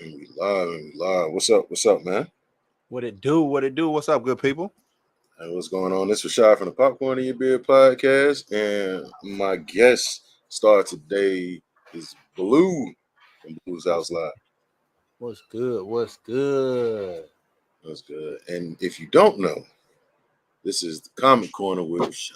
And we live, and we live. What's up? What's up, man? What it do? What it do? What's up, good people? Hey, what's going on? This is Rashad from the Popcorn in Your Beard podcast, and my guest star today is Blue from Blue's House What's Live. what's good? What's good? That's good. And if you don't know, this is the Comic Corner with Rashad.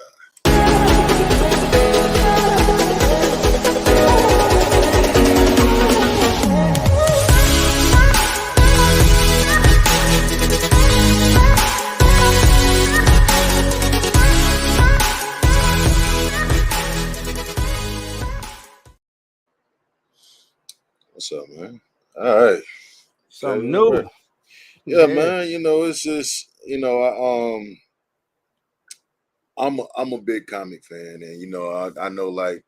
What's up, man? All right. Okay, Something all right. new. Yeah, Yeah. man. It's just I'm a big comic fan, and I know like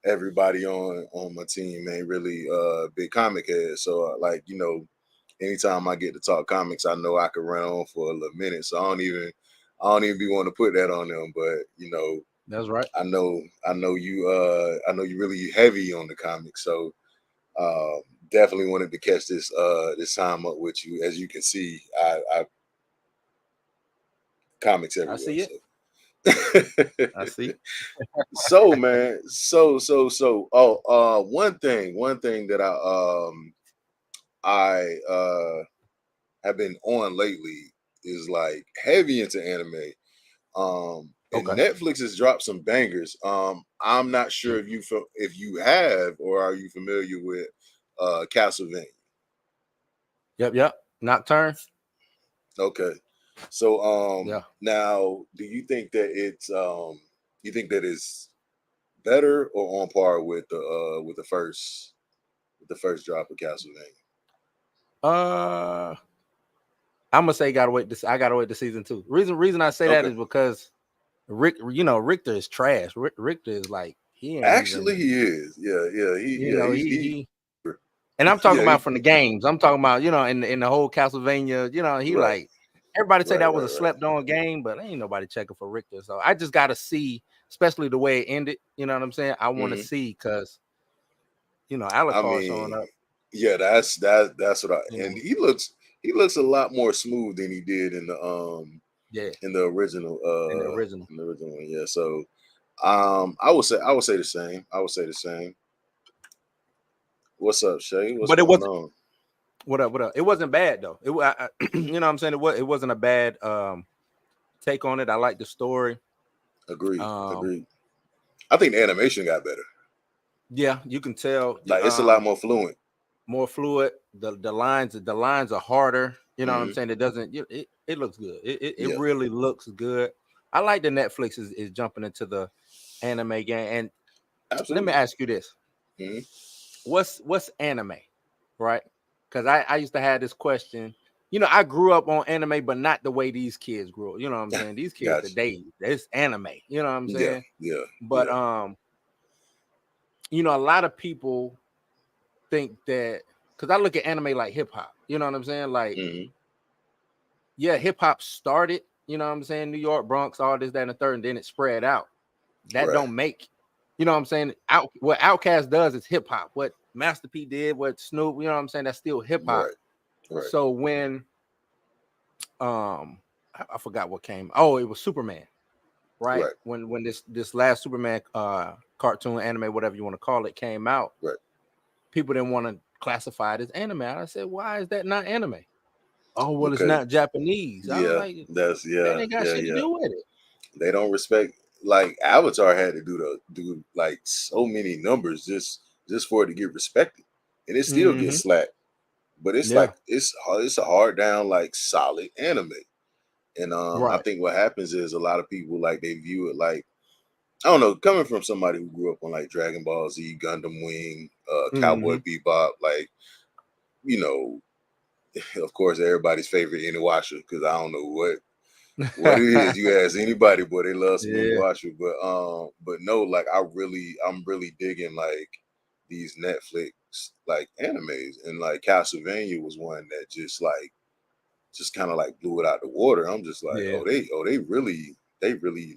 everybody on my team ain't really big comic heads. So anytime I get to talk comics, I know I can run on for a little minute. So I don't even be want to put that on them. But That's right. I know you really heavy on the comics. So uh, definitely wanted to catch this time up with you. As you can see, I comics I everywhere. see it. So. I see. So man, so one thing that I have been on lately is like heavy into anime. And Okay. Netflix has dropped some bangers. I'm not sure if you have or are you familiar with Castlevania. Yep. Nocturne. Okay. So Yeah. now do you think that it's better or on par with the first drop of Castlevania? Uh, I'm gonna say gotta wait. I gotta wait to season 2. Reason I say that Okay. is because Richter is trash. Richter is like he ain't Actually, even. he is. Yeah. He. And I'm talking Yeah, about from the games. I'm talking about in the whole Castlevania. He right, like everybody say that was a right. slept on game, but ain't nobody checking for Richter. So I just got to see, especially the way it ended. You know what I'm saying? I want to Hmm. see because I Alucard showing mean, up. yeah, that's what You and know, he looks a lot more smooth than he did yeah, in the original in the original. one. Yeah. So I would say the same. I would say the same. What's up, Shay? What's But it going wasn't. on? What up? What up? It wasn't bad though. You know what I'm saying? It wasn't a bad take on it. I like the story. Agreed. Um, Agreed. I think the animation got better. yeah, you can tell. Like it's a lot more fluent. More fluid. The lines are harder. You know what I'm Hmm. saying? It doesn't. It looks good. It Yeah, really looks good. I like the Netflix is jumping into the anime game. And let me absolutely. ask you this: Hmm. what's anime, right? Because I used to have this question. I grew up on anime, but not the way these kids grew up. You know what I'm saying? These kids Gotcha. today, it's anime. You know what I'm Yeah, saying? yeah, But yeah. a lot of people think that because I look at anime like hip hop. You know what I'm saying? Like, Hmm. yeah, hip hop started, you know what I'm saying, New York, Bronx, all this, that, and the third, and then it spread out. That Right, don't make, what I'm saying? What Outkast does is hip hop. What Master P did, what Snoop, you know what I'm saying? That's still hip hop. right, right, So when I forgot what came. Oh, it was Superman, right? right, When this last Superman cartoon, anime, whatever you want to call it, came out, right. people didn't want to classify it as anime. I said, why is that not anime? Oh, well, it's Because not Japanese. I was yeah, like, that's that yeah, ain't got yeah, shit to yeah. do with it. They don't respect like Avatar had to do like so many numbers just for it to get respected, and it still Mm-hmm. gets slack. But it's Yeah. like it's a hard down like solid anime, and I Right. think what happens is a lot of people like they view it like I don't know, coming from somebody who grew up on like Dragon Ball Z, Gundam Wing, Cowboy Mm-hmm. Bebop, like you know, of course everybody's favorite Inuyasha because I don't know what it is. You ask anybody, boy, they love some Yeah. Inuyasha. But no, like I'm really digging like these Netflix like animes, and like Castlevania was one that just kind of like blew it out the water. I'm just like, Yeah. they really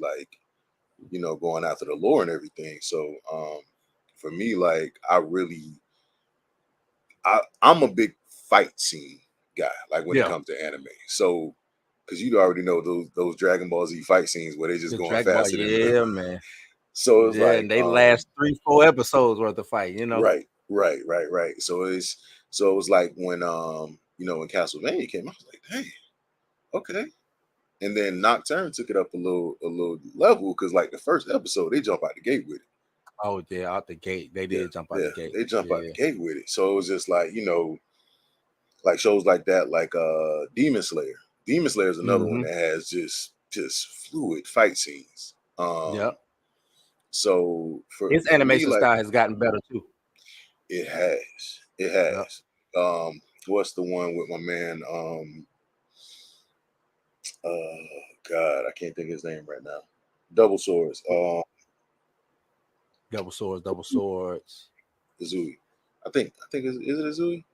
like going after the lore and everything. So for me, like I'm a big fight scene guy, like when it Yeah, comes to anime. So, because you already know those Dragon Ball Z fight scenes where they just the going Dragon Ball. faster than the. Yeah, man. So it's Yeah, like, and they last 3-4 episodes worth of fight. right. So it was like when when Castlevania came, I was like, dang, okay. And then Nocturne took it up a little level because like the first episode they jump out the gate with it. Oh yeah, out the gate. They Yeah, did jump out yeah, the gate. they jump out the Yeah. gate with it. So it was just like like shows like that, like Demon Slayer. Demon Slayer is another one Mm-hmm. that has just fluid fight scenes. Yep. So His for me, animation like style has gotten better too. it Yep. has. What's the one with my man? God, I can't think of his name right now. Double Swords. Double swords, double swords. Izui. I think is it Izui?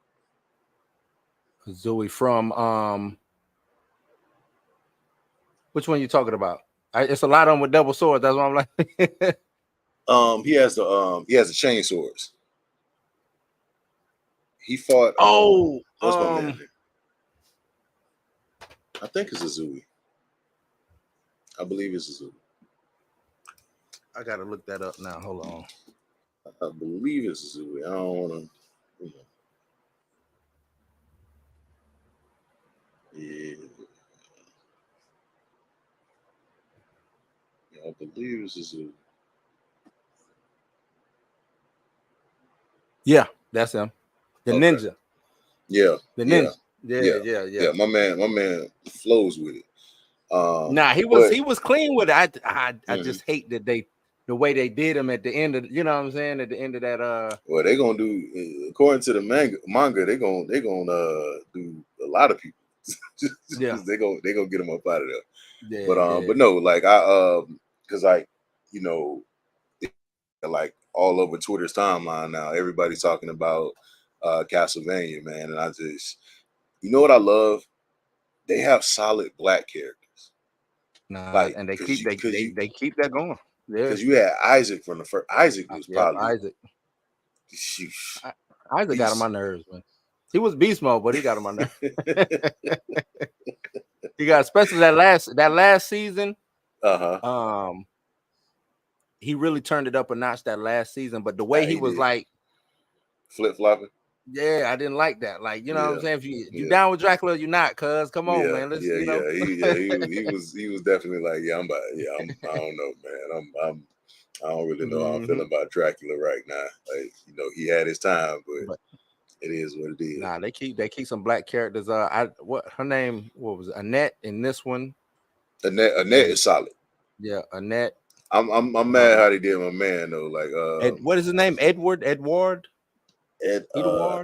Zooey from which one you talking about? It's a lot of them with double swords. That's why I'm like, He has the chain swords. He fought oh, what's my man name? I think it's Izui. I believe it's Izui. I gotta look that up now. Hold on. I believe it's Izui. I don't want to. Yeah, I believe it's Izui. Yeah, that's him. The Okay. ninja. Yeah. The Yeah. ninja. Yeah, Yeah. yeah, yeah. Yeah. My man flows with it. Nah, But he was clean with it. I mhm. just hate that the way they did him at the end of, you know what I'm saying, at the end of that Well, they gonna do according to the manga. They gonna do a lot of people. yeah, They gonna get them up out of there. yeah, yeah. But no, like because like you know, like all over Twitter's timeline now, everybody's talking about Castlevania, man, and I just, you know what I love? They have solid black characters, Nah, like and they because keep you because you they keep that going. Yeah. because you had Isaac from the first. Isaac was Yep, probably Isaac. sheesh, Isaac got on my he's nerves, man. He was beast mode, but he got on my nerves. He got, especially that last season. uh-huh. Um, he really turned it up a notch that last season. But the way Yeah, he he was did like, flip flopping. yeah, I didn't like that. Like, you know what I'm Yeah, saying? If you yeah. down with Dracula, you're not, cuz come on, Yeah, man. Let's, yeah, you know. yeah. He was definitely like, yeah, I don't know, man. I don't really know how I'm Mhm. feeling about Dracula right now. Like, he had his time, but But it is what it is. nah, they keep some black characters. What her name? What was it? Annette in this one? Annette And is solid. yeah, Annette. I'm mad Uh, how they did my man though. Like What is his name? Edward. I Edward.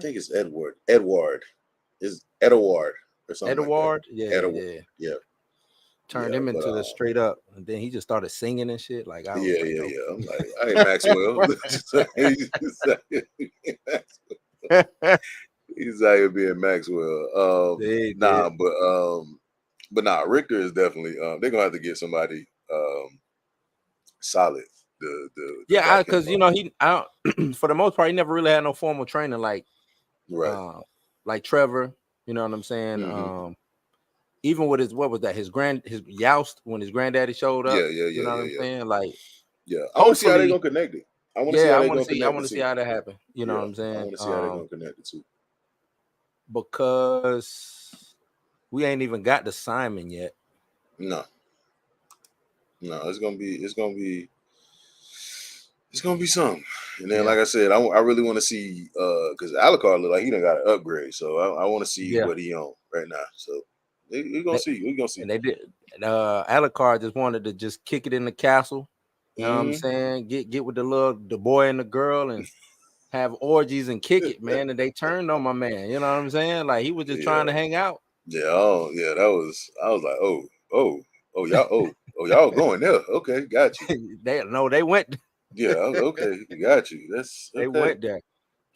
think it's Edward. Edward is Edward or something like that. Edward. Yeah, Edward. yeah. Yeah, Turned yeah. him But into the straight up, and then he just started singing and shit. Like I was yeah, like, yeah, no. yeah. I'm like, hey Maxwell. He's out here being Maxwell. They did. Nah, but nah, Richter is definitely they're gonna have to get somebody solid to Yeah, back him because up. I don't, for the most part, he never really had no formal training Right. uh, like Trevor. You know what I'm saying? Mm-hmm. Even with his, what was that? His Youst, when his granddaddy showed up. Yeah, yeah, You yeah, know what yeah, I'm yeah. saying? Like, Yeah. I want to see how they're hopefully, gonna connect it. I want to see yeah, how I they're want to gonna see. I connect want the to see two. how that happen. You know what Yeah. I'm I saying? want to see how they're gonna connect the two. Because we ain't even got the Simon yet. No, no, it's gonna be something. And then, Yeah, like I said, I really want to see because Alucard look like he done got an upgrade, so I want to see yeah. what he on right now. So we're gonna They, see. We're gonna see. and they did. Alucard just wanted to just kick it in the castle. You know what I'm Hmm. saying? Get with the boy and the girl and have orgies and kick it, man. And they turned on my man. You know what I'm saying? Like he was just trying Yeah, to hang out. yeah, oh, yeah. That was. I was like, y'all going there? Okay, got you. They went Yeah, okay, got you. That's they okay. went there.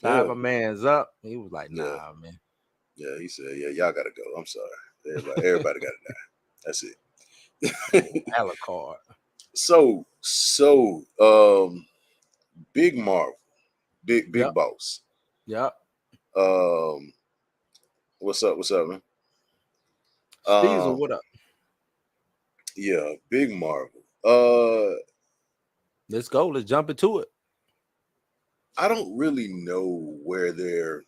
Tied Yeah, my man's up. He was like, yeah, nah, man. yeah. He said, yeah, y'all gotta go. I'm sorry. Everybody gotta die. That's Oh, it. Alucard. So, Big Marvel, big Yep. boss. Yep. Um, What's up? What's up, man? Steezer, Um, what up? yeah, big Marvel. Let's go. Let's jump into it. I don't really know where they're.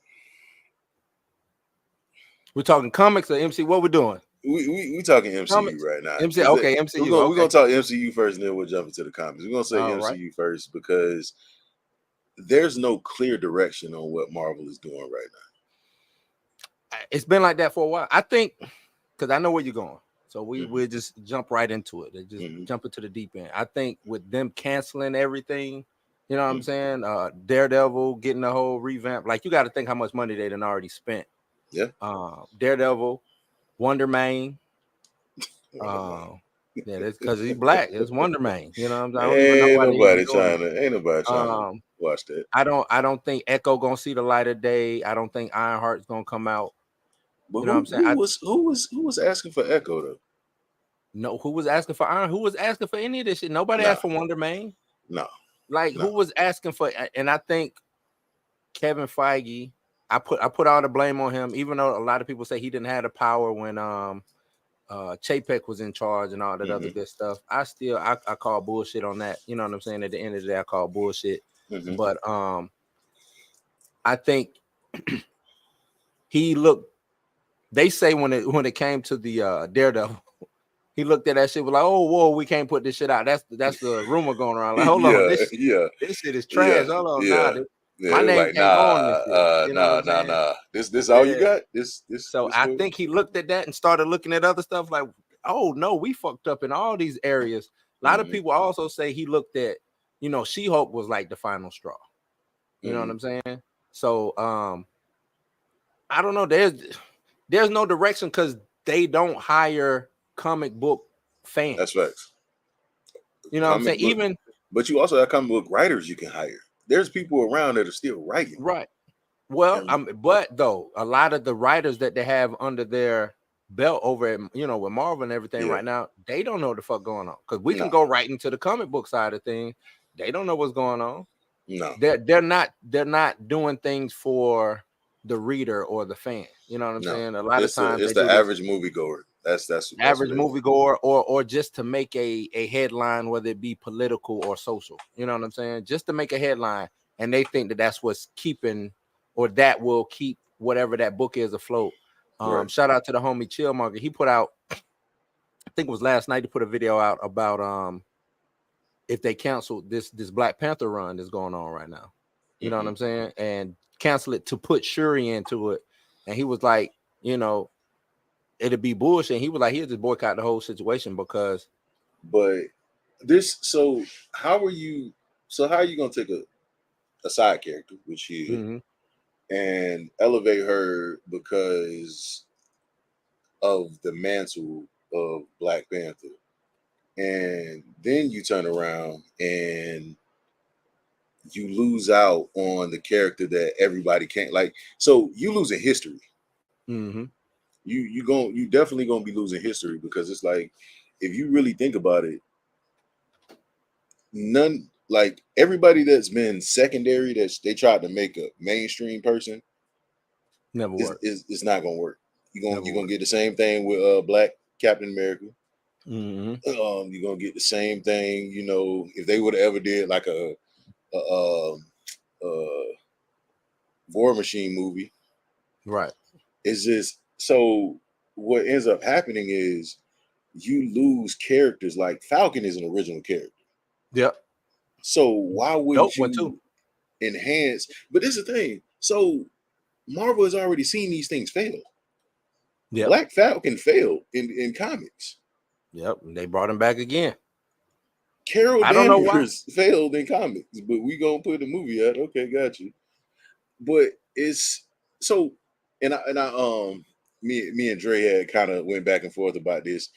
We're talking comics or MC. What we're doing? We talking MCU Comics. right now. MC. Is that Okay, we're MCU. gonna we're Okay. gonna talk MCU first, and then we'll jump into the comics. We're gonna say All right. MCU first because there's no clear direction on what Marvel is doing right It's been like that for a while. I think because I know where you're going. So now. we'll just jump right into it and just Hmm. jump into the deep end. I think with them canceling everything, you know what I'm Hmm. saying? Daredevil getting the whole revamp. Like you got to think how much money they done already spent. Yeah, Daredevil, Wonder Man. Wonder Man. Uh, yeah, that's because he's black. It's Wonder Man. You know what I'm saying? I don't even know Ain't why they even nobody doing trying that. to. Ain't nobody trying to Um, watch that. I don't think Echo gonna see the light of day. I don't think Ironheart's gonna come out. But You know what I'm who saying? who was who was asking for Echo though? No, who was asking for Iron? Who was asking for any of this shit? Nobody Nah, asked for Wonder Man. no, Like no. who was asking for? And I think Kevin Feige. I put all the blame on him, even though a lot of people say he didn't have the power when Chapek was in charge and all that other Hmm. good stuff. I call bullshit on that. You know what I'm saying? At the end of the day, I call bullshit. Hmm. But I think he looked. They say when it came to the Daredevil, he looked at that shit was like, oh whoa, we can't put this shit out. That's the rumor going around. Like, hold on, Yeah, this yeah, this shit is yeah, trash. Hold on, yeah, yeah. my It was name like, can't go on this shit. You know what I'm saying? nah. This all you Yeah. got? This So this I story? think he looked at that and started looking at other stuff like, oh no, we fucked up in all these areas. A lot of Hmm. people also say he looked at, She-Hulk was like the final straw. You know what Hmm. I'm saying? So I don't know. There's no direction because they don't hire comic book fans. That's facts. You know what I'm saying? Comic book, Even but you also have comic book writers you can hire. There's people around that are still writing. right. Well, And but though a lot of the writers that they have under their belt over at with Marvel and everything yeah, right now, they don't know what the fuck going on. Because we can no, go right into the comic book side of things. They don't know what's going on. no. They're not doing things for the reader or the fan. You know what I'm No, saying? A lot of it's the times it's they the do this average moviegoer. That's what average they want. moviegoer or just to make a headline, whether it be political or social. You know what I'm saying? Just to make a headline, and they think that that's what's keeping, or that will keep whatever that book is afloat. Right. Shout out to the homie Chillmonger. He put out, I think it was last night, he put a video out about if they canceled this Black Panther run that's going on right now. You know what Hmm. I'm saying? And cancel it to put Shuri into it. And he was like, it'd be bullshit. He was like, he'll just boycott the whole situation because But this, so how are you? So how are you gonna take a side character, which she is, mhm, and elevate her because of the mantle of Black Panther, and then you turn around and you lose out on the character that everybody can't like. So you losing history. mhm. You definitely gonna be losing history because it's like if you really think about it, none like everybody that's been secondary that they tried to make a mainstream person Never worked. is not gonna work. Never You're gonna worked. get the same thing with Black Captain America. Mhm. You're gonna get the same thing. If they would have ever did like a, a War Machine movie, Right. it's just so. What ends up happening is you lose characters like Falcon is an original character. Yep. So why Dope wouldn't one too. you enhance? But this is the thing. So Marvel has already seen these things fail. Yep. Black Falcon failed in comics. Yep. They brought him back again. Carol I don't know why. Danvers failed in comics, but we gonna put the movie out. Okay, got you. But it's so, and me and Dre had kind of went back and forth about this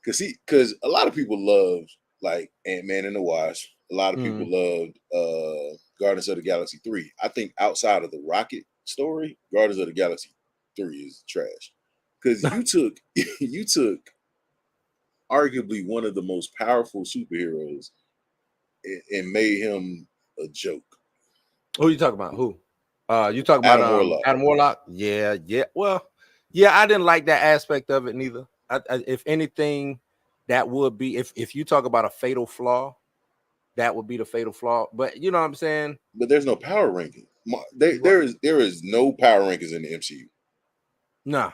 because a lot of people loved like Ant-Man and the Wasp. A lot of people Mhm. loved Guardians of the Galaxy 3. I think outside of the Rocket story, Guardians of the Galaxy 3 is trash. Because you took arguably one of the most powerful superheroes and made him a joke. Who you talking about? Who? You talk about Adam Warlock. Adam Warlock? Yeah, yeah. Well, yeah, I didn't like that aspect of it neither. If anything, that would be if you talk about a fatal flaw, that would be the fatal flaw. But you know what I'm saying? But there's no power ranking. What? There is no power rankings in the MCU. No,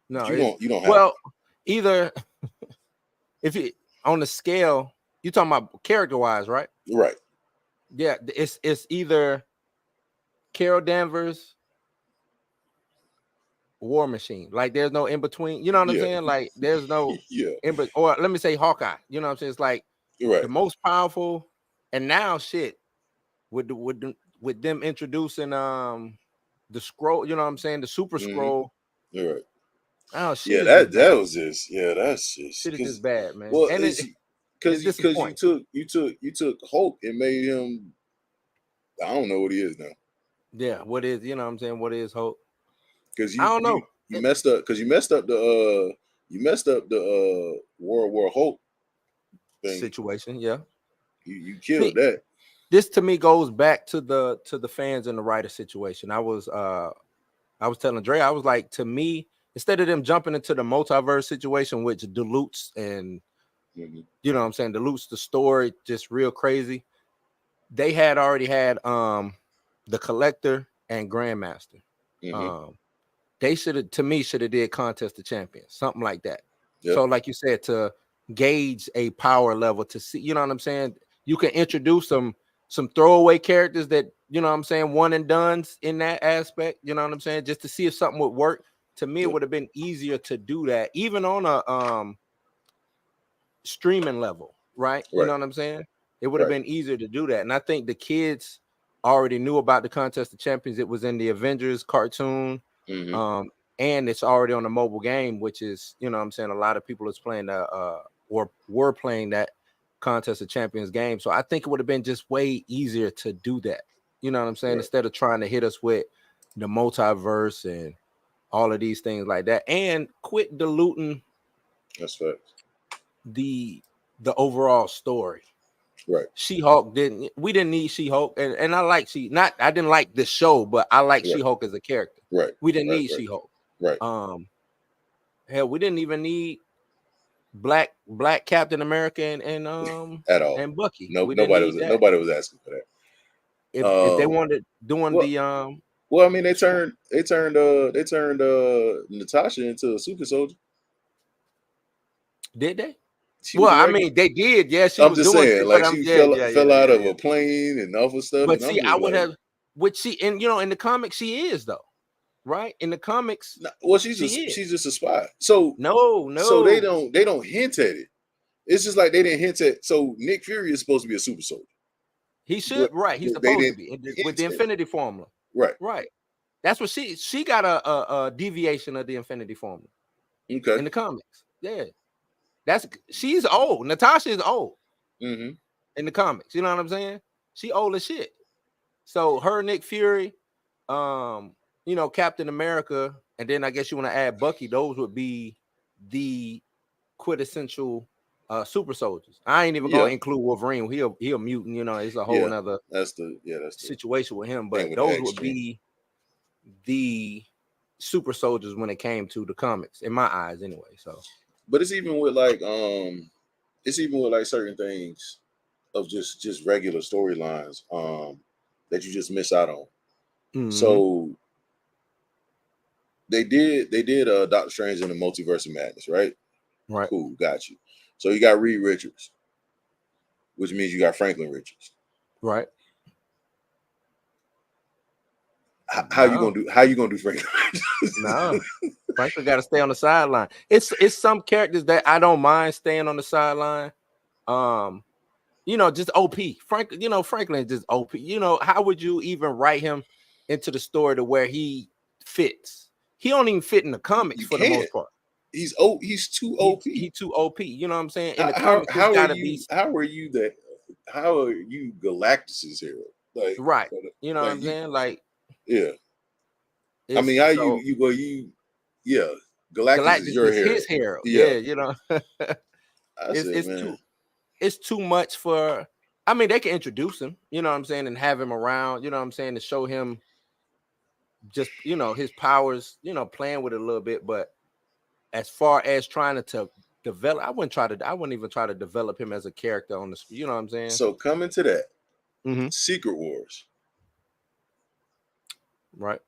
no. You don't have Well, either if you on the scale, you talking about character wise, right? right. Yeah, it's either Carol Danvers, War Machine. Like there's no in between. You know what I'm Yeah. saying? Like there's no Yeah. or let me say Hawkeye. You know what I'm saying? It's like Right. the most powerful. And now shit with them introducing the scroll. You know what I'm saying? The super Mm-hmm. scroll. You're right. Oh shit Yeah, is just that bad. was just that's just Shit is because just bad, man. well And it's it's because disappointing. you took Hulk and made him I don't know what he is now. Yeah, what is you know what I'm saying? What is hope? Because I don't know. you messed up because you messed up the World War Hulk thing. Situation, yeah. You killed See, that. this to me goes back to the fans and the writer situation. I was telling Dre, I was like, to me, instead of them jumping into the multiverse situation, which dilutes and you know what I'm saying, dilutes the story just real crazy. They had already had the Collector and Grandmaster. They should have, to me, should have did Contest of Champions, something like that. Yep. So, like you said, to gauge a power level to see, you know what I'm saying? You can introduce some throwaway characters that, you know what I'm saying, one and done's in that aspect, you know what I'm saying, just to see if something would work. To me, it would have been easier to do that, even on a streaming level, right? You know what I'm saying? It would have been easier to do that. And I think the kids already knew about the Contest of Champions. It was in the Avengers cartoon. And it's already on the mobile game, which is, you know what I'm saying, a lot of people is playing or were playing that Contest of Champions game. So I think it would have been just way easier to do that. You know what I'm saying? Instead of trying to hit us with the multiverse and all of these things like that, and quit diluting that's facts. the overall story. Right. She-Hulk we didn't need She-Hulk, and I like I didn't like the show, but I like She-Hulk as a character. Right. We didn't need She-Hulk. Right. Hell, we didn't even need black Captain America and at all and Bucky. No, We didn't need that. nobody was asking for that. If they wanted doing well, I mean they turned Natasha into a super soldier. Did they? Well, I mean, they did. Yeah, she I'm was just doing saying, shit, like but she fell out of a plane and all this stuff. But and see, I'm I would like, have, which she, and you know, in the comics, she is though, right? In the comics, well, she's just a spy. So so they don't hint at it. It's just like they didn't hint at. So Nick Fury is supposed to be a super soldier. He should, right? He's supposed to be with the Infinity Formula, right? Right. That's what she got a deviation of the Infinity Formula. Okay. In the comics, yeah. She's old. Natasha is old. In the comics, you know what I'm saying? She old as shit. So her, Nick Fury, you know, Captain America, and then I guess you want to add Bucky. Those would be the quintessential super soldiers. I ain't even gonna include Wolverine. He a mutant. You know, it's a whole nother that's the situation with him. But those would be the super soldiers when it came to the comics, in my eyes, anyway. So, but it's even with like certain things of just regular storylines that you just miss out on. So they did Doctor Strange in the Multiverse of Madness, right? Right. Cool, got you. So you got Reed Richards, which means you got Franklin Richards. Right. How you gonna do Franklin? No, Franklin got to stay on the sideline. It's some characters that I don't mind staying on the sideline. You know, just OP. Franklin is just OP. You know, how would you even write him into the story to where he fits? He don't even fit in the comics for the most part. He's too OP. He's too OP. You know what I'm saying? In the comics, how are you Galactus's hero? Like, right. You know what I'm saying? Like, yeah. I mean, Galactus is your hero. His hero. Yeah, you know. Man. It's too much for. I mean, they can introduce him, you know what I'm saying, and have him around, you know what I'm saying, to show him just his powers, playing with it a little bit. But as far as trying to develop, I wouldn't even try to develop him as a character on the, you know what I'm saying? So coming to that, Mm-hmm. Secret Wars. Right.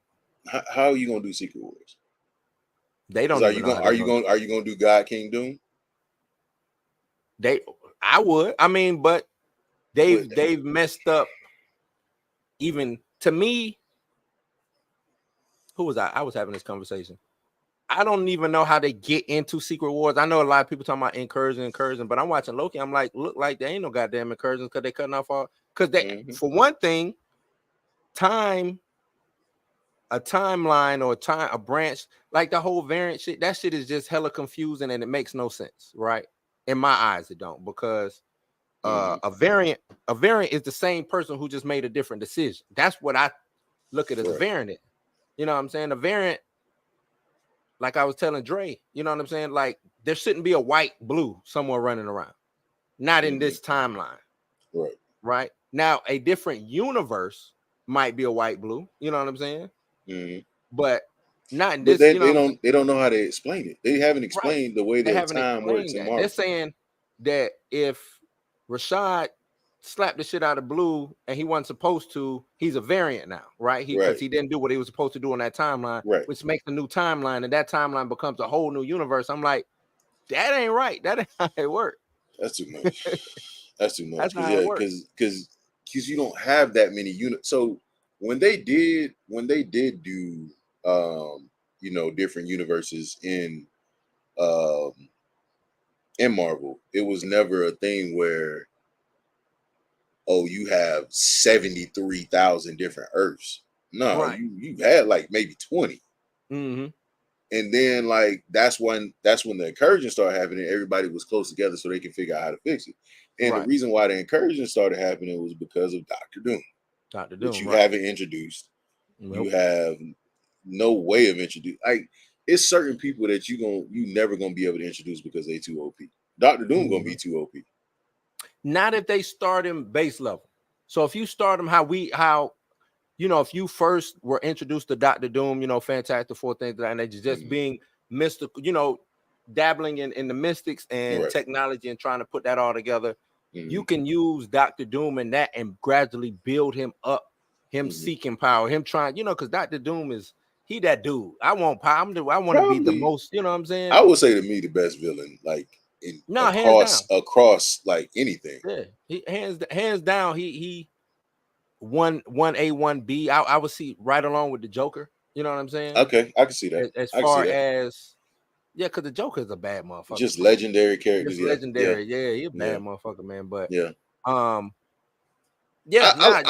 How are you gonna do Secret Wars? They Because don't even know how they're going. are you gonna do God King Doom? I would. I mean, but With they've messed up. Even to me, who was I? I was having this conversation. I don't even know how they get into Secret Wars. I know a lot of people talking about incursion, but I'm watching Loki. I'm like, look like there ain't no goddamn incursions because they cutting off all. Because they, for one thing, a timeline or a branch, like the whole variant shit, that shit is just hella confusing and it makes no sense, right? In my eyes, it don't, because a variant is the same person who just made a different decision. That's what I look at as a variant. You know what I'm saying? A variant, like I was telling Dre, you know what I'm saying? Like there shouldn't be a white blue somewhere running around. Not in this timeline. Right? Now, a different universe might be a white blue, you know what I'm saying? But not in But this, they don't know how to explain it. They haven't explained the way they that haven't time works explained in that. They're Marvel. saying that if Rashad slapped the shit out of Blue and he wasn't supposed to, he's a variant now, right? Because he didn't do what he was supposed to do on that timeline, which makes a new timeline, and that timeline becomes a whole new universe. I'm like, that ain't right. That ain't how it works. That's too much. That's too much. That's how it works. Because you don't have that many units. So when they did do different universes in Marvel, it was never a thing where, oh, you have 73,000 different Earths. No, you had like maybe 20. And then like that's when the incursion started happening. Everybody was close together so they can figure out how to fix it. And the reason why the incursion started happening was because of Doctor Doom. Which you haven't introduced. You have no way of introducing. Like it's certain people that you never gonna be able to introduce because they too OP. Doctor Doom gonna be too OP. Not if they start him base level. So if you start him if you first were introduced to Doctor Doom, Fantastic Four, things like that, and just being mystical, dabbling in the mystics and technology and trying to put that all together, you can use Doctor Doom in that and gradually build him up, him seeking power, him trying, because Doctor Doom is that dude. I want power. I want to be the most, you know what I'm saying? I would say to me the best villain, like hands down. across like anything. Yeah, he hands down. He 1A, 1B. I would see right along with the Joker. You know what I'm saying? Okay, I can see that. As far as because the Joker is a bad motherfucker. Just legendary characters. Just legendary. Yeah, he's a bad motherfucker, man. But I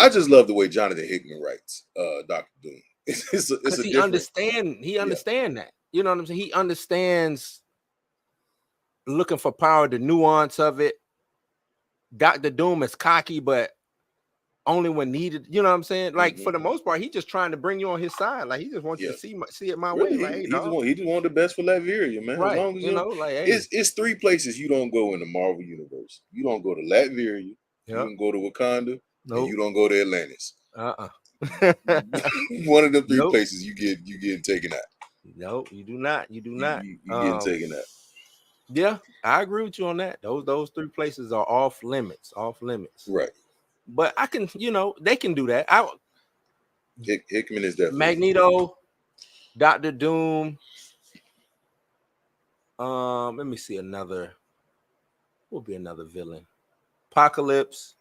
just love the way Jonathan Hickman writes Doctor Doom. It's a he understand that. You know what I'm saying? He understands looking for power, the nuance of it. Doctor Doom is cocky, but only when needed. You know what I'm saying? Like for the most part, he's just trying to bring you on his side. Like he just wants you to see it my way. Like, he just want the best for Latveria, man. Right. As long as it's three places you don't go in the Marvel universe. You don't go to Latveria. You don't go to Wakanda. And you don't go to Atlantis. One of the three places you get taken out. No, you do not. You do not. You getting taken out. Yeah, I agree with you on that. Those three places are off limits. Off limits. Right. But I can, they can do that. Hickman is definitely Magneto, Doctor Doom. Let me see another. What would be another villain? Apocalypse.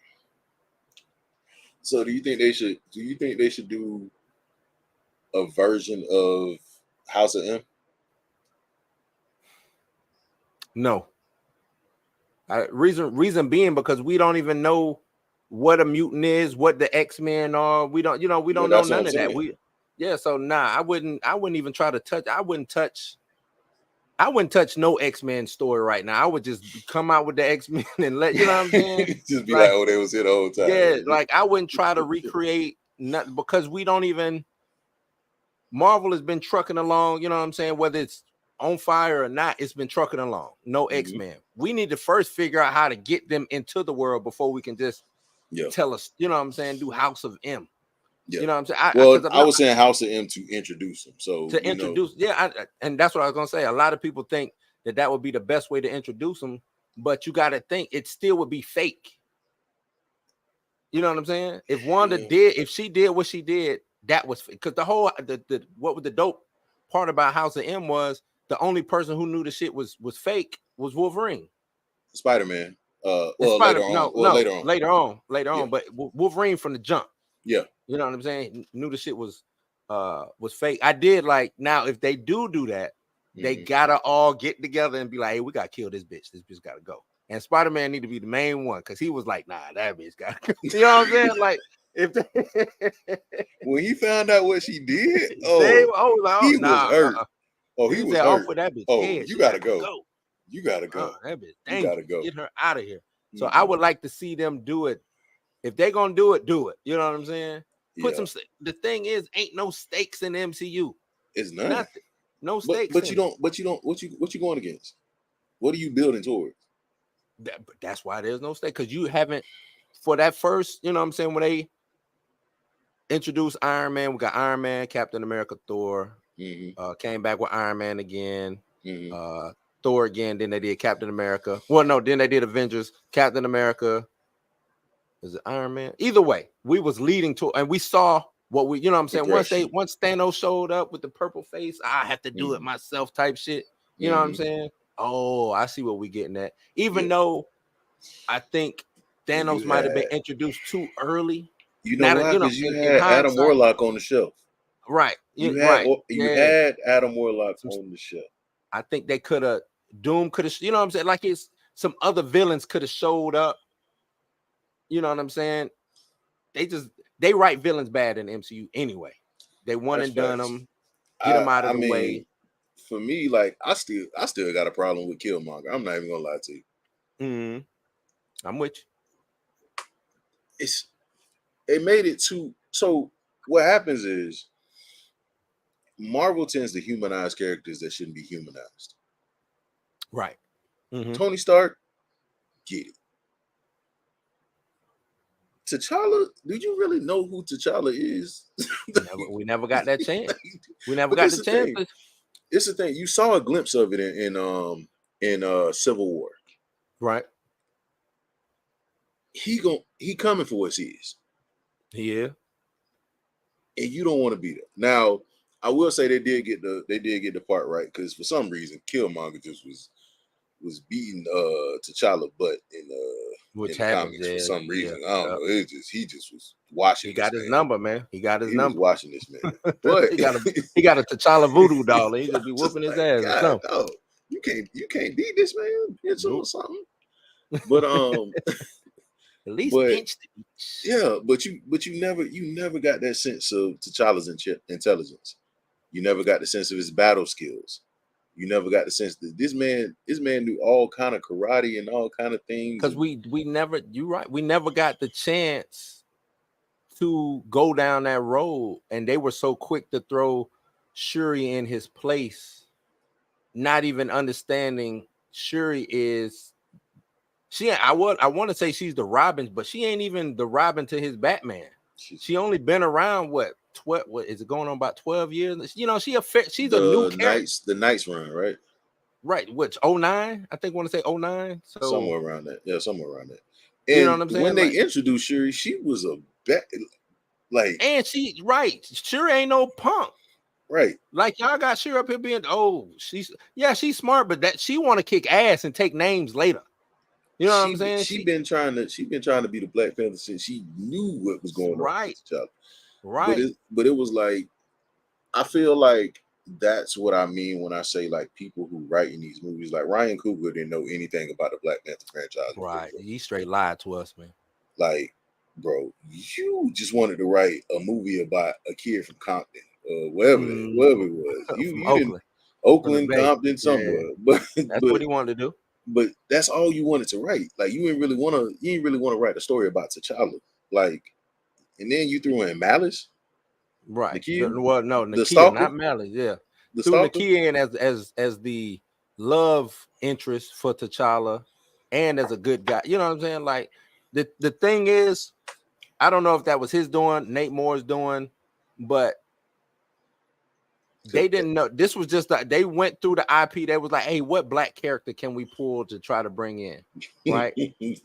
So do you think they should do a version of House of M? No. Reason being because we don't even know what a mutant is, what the X-Men are. We don't know none of that. So I wouldn't even try to touch. I wouldn't touch no X-Men story right now. I would just come out with the X-Men and let you know what I'm saying. Just be like, oh, they was here the whole time. Yeah, like I wouldn't try to recreate nothing because we don't even. Marvel has been trucking along, you know what I'm saying? Whether it's on fire or not, it's been trucking along. No X-Men. We need to first figure out how to get them into the world before we can just tell us, you know what I'm saying? Do House of M. Yeah. You know what I'm saying? Well, Because I was saying House of M to introduce him. So to introduce, and that's what I was gonna say. A lot of people think that would be the best way to introduce them, but you got to think it still would be fake. You know what I'm saying? If she did what she did, that was because the whole what was the dope part about House of M was the only person who knew the shit was fake was Wolverine. Spider-Man. And Well, later on. later on, Yeah. but Wolverine from the jump. Yeah. You know what I'm saying? Knew the shit was fake. I did like now if they do that, they gotta all get together and be like, hey, we gotta kill this bitch. This bitch gotta go. And Spider-Man need to be the main one because he was like, nah, that bitch gotta go. You know what I'm saying? Like if when he found out what she did, he was nah, hurt. Oh, he he was said off hurt. with that bitch. Oh, Yeah, you she gotta gotta go. go. You gotta go. That bitch You dangerous. gotta go. Get her out of here. So I would like to see them do it. If they're gonna do it, do it. You know what I'm saying? Put some. The thing is, ain't no stakes in the MCU. It's none. Nothing. No stakes. But you don't. But you don't. What you going against? What are you building towards? That's why there's no stake because you haven't for that first. You know what I'm saying when they introduced Iron Man, we got Iron Man, Captain America, Thor. Came back with Iron Man again. Thor again. Then they did Captain America. Well, no. Then they did Avengers. Captain America. Is it Iron Man? Either way, we was leading to, and we saw what we, you know what I'm saying? Once Thanos showed up with the purple face, I have to do it myself type shit. You know what I'm saying? Oh, I see what we're getting at. Even though I think Thanos might have been introduced too early. You know why? Because you had Adam Warlock on the shelf. Right. You had Adam Warlock on the shelf. I think they could have, Doom could have, you know what I'm saying? Like it's some other villains could have showed up. You know what I'm saying? They write villains bad in the MCU anyway. They one and done them, get them out of the way. For me, like I still got a problem with Killmonger. I'm not even gonna lie to you. I'm with you. It made it too. So what happens is Marvel tends to humanize characters that shouldn't be humanized. Right. Tony Stark, get it. T'Challa, do you really know who T'Challa is? We never got that chance. We never got the chance. It's the thing. You saw a glimpse of it in Civil War. Right. He coming for what he is. Yeah. And you don't want to be there. Now, I will say they did get the part right because for some reason Killmonger just was beating T'Challa butt in the comics for some reason. I don't know. He just was watching. He got his number, man. He got his number. Was watching this man, but he got a T'Challa voodoo doll. He just be whooping his ass. Or something. No, you can't beat this man. It's or something. But at least pinch the beach. Yeah, but you never got that sense of T'Challa's intelligence. You never got the sense of his battle skills. You never got the sense that this man knew all kind of karate and all kind of things. Because we never got the chance to go down that road, and they were so quick to throw Shuri in his place, not even understanding Shuri is I want to say she's the Robin, but she ain't even the Robin to his Batman. She only been around what is it going on about 12 years? You know, she's a new character. The Knights run, right? Right, which 09? I think I want to say 09. So somewhere around that. Yeah, somewhere around that. And you know what I'm saying? When they introduced Shuri, she was a and Shuri ain't no punk. Right. Like y'all got Shuri up here being she's smart, but that she want to kick ass and take names later. You know what I'm saying? She been trying to be the Black Panther since she knew what was going on with T'Challa. Right. But it was like I feel like that's what I mean when I say like people who write in these movies, like Ryan Coogler didn't know anything about the Black Panther franchise. Right. He straight lied to us, man. Like, bro, you just wanted to write a movie about a kid from Compton, wherever it was. You didn't Oakland, Compton, somewhere. But that's what he wanted to do. But that's all you wanted to write. Like you didn't really want to write a story about T'Challa. Like, and then you threw in Malice. Right. Nakia? Nakia, not Malice. Yeah. Threw Nakia in as the love interest for T'Challa and as a good guy. You know what I'm saying? Like the thing is, I don't know if that was his doing, Nate Moore's doing, but they didn't know. This was just that they went through the IP. They was like, hey, what black character can we pull to try to bring in? Right.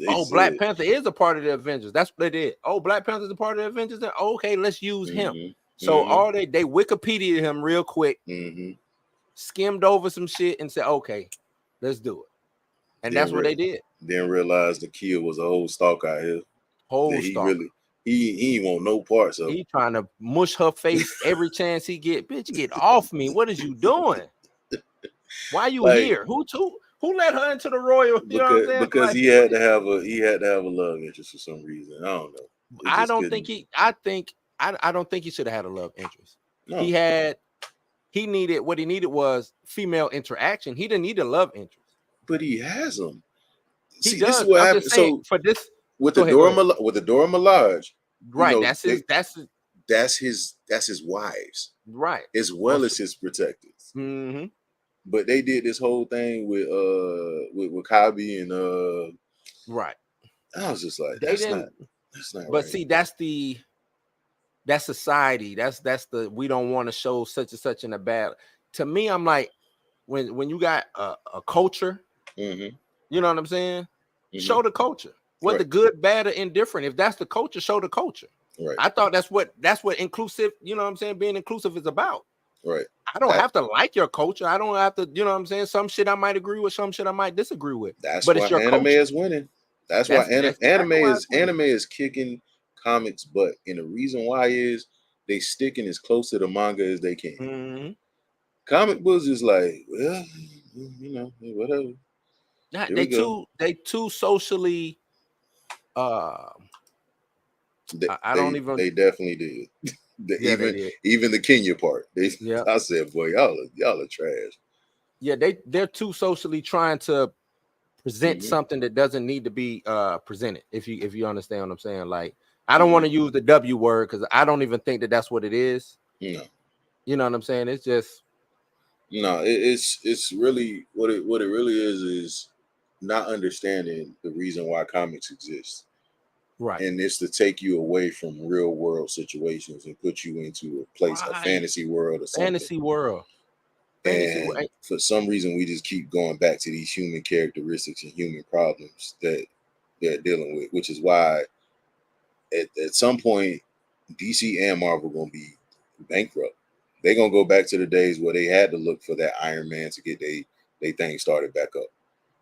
Oh, Black Panther is a part of the Avengers. That's what they did. Oh, Black Panther is a part of the Avengers. Okay, let's use him. So all they Wikipedia him real quick, skimmed over some shit and said, okay, let's do it. And that's what they did. Then realized the kid was a whole stalk out here. Whole stalk. He ain't want no parts of. He trying to mush her face every chance he get. Bitch, get off me. What is you doing? Why you here? Who let her into the royal? You know what I'm saying? Because he had to have a love interest for some reason. I don't know. I don't think he should have had a love interest. No. He needed what he needed was female interaction. He didn't need a love interest. But he has them. He See, does. this is what happens. So for this with the Dora Milaje, right? You know, that's his wives, right? As well as his protectors. Mm-hmm. But they did this whole thing with Wakabi and right. I was just like, that's not but right. See, that's society. That's the we don't want to show such and such in a bad. To me, I'm like, when you got a culture, you know what I'm saying? Show the culture. Whether good, bad, or indifferent. If that's the culture, show the culture. Right. I thought that's what inclusive, you know what I'm saying? Being inclusive is about. Right. I don't have to like your culture. I don't have to, you know what I'm saying? Some shit I might agree with, some shit I might disagree with. That's but why it's your anime culture. is winning. That's why anime is kicking comics butt. And the reason why is they sticking as close to the manga as they can. Comic books is like, well, you know, whatever. They too socially They definitely did. They did. Even the Kenya part. I said, boy, y'all are trash. Yeah, they're too socially trying to present something that doesn't need to be presented. If you understand what I'm saying, like I don't want to use the W word because I don't even think that that's what it is. No, you know what I'm saying. It's just it's really what it really is not understanding the reason why comics exist. Right. And it's to take you away from real world situations and put you into a place, a fantasy world or something. Fantasy world. And for some reason, we just keep going back to these human characteristics and human problems that they're dealing with, which is why at some point, DC and Marvel going to be bankrupt. They're going to go back to the days where they had to look for that Iron Man to get they thing started back up.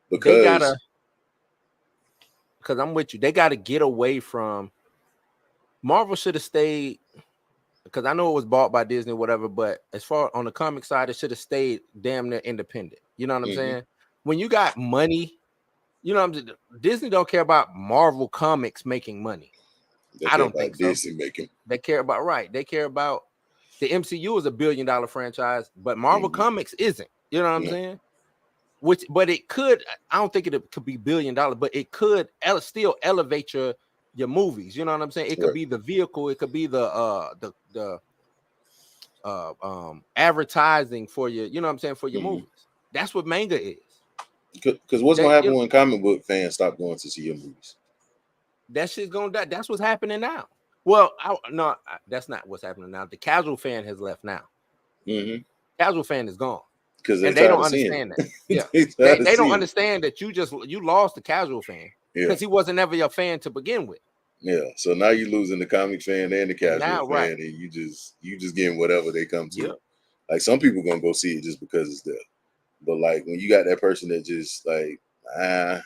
Because I'm with you. They got to get away from Marvel. Should have stayed, because I know it was bought by Disney, whatever. But as far on the comic side, it should have stayed damn near independent. You know what I'm saying? When you got money, you know what I'm saying? Disney don't care about Marvel comics making money. I don't think so. Disney making. They care about They care about the MCU is $1 billion franchise, but Marvel Comics isn't. You know what I'm saying? But it could. I don't think it could be $1 billion, but it could still elevate your movies. You know what I'm saying? It could be the vehicle. It could be the advertising for your. You know what I'm saying, for your movies. That's what manga is. Because what's gonna happen when comic book fans stop going to see your movies? That shit's gonna die. That's what's happening now. Well, no, that's not what's happening now. The casual fan has left now. Casual fan is gone. Because they don't understand that. Yeah, they don't understand that you lost the casual fan because he wasn't ever your fan to begin with. Yeah, so now you're losing the comic fan and the casual fan, and you just getting whatever they come to. Like some people gonna go see it just because it's there, but like when you got that person that just like, I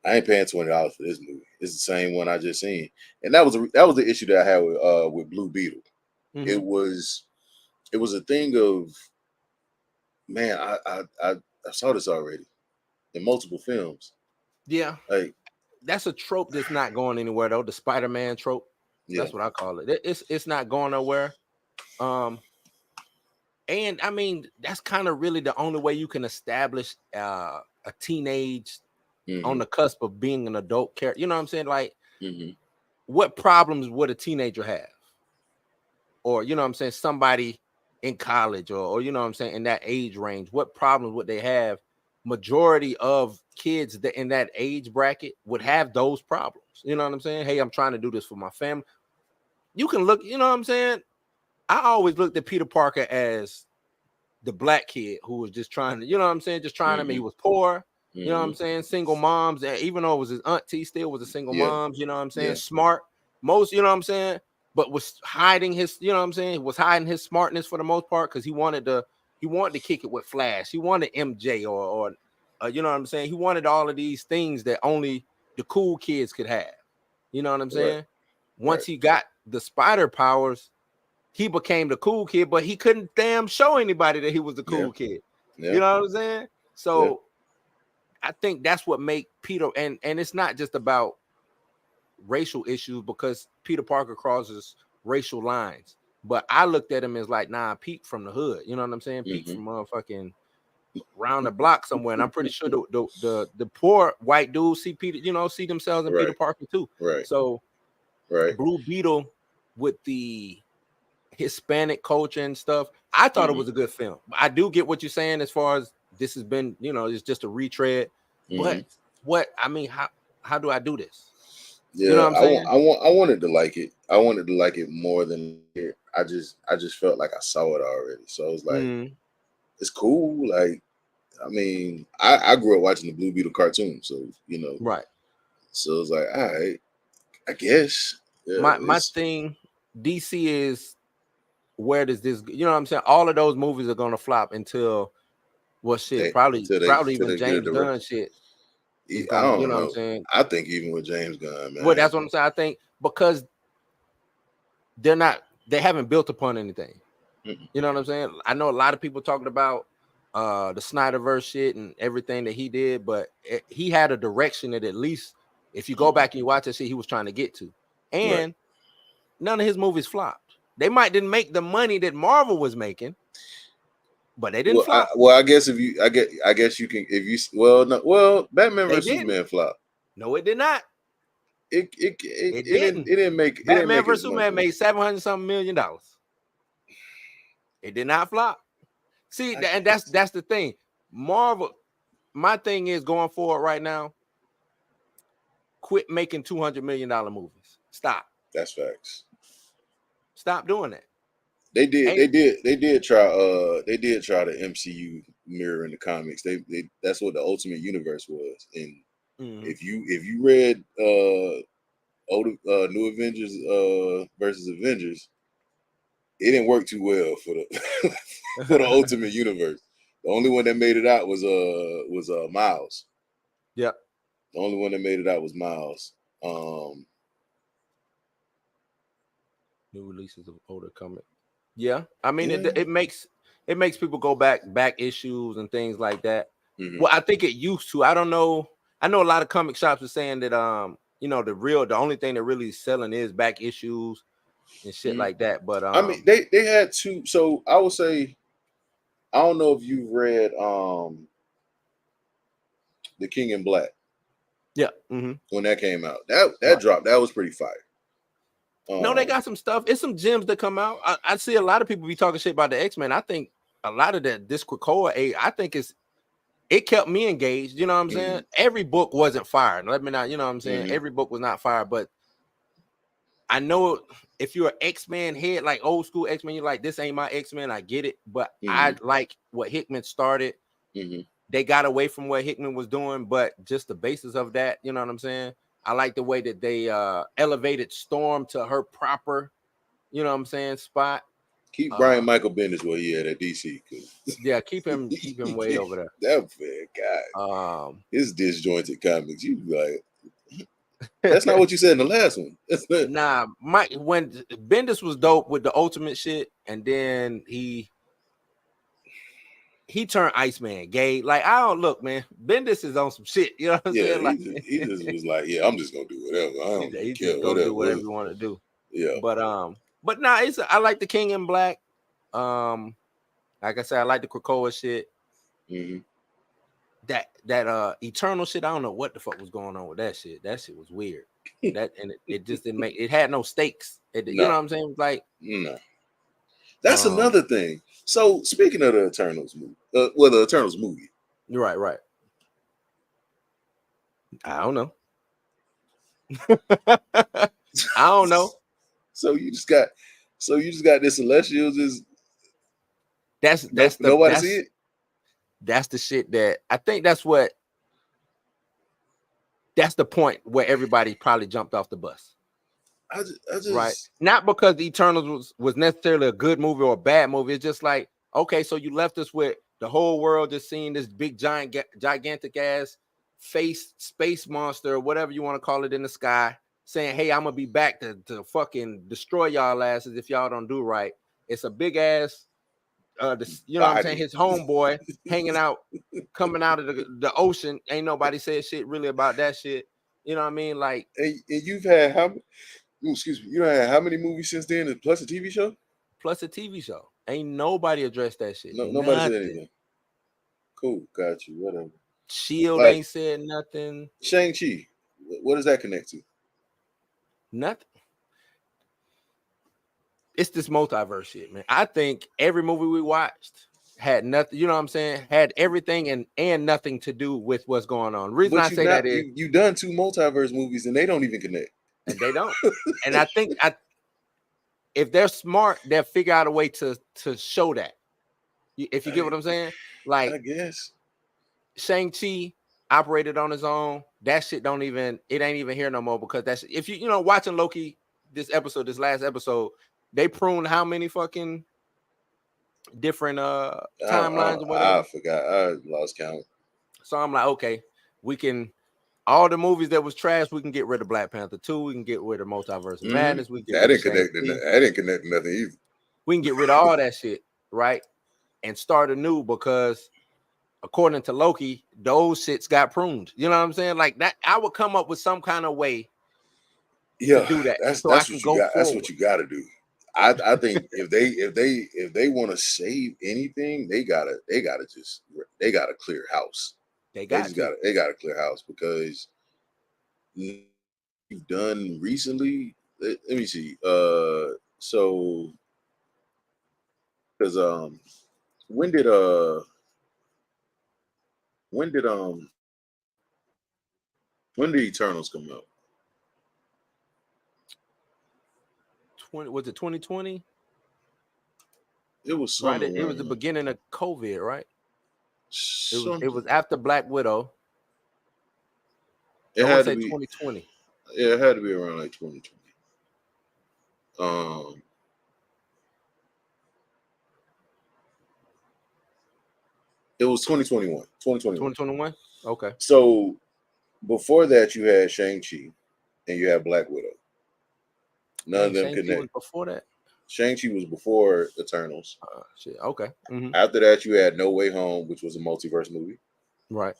ain't paying $20 for this movie. It's the same one I just seen, and that was the issue that I had with Blue Beetle. It was a thing of, man, I saw this already in multiple films. Yeah, like that's a trope that's not going anywhere though. The Spider-Man trope. That's what I call it. It's not going nowhere. And I mean that's kind of really the only way you can establish a teenage on the cusp of being an adult character. You know what I'm saying? Like, what problems would a teenager have? Or, you know what I'm saying, somebody in college or you know what I'm saying, in that age range, what problems would they have? Majority of kids that in that age bracket would have those problems. You know what I'm saying? Hey, I'm trying to do this for my family. You can look, you know what I'm saying? I always looked at Peter Parker as the black kid who was just trying to, you know what I'm saying? Just trying to make, he was poor, you know what I'm saying? Single moms, and even though it was his auntie, still was a single moms, you know what I'm saying? Smart, most, you know what I'm saying? But was hiding his, you know what I'm saying? Was hiding his smartness for the most part because he wanted to kick it with Flash. He wanted MJ or you know what I'm saying? He wanted all of these things that only the cool kids could have. You know what I'm saying? Once he got the spider powers, he became the cool kid, but he couldn't damn show anybody that he was the cool kid. You know what I'm saying? So I think that's what make Peter, and it's not just about racial issues because Peter Parker crosses racial lines. But I looked at him as like, nah, Pete from the hood. You know what I'm saying? Pete from motherfucking round the block somewhere. And I'm pretty sure the poor white dudes see Peter, you know, see themselves in Peter Parker too. So Blue Beetle with the Hispanic culture and stuff, I thought it was a good film. I do get what you're saying as far as this has been, you know, it's just a retread. But what I mean, how do I do this? Yeah, you know what I'm saying? I wanted to like it. I wanted to like it more than it. I just felt like I saw it already. So I was like, it's cool. Like, I mean, I grew up watching the Blue Beetle cartoon, so you know, So it's like, all right, I guess. Yeah, my thing, DC is, where does this, you know what I'm saying? All of those movies are gonna flop until probably even James Gunn shit is I gonna, you don't know what I'm know. saying? I think even with James Gunn, Well, man. that's what I'm saying. I think because they haven't built upon anything. You know what I'm saying? I know a lot of people talking about the Snyderverse shit and everything that he did, but he had a direction that at least if you go back and you watch that shit, he was trying to get to. And none of his movies flopped. They might didn't make the money that Marvel was making, but they didn't flop. I guess I guess you can if you Batman vs Superman flop. No, it did not. It didn't make Batman vs as much Superman made $700 something million. It did not flop. See, and that's the thing. Marvel, my thing is going forward right now, quit making $200 million movies. Stop. That's facts. Stop doing that. They did try the MCU mirror in the comics. They that's what the Ultimate Universe was. And if you read New Avengers versus Avengers, it didn't work too well for the for the Ultimate Universe. The only one that made it out was Miles. Yep. The only one that made it out was Miles. New releases of older comic. Yeah, I mean it makes people go back issues and things like that. Well, I think it used to. I don't know. I know a lot of comic shops are saying that you know, the only thing that really is selling is back issues and shit like that. But I mean they had two. So I would say, I don't know if you've read The King in Black. Yeah. When that came out, that dropped. That was pretty fire. No, they got some stuff. It's some gems that come out. I see a lot of people be talking shit about the X-Men. I think a lot of that this Krakoa, I think it kept me engaged. You know what I'm saying? Every book wasn't fired. Let me not, you know what I'm saying? Every book was not fired, but I know if you're an X-Men head, like old school X-Men, you're like, this ain't my X-Men. I get it, but I like what Hickman started. They got away from what Hickman was doing, but just the basis of that, you know what I'm saying? I like the way that they elevated Storm to her proper, you know what I'm saying, spot. Keep Brian Michael Bendis where he at DC. Yeah, keep him way over there. That fair guy. His disjointed comics. You like, that's not what you said in the last one. Nah, when Bendis was dope with the Ultimate shit, and then he turned Iceman gay. Like, I don't look, man. Bendis is on some shit. You know what I'm saying? Like, he just was like, yeah, I'm just gonna do whatever. I don't he's care. just gonna do whatever you want to do. Yeah. But nah, I like the King in Black. Like I said, I like the Krakoa shit. That Eternal shit. I don't know what the fuck was going on with that shit. That shit was weird. It just didn't make. It had no stakes. You know what I'm saying? It was like, no. That's another thing. So speaking of the Eternals movie, the Eternals movie, right. I don't know. I don't know. So you just got this celestials is That's no that's the nobody see that's it. that's the shit that I think that's the point where everybody probably jumped off the bus. I Right? just Not because the Eternals was necessarily a good movie or a bad movie. It's just like, okay, so you left us with the whole world just seeing this big gigantic ass face space monster or whatever you want to call it in the sky, saying, "Hey, I'm gonna be back to fucking destroy y'all asses if y'all don't do right." It's a big ass, you know what I'm saying? body. His homeboy hanging out, coming out of the ocean. Ain't nobody said shit really about that shit. You know what I mean? Like, And you've had how excuse me, you don't have how many movies since then plus a TV show? plus a TV show. Ain't nobody addressed that shit. No, nobody said Nothing. anything. Cool, got you, whatever. Shield Like ain't said nothing. Shang-Chi, what does that connect to? Nothing. It's this multiverse shit, man. I think every movie we watched had nothing, you know what I'm saying? Had everything and nothing to do with what's going on. The reason I But you say that not is, you done two multiverse movies and they don't even connect. and they don't. And I think if they're smart, they'll figure out a way to show that. If you get what I'm saying? I Like guess. Shang-Chi operated on his own. That shit it ain't even here no more because that's if you watching Loki this last episode, they pruned how many fucking different timelines or I whatever. forgot. I lost count. So I'm like, okay, we can all the movies that was trash, we can get rid of Black Panther 2, we can get rid of Multiverse of Madness, we can get That rid of didn't connect to Shang-Chi, that didn't connect to nothing either. we can get rid of all that shit, right? And start anew because according to Loki, those shits got pruned. You know what I'm saying? Like that, I would come up with some kind of way to Yeah, do that so I that's can what you go got. That's what forward. you got to do. I think if they want to save anything, they gotta clear house. They got to. They gotta clear house because you've done recently. Let me see. So because when did uh when did um when did Eternals come out? Was it 2020? It was Right. some It was the around beginning of COVID, right? It was something. after Black Widow. It I want had to to say be. 2020. Yeah, it had to be around like 2020. Um, it was 2021. 2021. 2021. Okay. So before that, you had Shang-Chi and you had Black Widow. None Dang, of them Shang-Chi was connect. before that. Shang-Chi was before Eternals. Shit. Okay. After that, you had No Way Home, which was a multiverse movie. Right.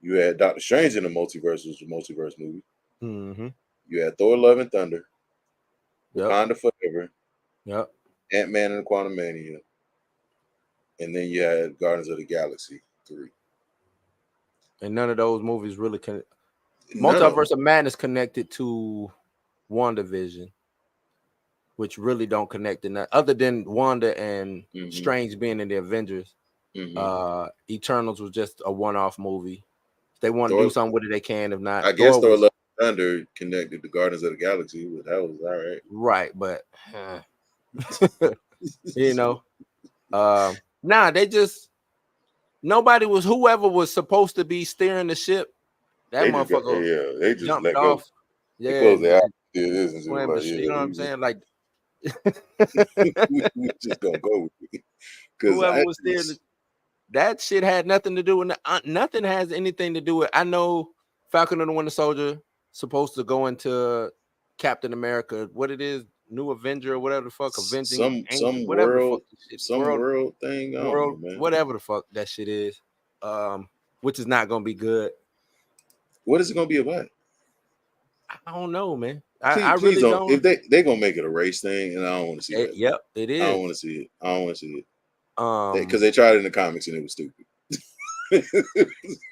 You had Doctor Strange in the multiverse, which was a multiverse movie. Mm-hmm. You had Thor: Love and Thunder, Yep. Wakanda Forever, Yep. Ant-Man and the Quantum Mania, and then you had Guardians of the Galaxy 3. And none of those movies really can. None of them. Multiverse of Madness connected to WandaVision, which really don't connect in that other than Wanda and Mm-hmm. Strange being in the Avengers. Mm-hmm. Eternals was just a one-off movie. If they want to do Thor, something with it, they can. If not, I guess Thor Thor: was Love and Thunder connected to Guardians of the Galaxy, but that was all right. right, but you know, nah, they just nobody was whoever was supposed to be steering the ship. That They just got motherfucker they just jumped let go. off. They Yeah, closed and their eyes, did this, and she was swam the like, shit. You know what I'm saying? Like we just gonna go with it because whoever I was steering just that shit had nothing to do with nothing has anything to do with. I know Falcon and the Winter Soldier supposed to go into Captain America, what it is, New Avenger or whatever the fuck, avenging some whatever the fuck this shit, world thing. I don't know, man. whatever the fuck that shit is, which is not gonna be good. What is it gonna be about? I don't know, man. I Please really don't. don't. If they gonna make it a race thing, and I don't want to see that. Yep, it I don't want is. to see it. I don't want to see it Um, because they tried it in the comics and it was stupid. It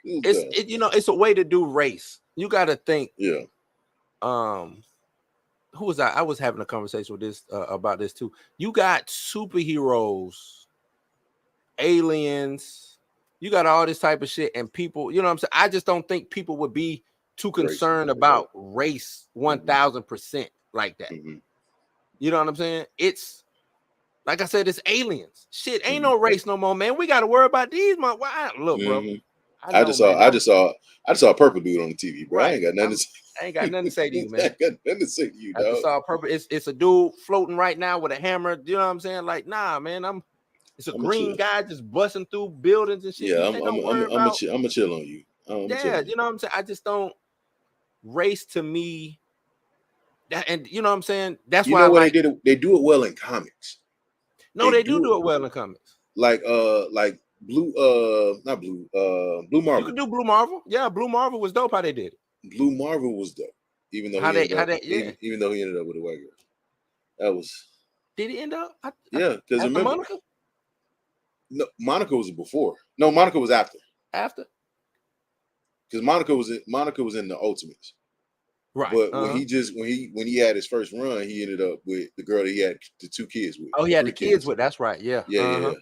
was dumb. it's a way to do race. You got to think. Yeah. Who was I was having a conversation with this about this too. You got superheroes, aliens, you got all this type of shit, and people, you know what I'm saying? I just don't think people would be too concerned about race 1000% like that. You know what I'm saying? It's like I said, it's aliens. Shit, ain't no race no more, man. We got to worry about these. Look, bro. I just saw a purple dude on the TV, bro. Right. I ain't got nothing to say. I ain't got nothing to say to you, man. I ain't got nothing to say to you, dog. I just saw a purple. It's a dude floating right now with a hammer. You know what I'm saying? Like, nah, man. It's a green guy just busting through buildings and shit. Yeah, I'm about. I'm a chill on you. Yeah, you know what I'm saying? I just don't race to me. That, and you know what I'm saying? That's why they did it. They do it well in comics. No, they do it well in comics. Like Blue Blue Marvel. You can do Blue Marvel. Yeah, Blue Marvel was dope how they did it. Blue Marvel was dope. Even though even though he ended up with a white girl. That was. Did he end up? Yeah, because remember Monica? No, Monica was before. No, Monica was after. After? Because Monica was in the Ultimates. Right. But when he had his first run, he ended up with the girl that he had the 2 kids with. Oh, he had the kids with. That's right. Yeah. Yeah.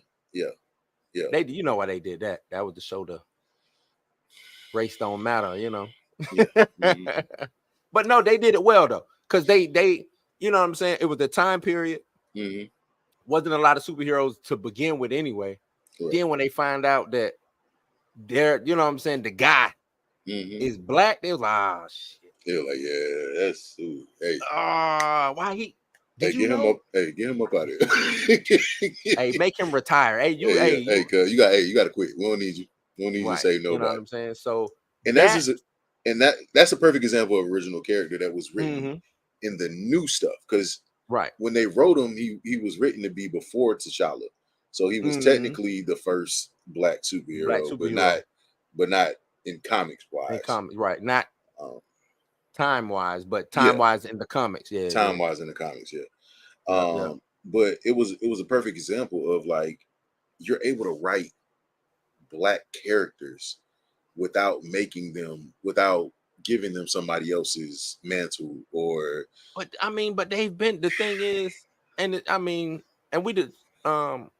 They, you know why they did that? That was to show the race don't matter, you know. Yeah. But no, they did it well though, because they, you know what I'm saying. It was the time period. Wasn't a lot of superheroes to begin with anyway. Right. Then when they find out that they're, you know what I'm saying, the guy is black, they was like, shit. They were like, yeah, that's hey. Why he? Get him up out of here. Hey, make him retire. Hey, you cuz you got to quit. We don't need you. We don't need you to save nobody. You know what I'm saying? So that's a perfect example of original character that was written in the new stuff. Because when they wrote him, he was written to be before T'Challa. So he was technically the first black superhero, but not in comics wise. In comics, right? Not time wise, but time wise in the comics, yeah. Time wise in the comics, yeah. But it was a perfect example of like you're able to write black characters without giving them somebody else's mantle or. But they've been. The thing is, and we did.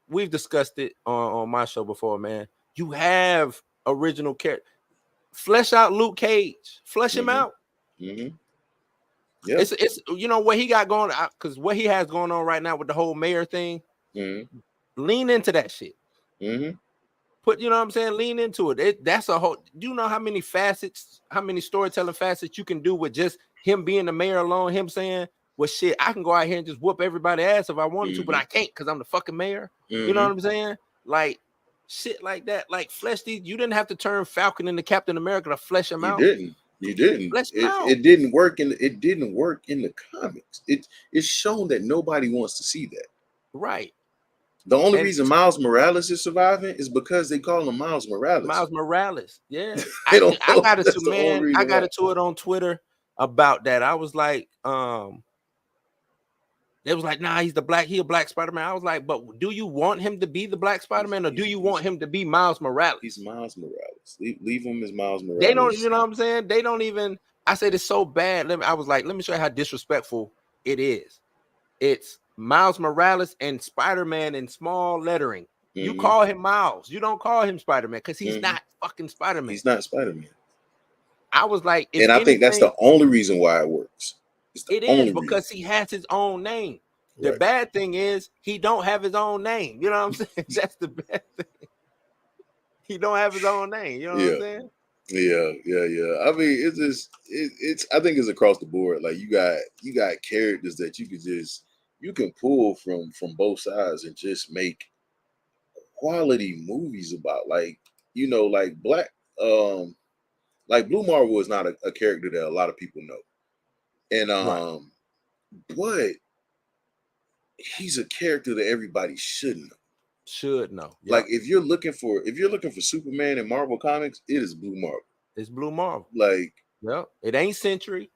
We've discussed it on my show before, man. You have original character. Flesh out Luke Cage. Flesh him out. Yeah. It's you know what he got going, because what he has going on right now with the whole mayor thing. Lean into that shit. Put, you know what I'm saying, lean into it. That's a whole. Do you know how many facets, how many storytelling facets you can do with just him being the mayor alone? Him saying, well, shit, I can go out here and just whoop everybody's ass if I wanted to, but I can't because I'm the fucking mayor. You know what I'm saying? Like shit like that. Like flesh these. You didn't have to turn Falcon into Captain America to flesh him out. You didn't. It didn't work in the comics. It's shown that nobody wants to see that. Right. The only reason Miles Morales is surviving is because they call him Miles Morales. Miles Morales, yeah. I got it to man. I got into it on Twitter about that. I was like, they was like, nah, he a black Spider-Man. I was like, but do you want him to be the black Spider-Man, or do you want him to be Miles Morales? He's Miles Morales. Leave him as Miles Morales. They don't, you know what I'm saying? They don't even. I said it's so bad. I was like, let me show you how disrespectful it is. It's Miles Morales and Spider-Man in small lettering. You call him Miles. You don't call him Spider-Man because he's not fucking Spider-Man. He's not Spider-Man. I was like, and I think that's the only reason why it works. It is because he has his own name. The bad thing is he don't have his own name. You know what I'm saying? That's the bad thing. He don't have his own name. You know what I'm saying? Yeah. I mean, it's I think it's across the board. Like you got characters that you can pull from both sides and just make quality movies about. Like, you know, like like Blue Marvel is not a character that a lot of people know. And but he's a character that everybody should know. Yep. Like if you're looking for Superman in Marvel Comics, it is Blue Marvel. It's Blue Marvel. Like, it ain't Sentry.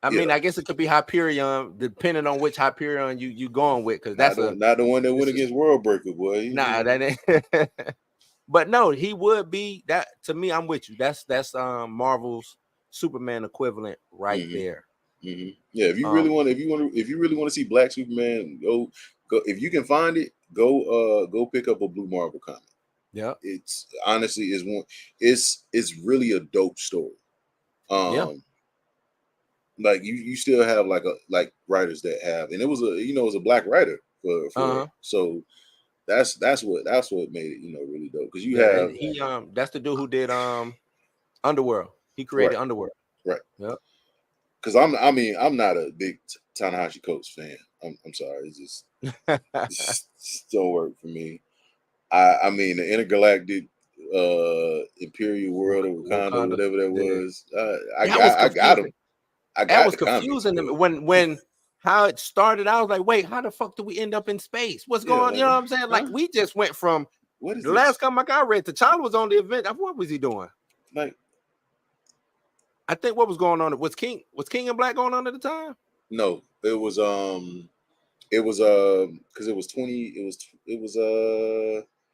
I mean, I guess it could be Hyperion, depending on which Hyperion you going with, because that's not the one that went against Worldbreaker, boy. Nah, that ain't. But no, he would be that. To me, I'm with you. That's Marvel's Superman equivalent right there. Yeah, if you really want to see Black Superman, go. If you can find it, go pick up a Blue Marvel comic. Yeah, it's honestly it's really a dope story. Yeah. Like you still have like writers that have, and it was it was a black writer for it. Uh-huh. So that's what made it really dope because you Yeah, and have he that's the dude who did Underworld. He right created Underworld. right Yep. because I'm not a big Tanahashi Coates fan. I'm sorry, it just don't work for me. I mean the intergalactic Imperial World of Wakanda, Wakanda. whatever that Yeah. was. That was I got confusing. him. I That got was the comics, confusing to me but when how it started. I was like, wait, how the fuck do we end up in space? What's yeah, going? like You know what I'm saying? Like huh? we just went from What is the last this? comic I read. T'Challa was on the event. What was he doing? Like I think what was going on was King and Black going on at the time. no, it was because it was 20. It was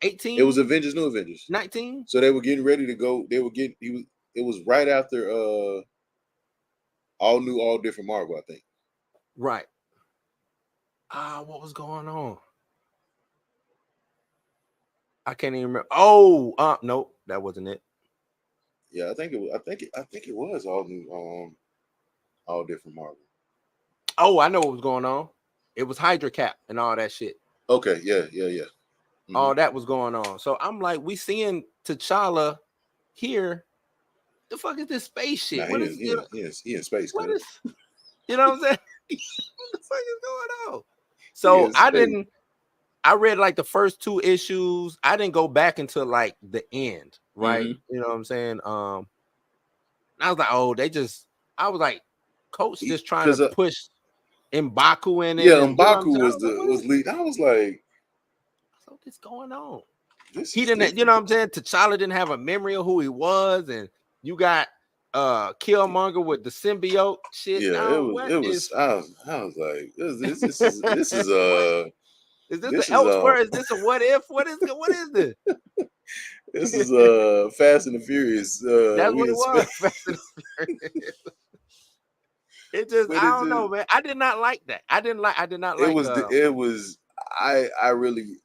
18, Avengers, New Avengers. 19. So they were getting ready to go. They were getting. It was right after all new, all different Marvel. I think. Right. What was going on? I can't even remember. Oh, nope, that wasn't it. Yeah, I think it was. I think it was all new, all different Marvel. Oh, I know what was going on. It was Hydra Cap and all that shit. Okay. Yeah. Yeah. Yeah. All that was going on. So I'm like, we seeing T'Challa here. The fuck is this space Nah, shit? What is he in space, what cuz. is you know what I'm saying? What the fuck is going on? He So in space. I read like the first 2 issues. I didn't go back until like the end, right? Mm-hmm. You know what I'm saying? I was like, oh, I was like, Coach just trying to Because push M'Baku in yeah, it, and you know what I'm M'Baku saying? I was was like, was lead. I was like, what's going on? this He is didn't, you different. know what I'm saying? T'Challa didn't have a memory of who he was, and you got Killmonger with the symbiote shit. Yeah, Now, what it was. is I was like, this is what is this? The this is Elseworld? Is this a what if? What is this? this is Fast and the Furious. That's We what in it was. space, Fast and Furious. It just, but I it don't know, just man. I did not like that. I did not like it was. I really.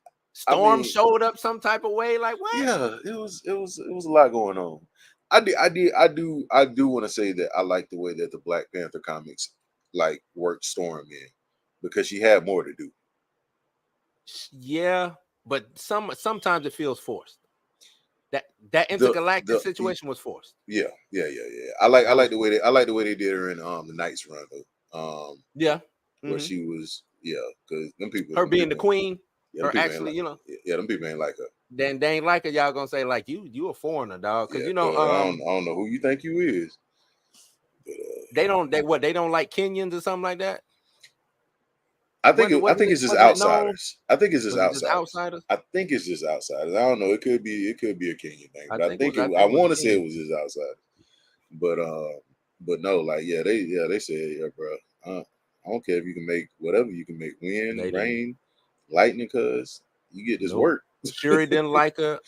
I Storm mean, showed up some type of way. Like what? yeah, it was a lot going on. I do want to say that I like the way that the Black Panther comics like worked Storm in because she had more to do. Yeah, but sometimes it feels forced. That intergalactic The situation was forced. yeah. I That was like the way forced. I like the way they did her in the Knights run though. Yeah. Where Hmm. she was because Her being the queen, yeah, them her people ain't actually, like them people ain't like her. then they ain't like her. Y'all gonna say like you a foreigner, dog, because Yeah, cause I um don't know who you think you is. But they don't like Kenyans or something like that. I think it's just Wasn't it known? outsiders. I think it's just Was it just outsiders. outsiders? I think it's just outsiders. I don't know. It could be a Kenyan thing, but I I think it was want a to say Kenyan. it was just outsiders. But no, like they said, yeah, bro. I don't care if you can make whatever you can make wind, They didn't. rain, lightning, cause you get this Nope. work. Shuri didn't like her.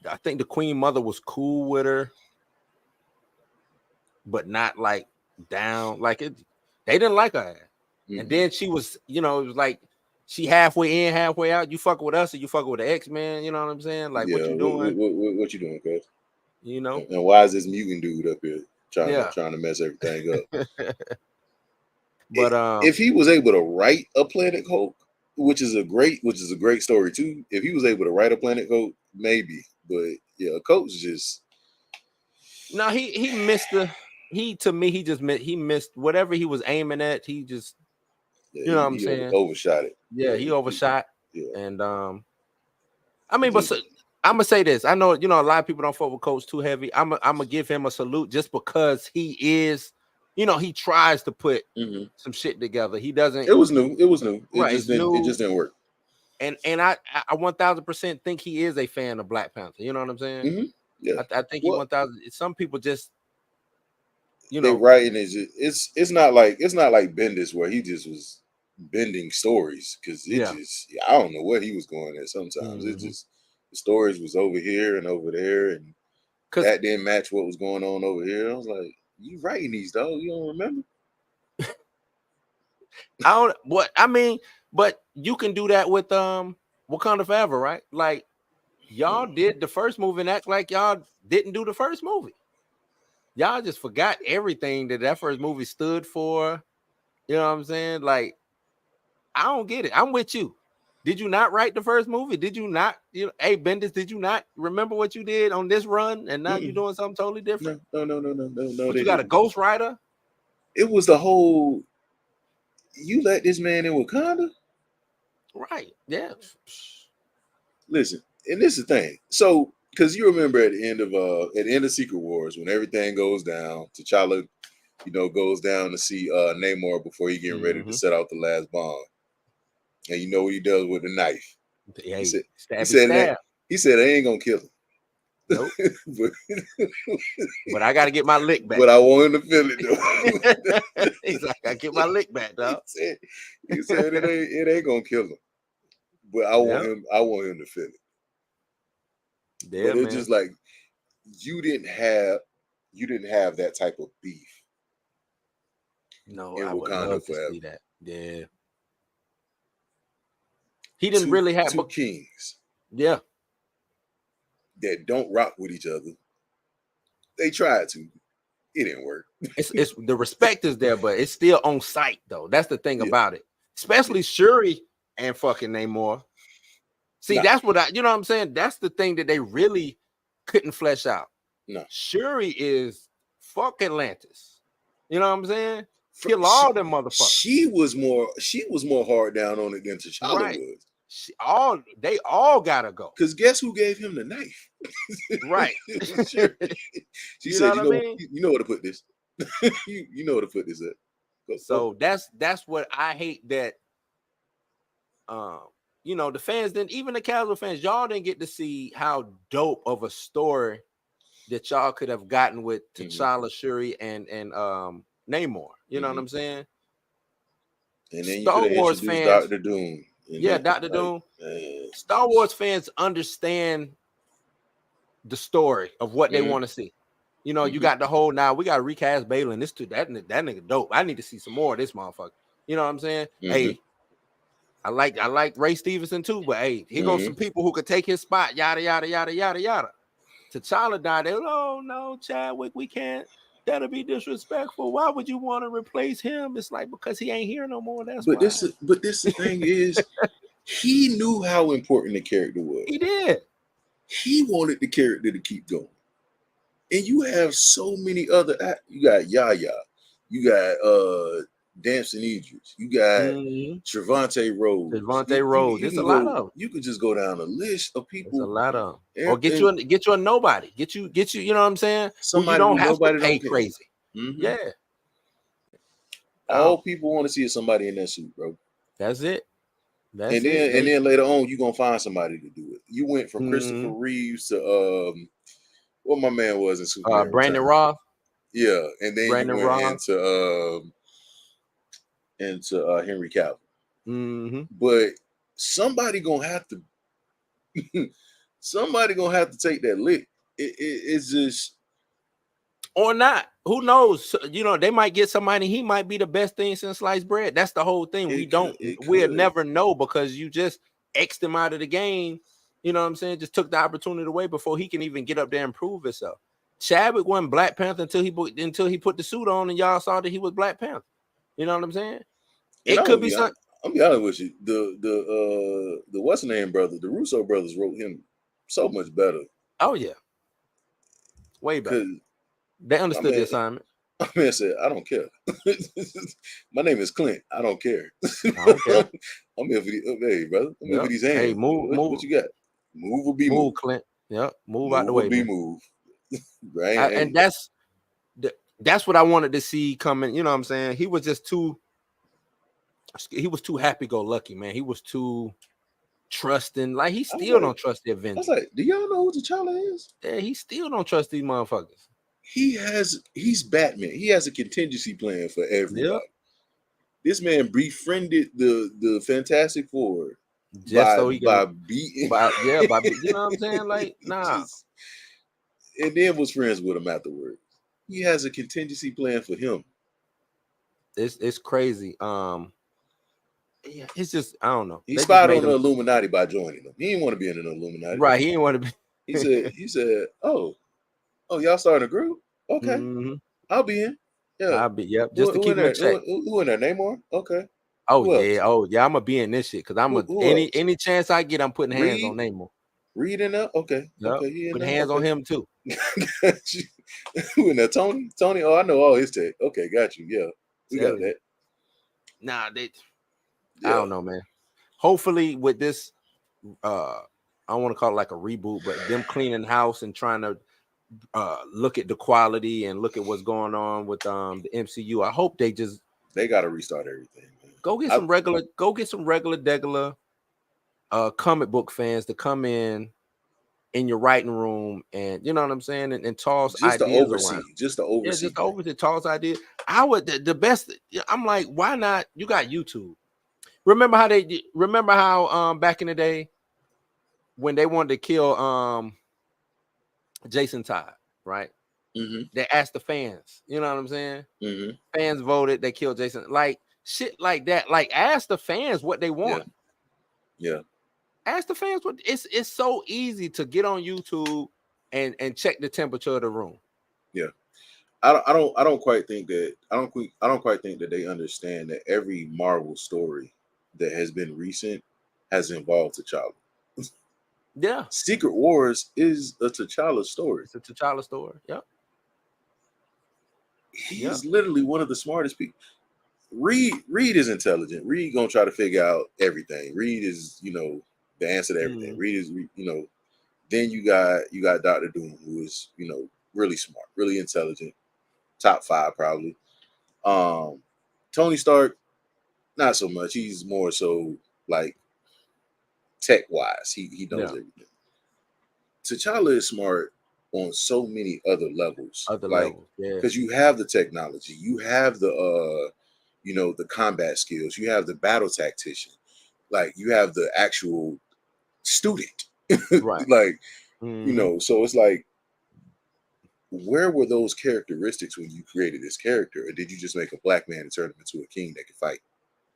I think the Queen Mother was cool with her, but not like down. Like it, they didn't like her. And Hmm. then she was, it was like she halfway in, halfway out. You fuck with us or you fuck with the X-Men, you know what I'm saying? Like what Yeah, you doing? what you doing, cuz? You know? And why is this mutant dude up here Yeah. trying to mess everything up? But If he was able to write a Planet Hulk, which is a great story too. If he was able to write a Planet Hulk, maybe. But yeah, Coach just no, he missed to me, he missed whatever he was aiming at. He just, yeah, you know what I'm saying? overshot it. Yeah, he overshot. Yeah, And I he mean, but just I'm gonna say this. I know, a lot of people don't fuck with Coach too heavy. I'm gonna give him a salute just because he is, he tries to put mhm. some shit together. He doesn't. It was new. It was new. Right, it's It new, just didn't work. and I 1000% think he is a fan of Black Panther. You know what I'm saying? Hmm. Yeah. I think he Well, 1000. Some people just, they writing is it's not like Bendis where he just was bending stories because it yeah. just I don't know what he was going at. Sometimes it Mm-hmm. just the stories was over here and over there and Because that didn't match what was going on over here. I was like, you writing these, dog? You don't remember? I don't what I mean, but you can do that with Wakanda Forever, right? Like y'all Hmm. did the first movie and act like y'all didn't do the first movie. Y'all just forgot everything that first movie stood for. You know what I'm saying? Like, I don't get it. I'm with you. Did you not write the first movie? Did you not? Hey, Bendis, did you not remember what you did on this run, and now you're doing something totally different? No. But They you got a didn't. ghostwriter? It was the whole. You let this man in Wakanda? Right. Yeah. Listen, and this is the thing. So, because you remember at the end of Secret Wars, when everything goes down, T'Challa, goes down to see Namor before he getting ready to set out the last bomb. And you know what he does with the knife? Hey, He said, stab. He said, I ain't gonna kill him. Nope. but, but I gotta get my lick back. But I want him to feel it though. He's like, I get my lick back, dog. He said it ain't gonna kill him. But I want him to feel it. Yeah, but it's just like you didn't have that type of beef. No, I would love to see that. Yeah. He didn't really have two kings. Yeah. That don't rock with each other. They tried to. It didn't work. It's the respect is there, but it's still on site though. That's the thing about it. Especially Shuri and fucking Namor. See, that's what you know what I'm saying? That's the thing that they really couldn't flesh out. No. Shuri is fuck Atlantis. You know what I'm saying? Kill all them motherfuckers. She was more hard down on it than T'Challa was. They all gotta go. Because guess who gave him the knife? Right. She said, you know where to put this. you know where to put this at. So that's what I hate that the fans didn't, even the casual fans, y'all didn't get to see how dope of a story that y'all could have gotten with T'Challa, Shuri, and Namor. You know what I'm saying? And then Star Wars fans, Dr. Doom. Dr. Doom. Star Wars fans understand the story of what they want to see. You got the whole we got to recast Balin. This that nigga dope. I need to see some more of this motherfucker. You know what I'm saying? Hey, I like Ray Stevenson too, but hey, here goes some people who could take his spot. Yada yada yada yada yada. T'Challa died. Oh no, Chadwick, we can't. That'll be disrespectful. Why would you want to replace him? It's like because he ain't here no more. That's why. This thing is, he knew how important the character was. He did. He wanted the character to keep going. And you have so many other. You got Yaya. You got Damson Idris. You got Trevante Rhodes. There's a lot of them. You could just go down a list of people. There's a lot of them. Or get you a nobody. Get you. You know what I'm saying? Somebody you don't have nobody to pay crazy. Yeah. All people want to see is somebody in that suit, bro. That's it. And then later on, you're gonna find somebody to do it. You went from Christopher Reeves to what my man was in Superman. Brandon Roth. Yeah, and then Brandon you went Roth. into Henry Cavill. But somebody gonna have to take that lick. It's just or not. Who knows? They might get somebody. He might be the best thing since sliced bread. That's the whole thing. We'll never know because you just X'd him out of the game. You know what I'm saying? Just took the opportunity away before he can even get up there and prove himself. Chadwick wasn't Black Panther until he put the suit on and y'all saw that he was Black Panther. You know what I'm saying? It could be something. I'm be honest with you. The what's the name brother? The Russo brothers wrote him so much better. Oh yeah, way better. They understood the assignment. My man said, "I don't care. My name is Clint. I don't care. I don't care. I'm here for hey brother. I'm here for these hands. Hey, move. What you got? Move or be moved, Clint. Yep, move out the way. Be moved. Right, and that's what I wanted to see coming. You know what I'm saying? He was too happy-go-lucky, man. He was too trusting. Like he still don't trust the Avengers. I was like, do y'all know who T'Challa is? Yeah, he still don't trust these motherfuckers. He's Batman. He has a contingency plan for everybody. Yep. This man befriended the Fantastic Four by beating. You know what I'm saying? Like, nah. And then was friends with him afterwards. He has a contingency plan for him. It's crazy. Yeah, it's just I don't know. He spied on the Illuminati by joining them. He didn't want to be in an Illuminati. Right. He didn't want to be. He said, oh, y'all starting a group? Okay, Mm-hmm. I'll be in. Yeah. I'll be just to Who keep in him in there? check. Who in there? Namor. Okay. Oh Who else? yeah, oh yeah, I'm gonna be in this shit because I'm Who else? any chance I get, I'm putting hands on Reed. Namor. Reed in there. Okay. Yep, Okay. He in put there. hands on Okay. him too. Got you. Who in there? Tony. Tony. Oh, I know all his tech. Okay. Got you. Yeah. We got Telling you, that. nah, I Yeah. don't know, man. Hopefully, with this, I don't want to call it like a reboot, but them cleaning house and trying to look at the quality and look at what's going on with the MCU. I hope they just They got to restart everything, man. go get some regular degular comic book fans to come in your writing room and you know what I'm saying and toss Just to ideas oversee. around. Just to Yeah, oversee just over things. to toss ideas. I would the best. I'm like, why not? You got YouTube. Remember how back in the day when they wanted to kill Jason Todd, right? Mm-hmm. They asked the fans. You know what I'm saying? Mm-hmm. Fans voted. They killed Jason. Like shit like that. Like ask the fans what they Yeah. want. Yeah. Ask the fans what it's so easy to get on YouTube and check the temperature of the room. Yeah. I don't quite think that I don't quite think that they understand that every Marvel story that has been recent has involved T'Challa. Yeah, Secret Wars is a T'Challa story. it's a T'Challa story. Yep, yep. He's literally one of the smartest people. Reed is intelligent. Reed gonna try to figure out everything. Reed is, the answer to everything. Mm, Reed is, then you got Doctor Doom, who is, really smart, really intelligent, top five probably. Um, Tony Stark, not so much. He's more so like tech wise. He knows yeah, everything. T'Challa is smart on so many other levels, other like levels. Yeah, because you have the technology, you have the the combat skills, you have the battle tactician, like you have the actual student, right. like Hmm. so it's like where were those characteristics when you created this character, or did you just make a black man and turn him into a king that can fight?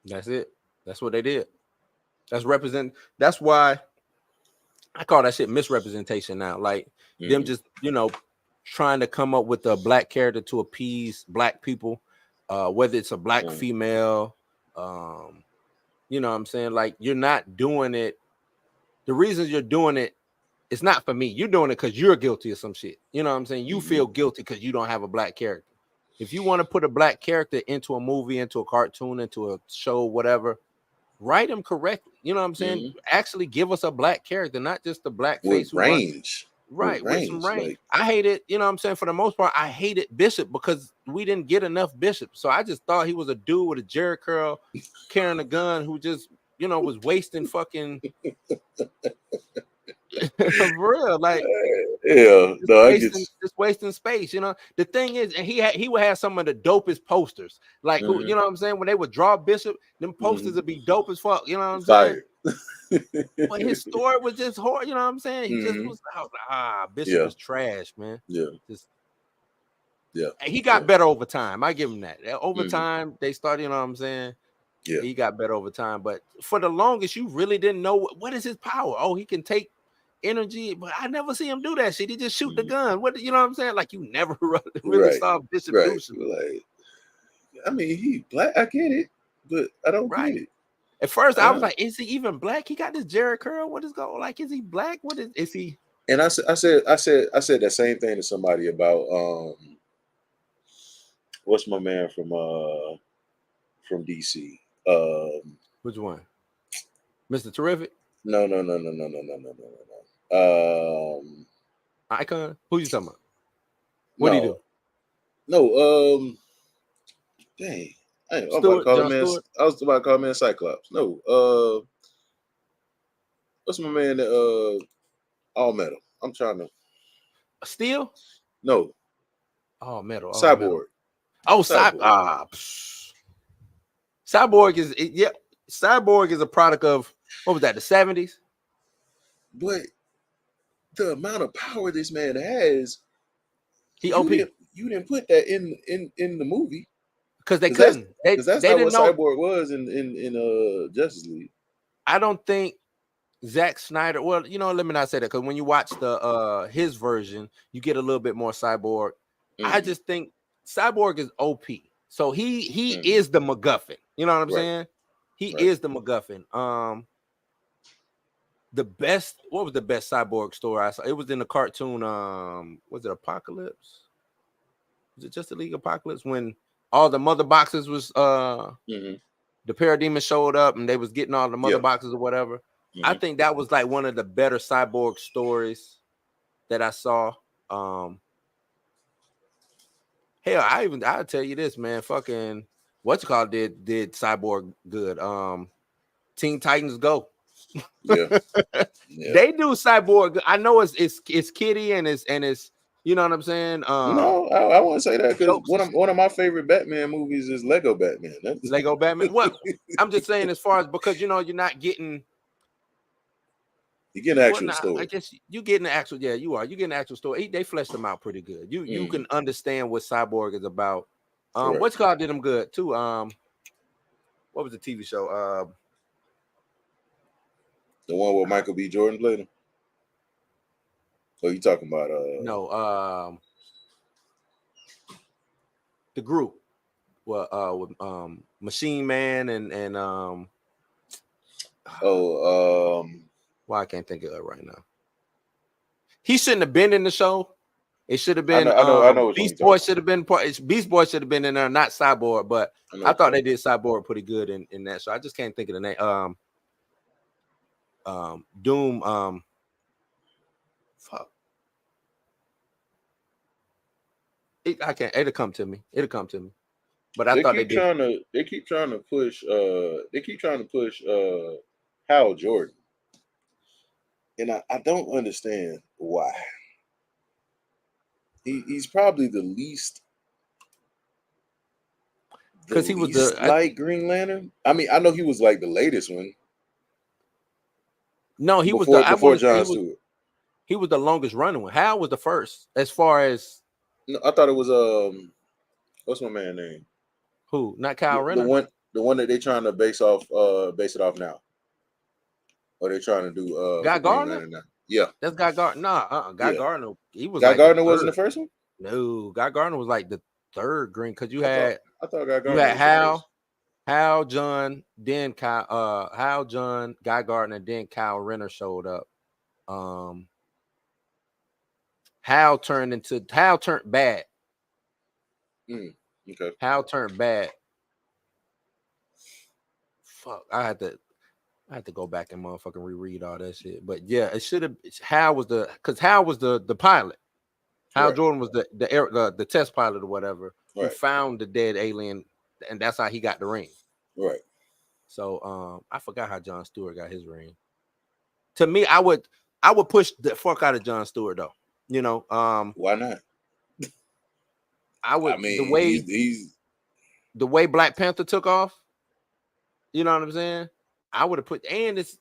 That's it. That's what they did. That's represent. That's why I call that shit misrepresentation now. Like them Hmm. just trying to come up with a black character to appease black people, whether it's a black female, um, you know what I'm saying? Like you're not doing it. The reasons you're doing it, it's not for me. You're doing it because you're guilty of some shit. You know what I'm saying? You Hmm. feel guilty because you don't have a black character. If you want to put a black character into a movie, into a cartoon, into a show, whatever, write him correctly. You know what I'm saying? Hmm. Actually give us a black character, not just a black With face who run range, right with some range. like I hate it, you know what I'm saying? For the most part, I hated Bishop because we didn't get enough Bishop. So I just thought he was a dude with a Jerry curl carrying a gun who just, was wasting fucking for real. Like yeah, no, I get just wasting space. The thing is, and he would have some of the dopest posters. Like who, you. you know what I'm saying? When they would draw Bishop, them posters Hmm. would be dope as fuck. You know what I'm saying? Fire. But his story was just horrible. You know what I'm saying? He just Hmm. was. I was like, Bishop Yeah, is trash, man. yeah, Just yeah, and he yeah. got better over time. I give him that. Over Hmm. time, they started. You know what I'm saying? Yeah. He got better over time. But for the longest, you really didn't know what is his power. Oh, he can take energy, but I never see him do that shit. He just shoot the Hmm. gun. What you know what I'm saying? Like you never really Right, saw Bishop right. do some Like, I mean, he black. I get it, but I don't get right. it. At first, I I was don't. like, is he even black? He got this Jerry curl. What is going? Like, is he black? What is he? And I said that same thing to somebody about what's my man from DC? Which one? Mr. Terrific? No, no, no, no, no, no, no, no, no, no. Icon? Who you talking about? What do you No, do? no. Dang, I was about to Stewart? call him John man. Stewart? I was about to call him man Cyclops. No, what's my man that all metal? I'm trying to Steel? no Oh, metal. Oh, metal. cyborg. Oh, Cyborg. Cyborg yeah. Cyborg is a product of what was that? The 70s? But the amount of power this man has, He OP you didn't put that in the movie because they couldn't. They because that's they not didn't what know. Cyborg was in Justice League. I don't think Zack Snyder. Well, let me not say that because when you watch the his version, you get a little bit more cyborg. I Mm-hmm. just think Cyborg is OP. So he Mm-hmm. is the MacGuffin. You know what I'm Right. saying? He Right. is the MacGuffin. The best, what was the best Cyborg story I saw? It was in the cartoon. Was it Apocalypse? Was it just the League Apocalypse when all the mother boxes was Mm-hmm. the parademon showed up and they was getting all the mother Yeah. boxes or whatever. I Mm-hmm. think that was like one of the better Cyborg stories that I saw. Um, Hell, I'll tell you this, man. Fucking what's it called did Cyborg good. Teen Titans Go. Yeah. Yeah. They do Cyborg. I know it's kiddie and it's you know what I'm saying. No, I wouldn't say that because Jokes and one of my favorite Batman movies is Lego Batman. That's Lego Batman. What I'm just saying as far as because you know you're not getting you get an well actual now I story. guess you getting the actual you're getting the actual story. They fleshed them out pretty good. You Mm-hmm. can understand what Cyborg is about. Correct. What's called did them good too. What was the TV show? The one where Michael B. Jordan played him. Oh, you talking about No, the group. Well, with Machine Man and oh well, I can't think of it right now. He shouldn't have been in the show. It should have I been know which one you Beast talking Boy about. should have been part. Beast Boy should have been in there, not Cyborg. But I know I what you're thought they talking did Cyborg pretty good in that show. I just can't think of the name. Doom. Fuck. I can't. It'll come to me. It'll come to me. But I thought they did. They keep trying to push Hal Jordan. And I don't understand why. He's probably the Because he was least like Green Lantern. I mean, I know he was like the latest one no, he was the. I before want to say John Stewart. he was the longest running one. Hal was the first, as far as No, I thought it was what's my man name? who? Not Kyle The Renner. one that they trying to base it off now. Or they trying to do Guy for Green Gardner. Lantern now. Yeah. That's Guy Gardner. Nah, Guy Yeah. Gardner. He was Guy like the Gardner wasn't the third. first one? No, Guy Gardner was like the third green because I thought Guy you Gardner had was the first. Hal, John, then Kyle, Hal, John, Guy Gardner, then Kyle Renner showed up. Hal turned bad. Okay. Hal turned bad. Fuck, I had to go back and motherfucking reread all that shit. But yeah, it should have. Hal was the pilot. Hal Right. Jordan was the test pilot or whatever who Right. found the dead alien, and that's how he got the ring. Right. So I forgot how John Stewart got his ring. To me, I would push the fuck out of John Stewart though. You know, Why not? I would I mean, he's the way Black Panther took off. You know what I'm saying? I would have put and it's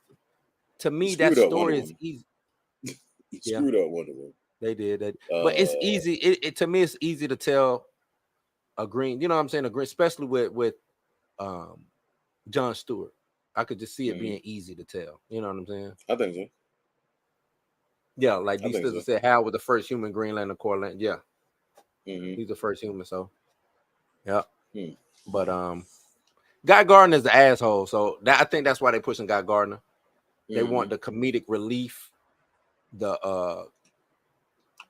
to he me that screwed up Wonder story is Woman. easy. He Yeah, screwed up Wonder Woman. they did that, but it's Uh, easy. It to me it's easy to tell a green. You know what I'm saying? A green, especially with um John Stewart. I could just see it being easy to tell. You know what I'm saying? I think so. Yeah, like I D think Stizza so. said, Hal was the first human Green Lantern Corland. Yeah, Mm-hmm. he's the first human. So yeah, Hmm. but Guy Gardner is the asshole. So I think that's why they pushing Guy Gardner. They Mm-hmm. want the comedic relief, the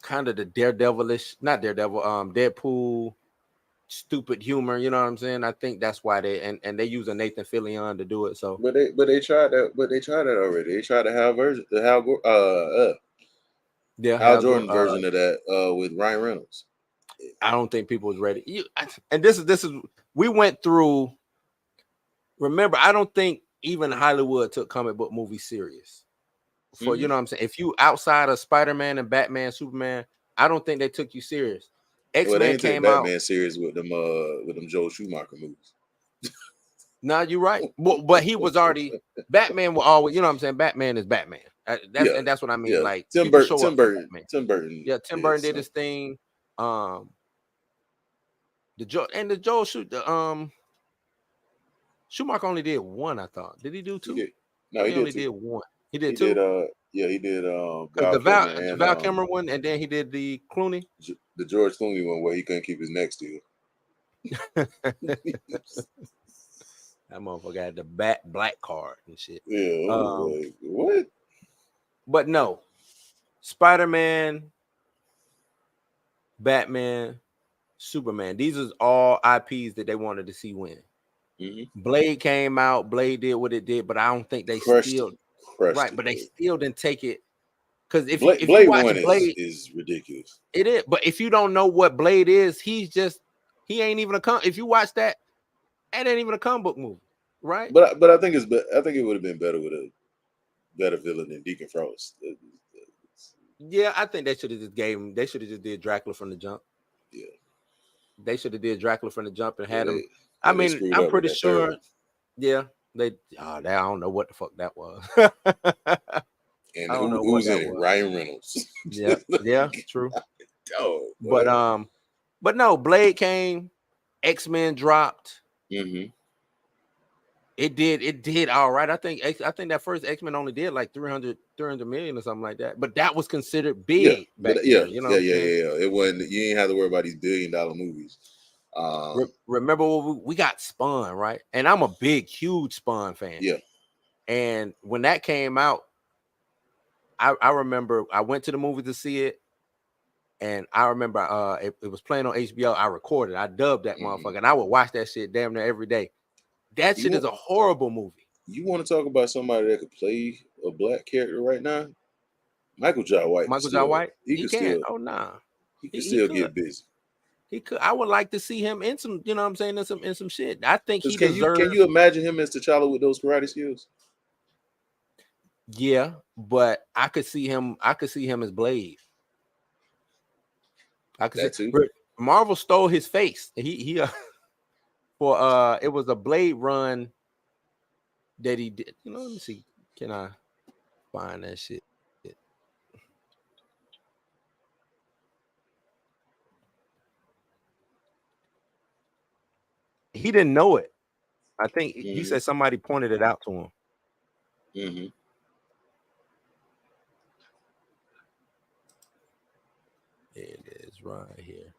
kind of the daredevilish, not daredevil, Deadpool, stupid humor. You know what I'm saying? I think that's why they use a Nathan Fillion to do it. So But they tried that. But they tried that already. They tried yeah, Hal Jordan version of that with Ryan Reynolds. I don't think people was ready. And this is we went through. Remember, I don't think even Hollywood took comic book movies serious. For you know what I'm saying, if you outside of Spider-Man and Batman, Superman, I don't think they took you serious. Well, they X-Men ain't take came out. Batman serious with them Joel Schumacher movies. Nah, you're right. But he was already Batman will always, you know what I'm saying? Batman is Batman. That's what I mean. Yeah. Like people show up for Batman. Tim Burton. Yeah, Tim Burton did his thing. The Joel Schumacher only did one, I thought. Did he do two? No, he He did only two. did one. He did He two. did Yeah, he did Because Val Kilmer The and Val Kilmer one, and then he did the Clooney. the George Clooney one where he couldn't keep his neck still. That motherfucker had the black card and shit. Yeah, it was like, what? But no, Spider-Man, Batman, Superman. These are all IPs that they wanted to see win. Blade came out. Blade did what it did, but I don't think they Crushed still it, but they still didn't take it. Because if you Blade watch One Blade, is ridiculous. it is. But if you don't know what Blade is, he ain't even a if you watch that ain't even a comic book movie, right? But I think I think it would have been better with a better villain than Deacon Frost. Yeah, I think they should have just gave him. They should have just did Dracula from the jump. Yeah, they should have did Dracula from the jump and had him. I mean, I'm pretty sure. Yeah, I don't know what the fuck that was. And I don't know what who's that in it? was. Ryan Reynolds. Yeah, true. Oh, but no, Blade came, X-Men dropped. It did all right. I think that first X-Men only did like 300 million or something like that. But that was considered big back then. You know yeah. It wasn't. You ain't have to worry about these $1 billion movies. Remember we got Spawn, right? And I'm a huge Spawn fan. Yeah. And when that came out, I remember I went to the movie to see it, and I remember it was playing on HBO. I recorded, I dubbed that motherfucker, and I would watch that shit damn near every day. That shit is a horrible movie. You want to talk about somebody that could play a black character right now? Michael Jai White. He can. Oh nah. He can still get busy. He could. I would like to see him in some, you know what I'm saying, in some shit. I think he deserves. Can you imagine him as T'Challa with those karate skills? Yeah, but I could see him as Blade. I could see Marvel stole his face. He for it was a Blade run that he did. You know, let me see. Can I find that shit? He didn't know it. I think he said somebody pointed it out to him. It is right here.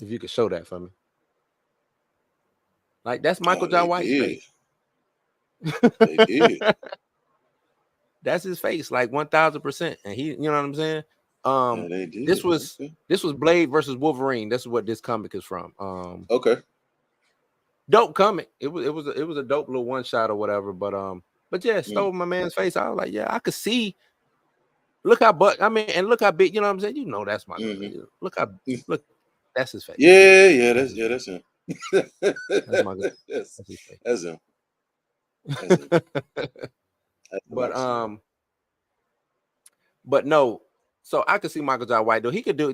If you could show that for me. Like, that's Michael Jai White's face. They did. That's his face, like 1000%. And he, you know what I'm saying? This was Blade versus Wolverine. This is what this comic is from. Okay. Dope comic. It was a dope little one shot or whatever. But yeah, stole my man's face. I was like, yeah, I could see. Look how and look how big. You know what I'm saying? You know that's my. Look, that's his face. Yeah, that's him. That's my guy. That's his face. That's him. But no, so I could see Michael Jai White though. He could do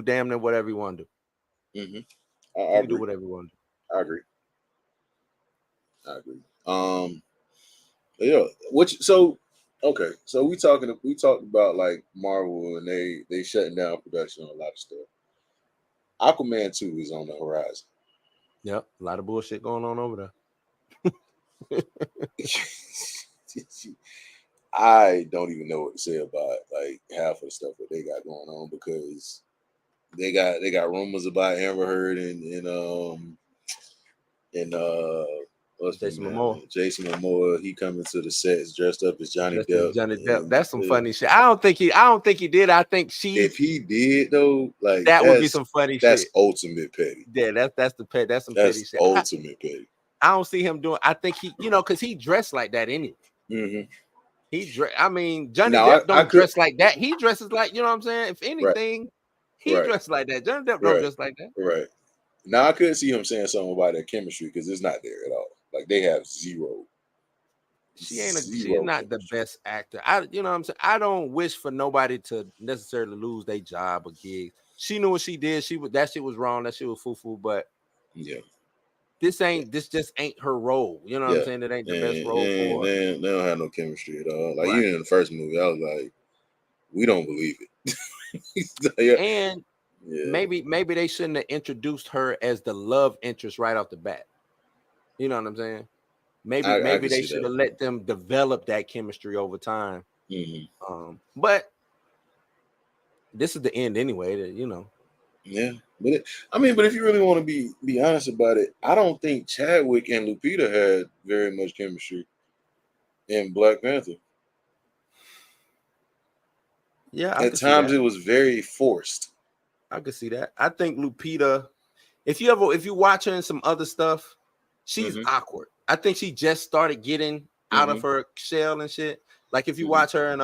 damn near whatever he want to do. He can do whatever he want to do. I agree. Yeah. So we talked about like Marvel and they shutting down production on a lot of stuff. Aquaman 2 is on the horizon. Yep, a lot of bullshit going on over there. I don't even know what to say about like half of the stuff that they got going on because they got rumors about Amber Heard and Jason Momoa. He coming to the sets dressed up as Johnny Depp. That's some funny shit. I don't think he did. I think if he did though, like that would be some funny shit. That's ultimate petty. Yeah, that's some petty shit. Ultimate petty. I don't see him doing. I think he, because he dressed like that anyway. Johnny Depp don't dress like that. He dresses like, you know what I'm saying? If anything, he dressed like that. Johnny Depp don't dress like that. Right. Now I couldn't see him saying something about their chemistry because it's not there at all. Like they have zero. She's not the best actor. You know what I'm saying? I don't wish for nobody to necessarily lose their job or gig. She knew what she did. That shit was wrong. That shit was foo-foo. But yeah. This just ain't her role. You know what I'm saying? It ain't the best role for her. They don't have no chemistry at all. Like even in the first movie, I was like, we don't believe it. Yeah, And yeah. maybe they shouldn't have introduced her as the love interest right off the bat. You know what I'm saying? I Maybe can they see should that. have let them develop that chemistry over time. Hmm. But this is the end anyway. Yeah, but I mean, but if you really want to be honest about it, I don't think Chadwick and Lupita had very much chemistry in Black Panther. Yeah, I At could see times, that. it was very forced. I could see that. I think Lupita, if you watch her in some other stuff, she's Hmm. awkward. I think she just started getting out of Hmm. her shell and shit. Like if you Hmm. watch her in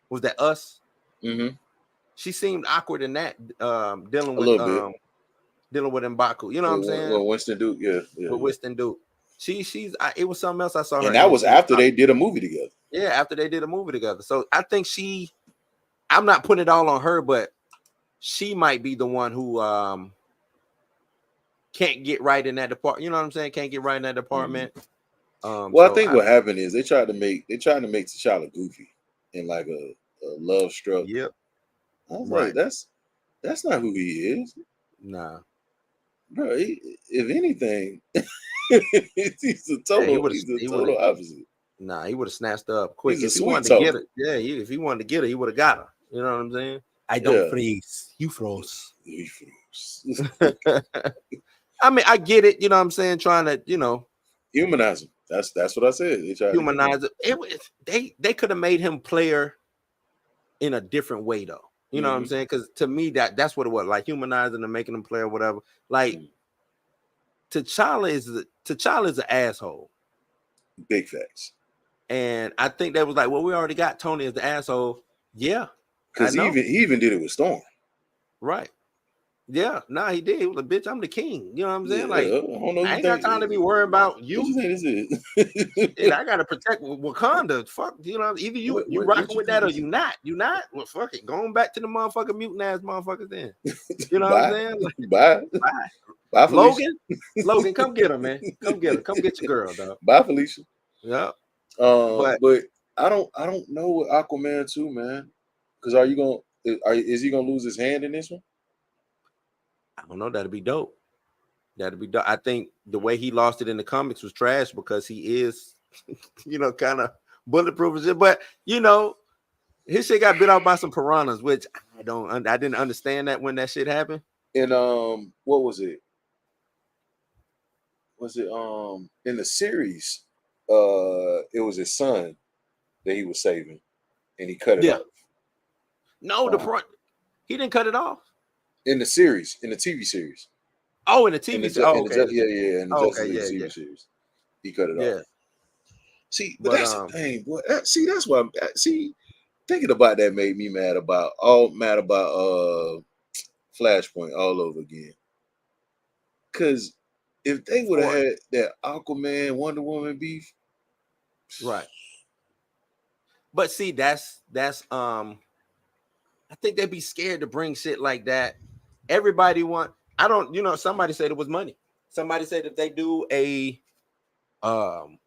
was that Us? Hmm. She seemed awkward in that A little bit. dealing with M'Baku. You know what I'm saying? Well, Winston Duke, yeah, yeah, With yeah. Winston Duke. It was something else I saw her And that in. was She was after they did a movie together. yeah, after they did a movie together. So I think I'm not putting it all on her, but she might be the one who can't get right in that department. You know what I'm saying? Can't get right in that Hmm. department. Well, I So think what happened is they tried to make T'Challa goofy and like a love struck. yep, I was like, right. that's not who he is, Nah. bro. If anything, Yeah, he's the total opposite. he would have snatched her up quick. He's a If he sweet wanted to get talker. her, yeah, if he wanted to get her, he would have got her. You know what I'm saying? I don't Yeah. freeze. You froze. He froze. I mean, I get it, you know what I'm saying? Trying to, Humanize him. That's what I said. They tried to humanize humanize it. They could have made him play her in a different way though. You know what I'm him. saying? Because to me, that's what it was, like humanizing and making him play or whatever. Like Hmm. T'Challa is an asshole. Big facts. And I think that was like, well, we already got Tony as the asshole. Yeah, I Because know. he even did it with Storm. Right. Yeah, nah, he did. He was like, bitch, I'm the king. You know what I'm saying? Yeah, Like, I don't know. I You ain't got think? time to be worried about What you. you think this is? Shit, I gotta protect Wakanda. Fuck, either you What rocking you with think that or this you is? not. You not? Well, fuck it. Going back to the motherfucking mutant ass motherfuckers then. You know what I'm Bye, saying? Like, bye, bye. bye, Felicia. Logan, come get her, man. Come get her. Come get your girl, dog. Bye, Felicia. Yeah. But But I don't know with Aquaman too, man. Because is he gonna lose his hand in this one? I don't know. That'd be dope. That'd be dope. I think the way he lost it in the comics was trash because he is, kind of bulletproof and shit. But his shit got bit off by some piranhas, which I didn't understand that when that shit happened. And what was it? Was it in the series? It was his son that he was saving, and he cut it Yeah. off. No, Uh, he didn't cut it off. in the series, in the TV series, Oh, in the in TV. Oh, okay. in the Oh, Justice okay. League Yeah, TV yeah, series, he cut it off. yeah. See, but But that's the thing, boy. See, that's why. See, thinking about that made me mad about Flashpoint all over again. Because if they would have for had that Aquaman Wonder Woman beef, right. But see, that's I think they'd be scared to bring shit like that. Everybody want. I don't. Somebody said it was money. Somebody said if they do um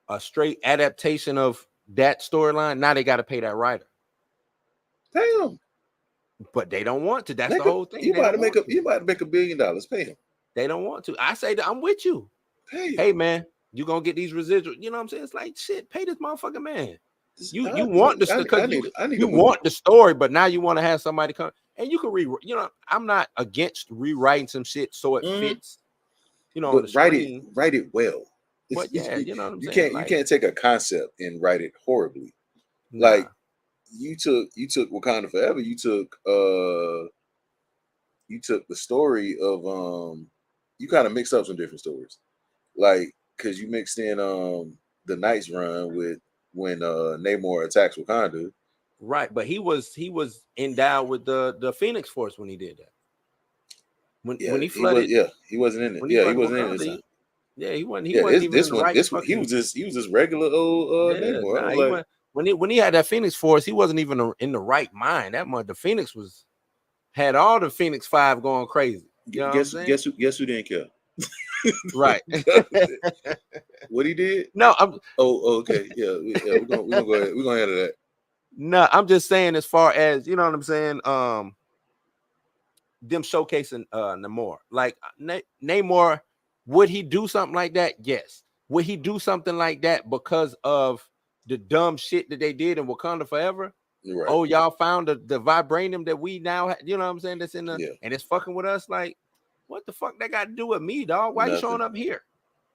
a straight adaptation of that storyline, now they got to pay that writer. damn, But they don't want to. That's the make a whole thing. you They about to don't make want a to. you about to make $1 billion. Pay him. They don't want to. I say that I'm with you. Pay him. Hey man, you gonna get these residuals. You know what I'm saying? It's like shit. Pay this motherfucking man. You I want this need, because I need I need you a movie. want the story, but now you want to have somebody come and you can I'm not against rewriting some shit so it Mhm. fits, on But the screen. write it well. But yeah, you know what I'm You saying? can't Like, take a concept and write it horribly. nah, Like you took Wakanda Forever. You took the story of you kind of mixed up some different stories, like because you mixed in the Knights run with when Namor attacks Wakanda. right. But he was endowed with the Phoenix Force when he did that. When Yeah, he flooded, he wasn't in it. when he Yeah, he flooded wasn't in it Wakanda, this time. yeah, he Yeah, wasn't even in this the one right he fucking. was just regular old Yeah, Namor. I nah, was he like, went when he had that Phoenix Force, he wasn't even in the right mind. That month, the Phoenix had all the Phoenix Five going crazy. You know what I'm saying? guess who didn't care? Right. What he did? No, Oh, okay, yeah. We're gonna go ahead. We're gonna handle that. No, I'm just saying as far as you know what I'm saying. Them showcasing Namor. Like Namor, would he do something like that? Yes. Would he do something like that because of the dumb shit that they did in Wakanda Forever? You're right. Oh, y'all found the vibranium that we now you know what I'm saying, that's in the Yeah. and it's fucking with us. Like, what the fuck that got to do with me, dog? Why you showing Nothing. up here?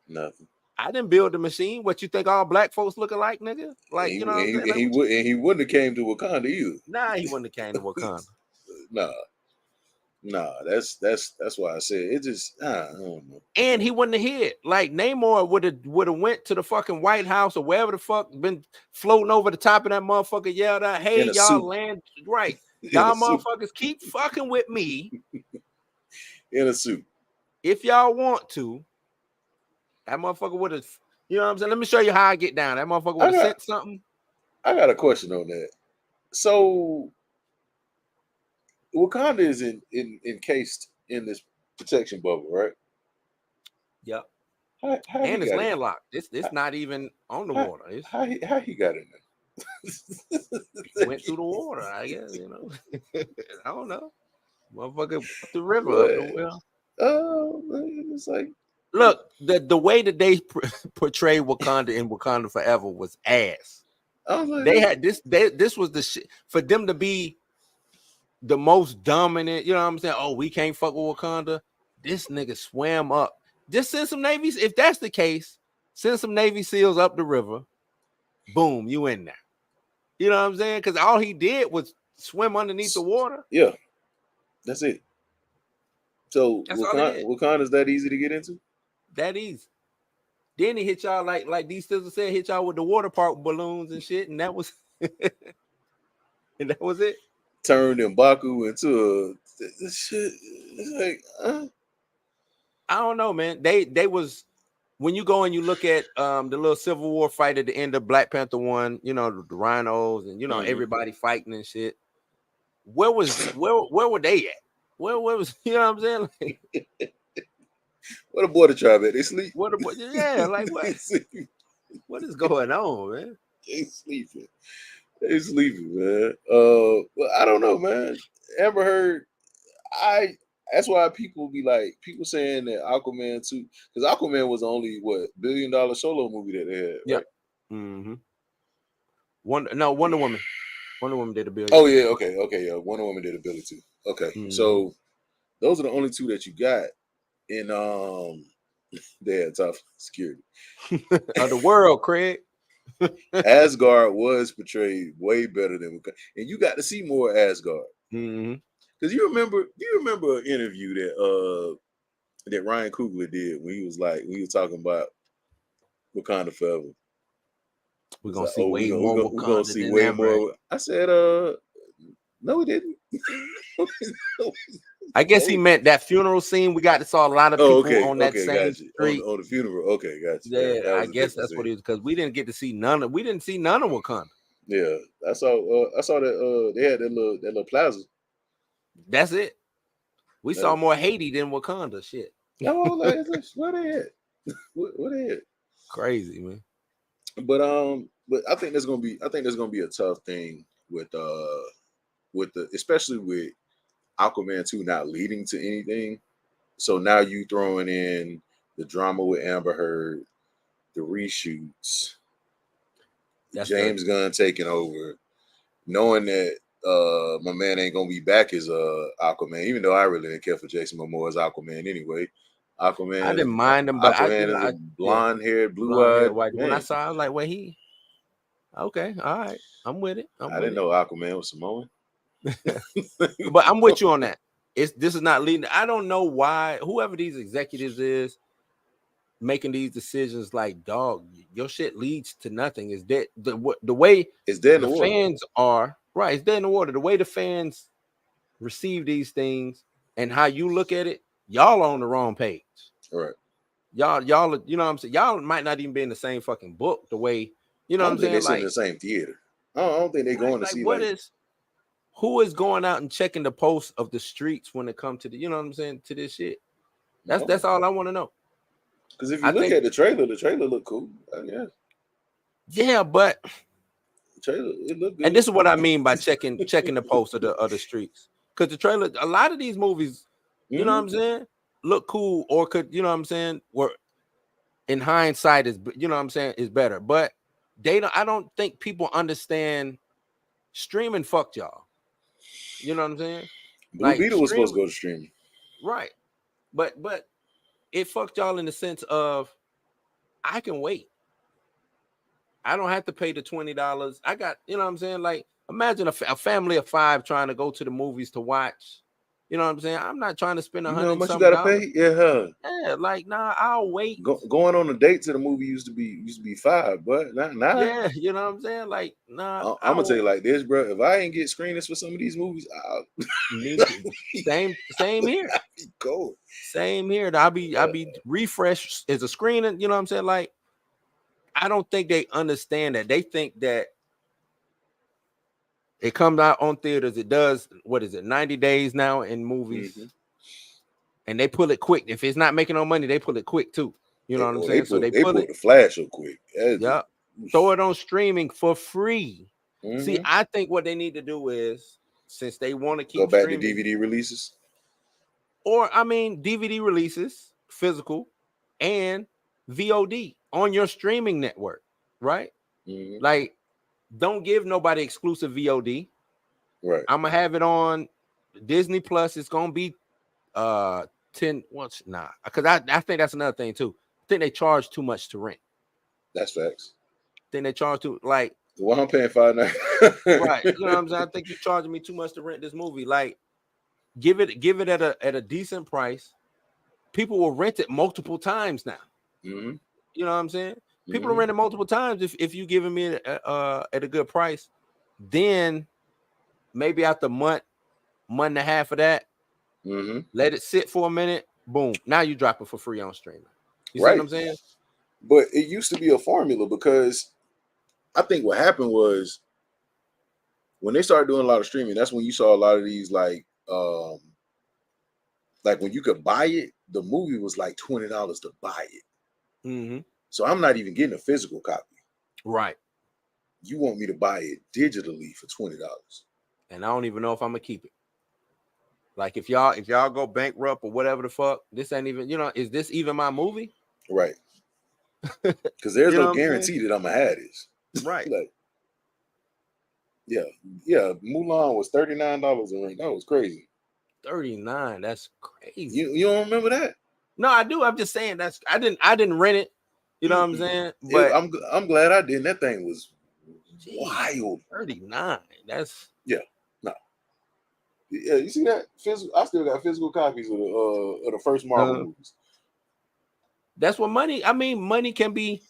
Nothing. I didn't build the machine. What you think all black folks looking like, nigga? And Like, he, you know and what I'm he, saying? and Like, he what you would and he wouldn't have came to Wakanda either. nah, he wouldn't have came to Wakanda. Nah. Nah. That's why I said it. Just I don't know. And he wouldn't have hit. Like Namor would have went to the fucking White House or wherever the fuck, been floating over the top of that motherfucker, yelled out, "Hey, In a y'all suit. land right. In a Y'all suit. motherfuckers keep fucking with me In a suit. if y'all want to." That motherfucker would have, you know what I'm saying? Let me show you how I get down. That motherfucker would I have got sent something. I got a question on that. So Wakanda is encased in this protection bubble, right? Yep. How he And it's got it? landlocked. It's How not even on the how, water. It's how he got in there? went through the water, I guess, you know. I don't know. Motherfucker up the river, up the But well. it's like Look, the way that they portrayed Wakanda in Wakanda Forever was ass. I was like, They had this was the shit for them to be the most dominant. You know what I'm saying? Oh, we can't fuck with Wakanda. This nigga swam up. Just send some navies. If that's the case, send some Navy SEALs up the river. Boom, you in there. You know what I'm saying? Because all he did was swim underneath the water. yeah, that's it. So That's all it did. Wakanda's that easy to get into? That easy. Then he hit y'all like these sisters said, hit y'all with the water park balloons and shit, and that was and that was it. Turned M'Baku into this shit. It's like, I don't know, man. They was when you go and you look at the little Civil War fight at the end of Black Panther 1, you know, the rhinos and you know mhm. everybody fighting and shit. Where were they at? Where was you know what I'm saying? Like, What a border tribe at? They sleep. yeah, like what? They sleep. What is going on, man? They sleeping. They sleeping, man. Well, I don't know, man. Amber Heard, I. That's why people be like, people saying that Aquaman 2, because Aquaman was the only what $1 billion solo movie that they had, Yeah. right? Mm-hmm. Wonder Woman. Wonder Woman did $1 billion. Oh yeah, okay, yeah. Wonder Woman did a Billy too. Okay, Mm-hmm. so those are the only two that you got in they had top security. Of the world, Craig. Asgard was portrayed way better than and you got to see more Asgard. Mm-hmm. Because you remember an interview that Ryan Coogler did when he was talking about Wakanda Forever. We're It's gonna like, see oh, way more we're gonna Wakanda see than way ever. more. I said, no, we didn't. I guess he No. meant that funeral scene. We got to saw a lot of Oh, people okay, on that same got you. street. On the funeral. Okay, got you. Yeah, That I was a guess different that's what scene. it was because we didn't see none of Wakanda. Yeah, I saw that they had that little plaza. That's it. We saw That, more Haiti than Wakanda. Shit, I was like, where they at? Where they at? crazy, man. But I think there's gonna be a tough thing with the especially with Aquaman 2 not leading to anything. So now you throwing in the drama with Amber Heard, the reshoots, That's the James Gunn taking over, knowing that my man ain't gonna be back as Aquaman, even though I really didn't care for Jason Momoa as Aquaman anyway. I didn't mind him, but Aquaman is a yeah, blonde haired, blue blonde hair, eyed white. When I man. saw, I was like, well, okay, all right, I'm with it. I'm I with didn't it. know Aquaman was Samoan. But I'm with you on that. This is not leading. I don't know why whoever these executives is making these decisions. Like, dog, your shit leads to nothing. Is that the way It's dead in the the water. fans are? Right, it's dead in the water. The way the fans receive these things and how you look at it, y'all are on the wrong page. All right. Y'all, you know what I'm saying? Y'all might not even be in the same fucking book. The way, you I know what I'm don't think they saying? sit in Like, the same theater. I don't think they're right, going to like see what like is who is going out and checking the posts of the streets when it comes to the, you know what I'm saying, to this shit? That's all I want to know. because if you I look think, at the trailer looked cool. Yeah. yeah, but trailer, it looked good. And this is what I mean by checking the post of the streets. Because the trailer, a lot of these movies, you know what I'm saying, look cool, or could, you know what I'm saying, were in hindsight is, you know what I'm saying, is better. But I don't think people understand streaming fucked y'all. You know what I'm saying? Blue Like Beetle was supposed stream, to go to streaming. right. But it fucked y'all in the sense of I can wait. I don't have to pay the $20. I got, you know what I'm saying? Like, imagine a family of 5 trying to go to the movies to watch. You know what I'm saying? I'm not trying to spend You know how much you $100 gotta something. pay? Yeah. Yeah, like, nah, I'll wait. Going on a date to the movie used to be $5, but not. Yeah, you know what I'm saying? Like, nah, I'm gonna tell you like this, bro. If I ain't get screeners for some of these movies, I'll same here. be cold. Same here. I'll be refreshed as a screening. You know what I'm saying? Like, I don't think they understand that. They think that it comes out on theaters. It does, what is it, 90 days now in movies. And they pull it quick. If it's not making no money, they pull it quick too. You know what I'm saying? So they pull it. The flash so quick. Yeah. Throw it on streaming for free. See, I think what they need to do is, since they want to keep go back streaming, to DVD releases. Or I mean DVD releases, physical, and VOD on your streaming network, right? Like, don't give nobody exclusive VOD. Right. I'm gonna have it on Disney Plus. It's gonna be 10 once because I think that's another thing too. I think they charge too much to rent. That's facts. I think they charge too, like, well, I'm paying $5.99. right. You know what I'm saying? I think you're charging me too much to rent this movie. Like, give it at a decent price. People will rent it multiple times now. You know what I'm saying? People will rent it multiple times if you giving me at a good price. Then maybe after a month and a half of that, let it sit for a minute. Boom! Now you drop it for free on streaming. You see what I'm saying? But it used to be a formula, because I think what happened was when they started doing a lot of streaming, that's when you saw a lot of these like when you could buy it, the movie was like $20 to buy it. So I'm not even getting a physical copy. Right. You want me to buy it digitally for $20. And I don't even know if I'm gonna keep it. Like, if y'all go bankrupt or whatever the fuck, this ain't even, is this even my movie? Right. Because there's no guarantee that I'm gonna have this. Right. Like, yeah. Mulan was $39 a ring. That was crazy. 39. That's crazy. You don't remember that? No, I do. I'm just saying I didn't rent it. You know what I'm saying? But I'm glad I didn't. That thing was wild. 39. That's no. Yeah, you see that? I still got physical copies of the first Marvel movies. That's what money. I mean, money can be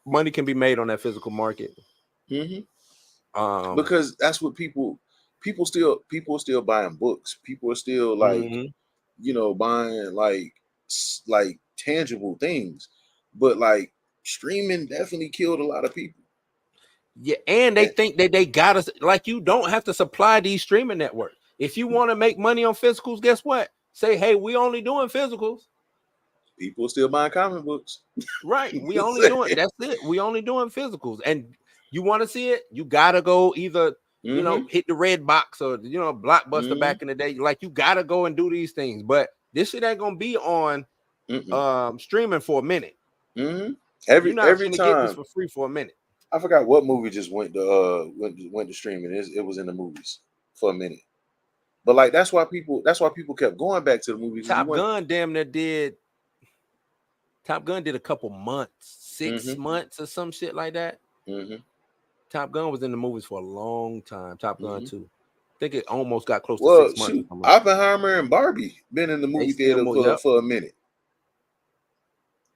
made on that physical market. Because that's what people still buying books. People are still like, buying like tangible things. But like streaming definitely killed a lot of people. Yeah, and they think that they got us. Like, you don't have to supply these streaming networks. If you want to make money on physicals, guess what? Say, hey, we only doing physicals. People are still buying comic books. Right. We only doing, that's it. We only doing physicals. And you want to see it, you gotta go either, hit the red box or Blockbuster back in the day. Like, you gotta go and do these things. But this shit ain't gonna be on streaming for a minute. Every You're not time get this for free for a minute. I forgot what movie just went to streaming. It was in the movies for a minute. But like that's why people kept going back to the movies. Top Gun did a couple months, 6 months or some shit like that. Top Gun was in the movies for a long time. Top Gun 2. I think it almost got close to 6 months. Oppenheimer and Barbie been in the movie theater for a minute.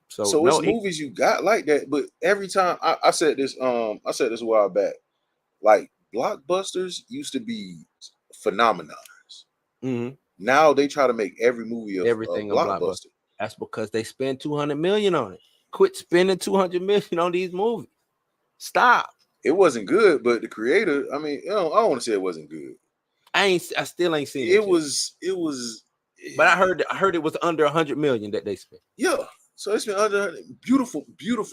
So it's movies you got like that, but every time I said this a while back, like blockbusters used to be phenomenons. Now they try to make every movie everything a blockbuster. That's because they spend $200 million on it. Quit spending $200 million on these movies. Stop. It wasn't good, but the creator, I mean, I don't want to say it wasn't good. I still ain't seen it. It was. But I heard it was under $100 million that they spent. Yeah. So it's been under beautiful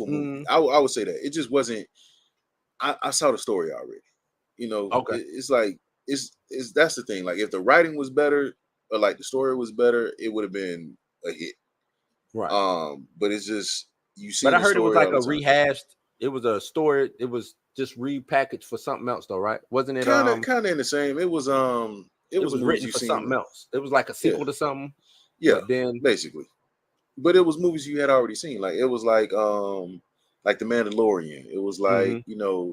movie. I would say that it just wasn't. I saw the story already. You know, Okay. it's like it's that's the thing. Like if the writing was better or like the story was better, it would have been a hit. Right. But it's just you But seen I the heard it was story like all a the time. rehashed. It was a story. It was just repackaged for something else, though, right? Wasn't it? Kind of in the same. It It was was movies written you for something seen. else. It was like a Yeah, sequel to something. yeah, But then, basically. But it was movies you had already seen. Like it was like The Mandalorian. It was like, hmm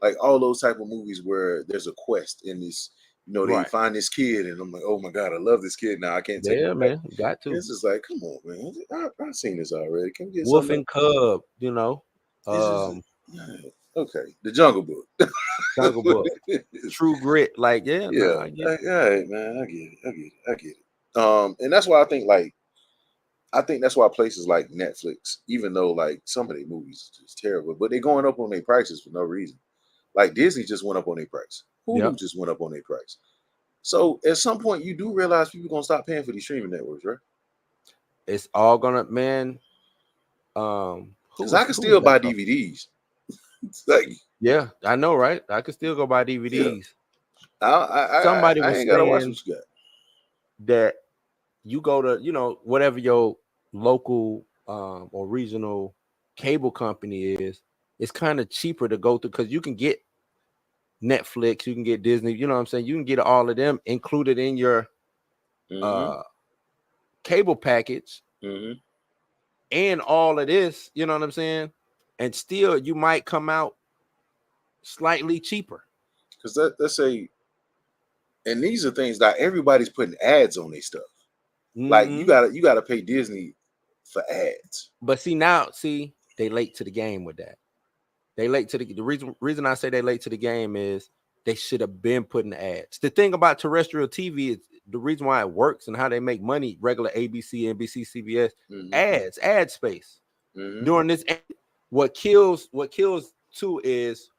like all those type of movies where there's a quest in this, they right? find this kid and I'm like, oh my God, I love this kid now. I can't take him Yeah, back. man, got to It's just like, come on, man. I've seen this already. Can we get Wolf something else? and Cub. It's just Um, yeah, okay. The Jungle Book. Jungle Book, True Grit. Like, yeah, Yeah, nah, I get it. all right, man. I get it. I get it. I get it. And that's why I think that's why places like Netflix, even though like some of their movies is just terrible, but they're going up on their prices for no reason. Like Disney just went up on their price. Hulu Yep, just went up on their price. So at some point, you do realize people gonna stop paying for these streaming networks, right? it's all gonna, man. Because I can who was still that buy from? DVDs. It's like, Yeah, I know, right? I could still go buy yeah, DVDs. I Somebody I was ain't gotta watch saying what you got. that you go to, whatever your local or regional cable company is, it's kind of cheaper to go through because you can get Netflix, you can get Disney, you know what I'm saying? You can get all of them included in your Mm-hmm. uh cable package Mm-hmm. and all of this, you know what I'm saying? And still you might come out slightly cheaper. Because let's say, and these are things that everybody's putting ads on their stuff. Like hmm you gotta pay Disney for ads. But see, they late to the game with that. They late to the reason I say they late to the game is they should have been putting ads. The thing about terrestrial TV is the reason why it works and how they make money, regular ABC, NBC, CBS, Mm-hmm. ad space. Mm-hmm. During this, what kills too is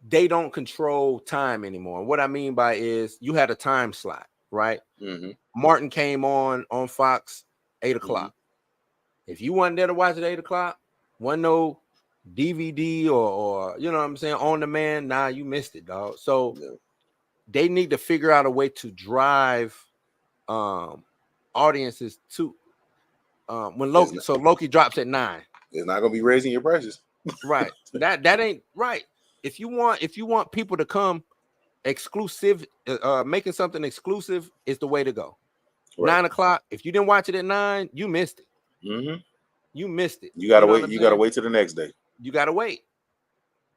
they don't control time anymore. What I mean by is you had a time slot, right? Mm-hmm. Martin came on Fox 8 Mm-hmm. o'clock. If you wasn't there to watch at 8 o'clock, wasn't no DVD or you know what I'm saying, on demand, nah, you missed it, dog. So Yeah. they need to figure out a way to drive um audiences to when It's Loki, not, so Loki drops at 9. it's not gonna be raising your prices. Right. That ain't right. If you want people to come exclusive, making something exclusive is the way to go. Right. 9 o'clock. If you didn't watch it at 9, you missed it. Mm-hmm. You missed it. You You gotta know what wait. I'm You gotta saying? wait till the next day. You gotta wait.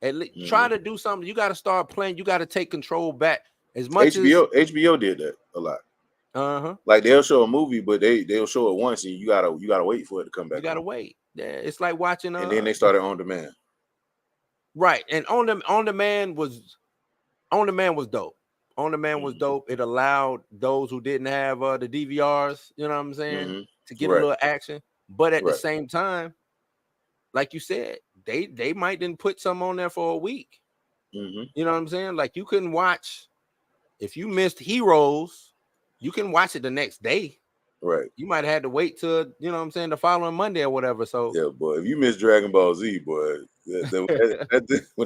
At least try Mm-hmm. to do something. You got to start playing. You got to take control back as much as HBO did that a lot. uh-huh. Like they'll show a movie, but they'll show it once, and you gotta wait for it to come You back got to on. wait. Yeah, it's like watching And then they started on demand. right. And on demand was dope. On demand was Mm-hmm. dope. It allowed those who didn't have the DVRs, you know what I'm saying, to Mm-hmm. get a Right. little action. But at the Right. same time, like you said, they might didn't put some on there for a week. Mm-hmm. You know what I'm saying? Like you couldn't watch if you missed Heroes, you can watch it the next day. Right. You might have had to wait till, you know what I'm saying, the following Monday or whatever. So Yeah, boy. If you miss Dragon Ball Z, boy, when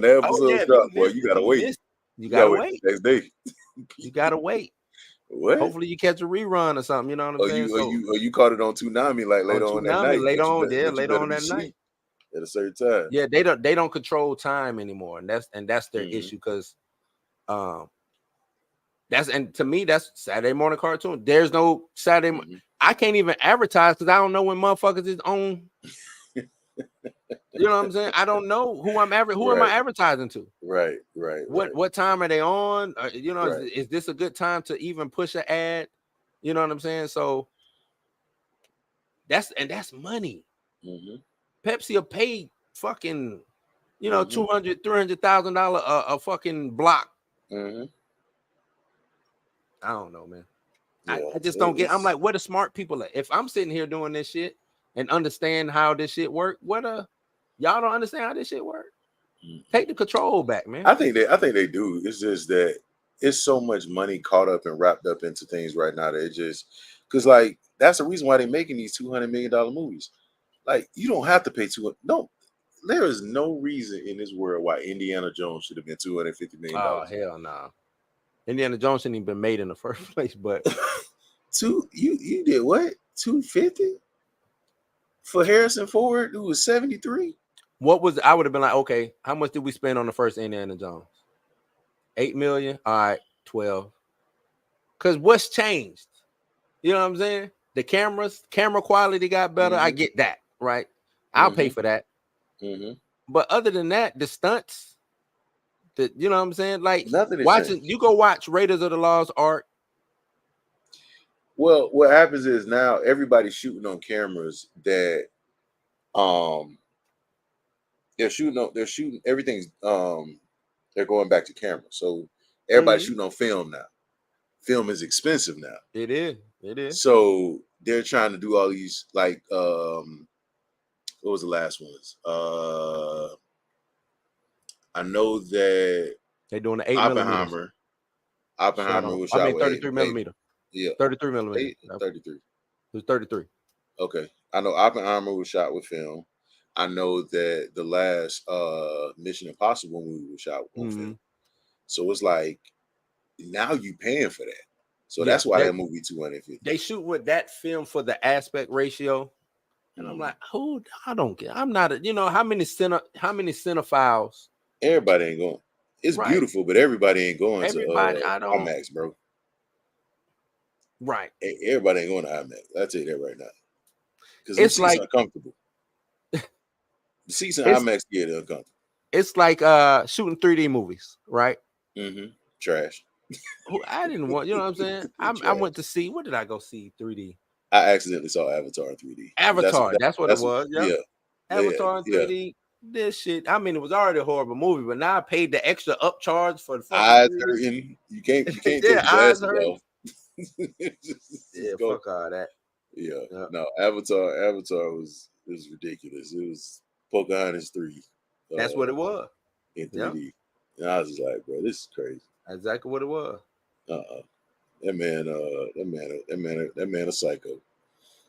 the oh yeah, episodes drop, boy, you if gotta you wait. missed, you You gotta gotta wait wait. the next day. You gotta wait. What? Hopefully you catch a rerun or something, you know what I'm Or saying? you or So you or you caught it on Toonami like on later on that Toonami night, later on, yeah, but you later better on be that night. asleep at a certain time. Yeah, they don't control time anymore. And that's their Mm-hmm. issue because um and to me that's Saturday morning cartoon. There's no Mm-hmm. I can't even advertise because I don't know when motherfuckers is on. You know what I'm saying? I don't know who am I Right, advertising to? right, right, right, What time are they on? Is, right. is this a good time to even push an ad? You know what I'm saying? So that's money. Mm-hmm. Pepsi will pay fucking Mm-hmm. 200,000-300,000 a fucking block. Mm-hmm. I don't know, man. I, Yeah, I just don't get. I'm like, where the smart people at? If I'm sitting here doing this shit and understand how this shit work, y'all don't understand how this shit work? Take the control back, man. I think they do. It's just that it's so much money caught up and wrapped up into things right now that it just because like that's the reason why they're making these $200 million movies. Like you don't have to pay two. No, there is no reason in this world why Indiana Jones should have been $250 million. Oh hell no. Indiana Jones shouldn't even been made in the first place, but you did what? 250 for Harrison Ford, who was 73. what was I would have been like, okay, how much did we spend on the first Indiana Jones? 8 million. All right, 12. Because what's changed? You know what I'm saying? The camera quality got better. I get that, right? I'll pay for that. But other than that, the stunts, you know what I'm saying? Like nothing watching, you go watch Raiders of the Lost Ark. Well, what happens is now everybody's shooting on cameras that they're shooting everything's they're going back to camera. So everybody's shooting on film now. Film is expensive now. It is. So they're trying to do all these like what was the last ones? I know that they're doing the 8mm. Oppenheimer was shot with 33 millimeter. Yeah. 33 millimeter. 33. It was 33. Okay. I know Oppenheimer was shot with film. I know that the last Mission Impossible movie was shot on film. So it's like now you paying for that. So that's why that movie 250. They shoot with that film for the aspect ratio. And I'm like, who? I don't get. I'm not how many cinephiles? Everybody ain't going. It's beautiful, but everybody ain't going to IMAX, bro. Right. Everybody ain't going to IMAX. I'll tell you that right now. Because it's like uncomfortable. The seats in IMAX get uncomfortable. It's like shooting 3D movies, right? Trash. I didn't want, you know what I'm saying? I went to see, what did I go see 3D? I accidentally saw Avatar in 3D. Avatar, that's what it was. Yeah. Avatar in 3D. Yeah. This shit. I mean, it was already a horrible movie, but now I paid the extra upcharge for the eyes hurting. You can't take your glasses off. Yeah, fuck all that. Yeah. No, Avatar was ridiculous. It was Pocahontas 3. That's what it was. In 3D. And I was just like, bro, this is crazy. Exactly what it was. That man a psycho.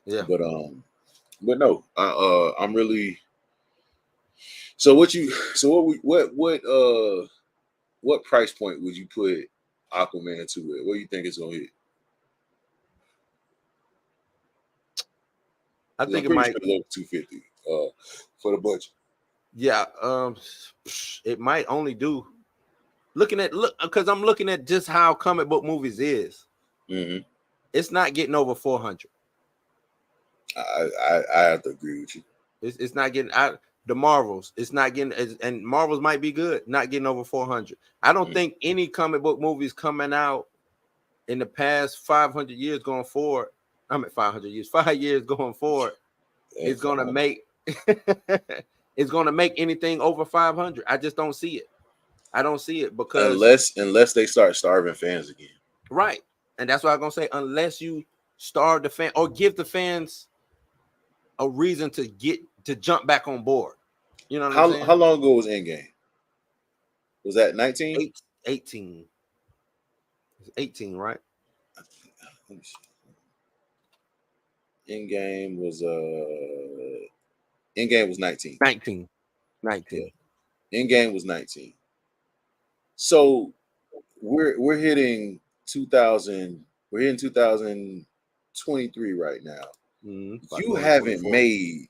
Yeah. But no, I'm really. So what price point would you put Aquaman to it? What do you think it's gonna hit? I think it might go 250 for the budget. Yeah, it might only do. Because I'm looking at just how comic book movies is. It's not getting over 400. I have to agree with you. It's not getting out. The Marvels, it's not getting, and Marvels might be good, not getting over 400. I don't think any comic book movies coming out in the past 500 years going forward. I mean 500 years, 5 years going forward, is gonna make it's gonna make anything over 500. I just don't see it. I don't see it because unless they start starving fans again. Right. And that's what I'm gonna say. Unless you starve the fan or give the fans a reason to jump back on board. You know what I'm saying? How long ago was Endgame? Was that 19? 18. It's 18, right? Let me see. Endgame was 19. 19. Yeah. Endgame was 19. So we're hitting 2000. We're hitting 2023 right now. You haven't made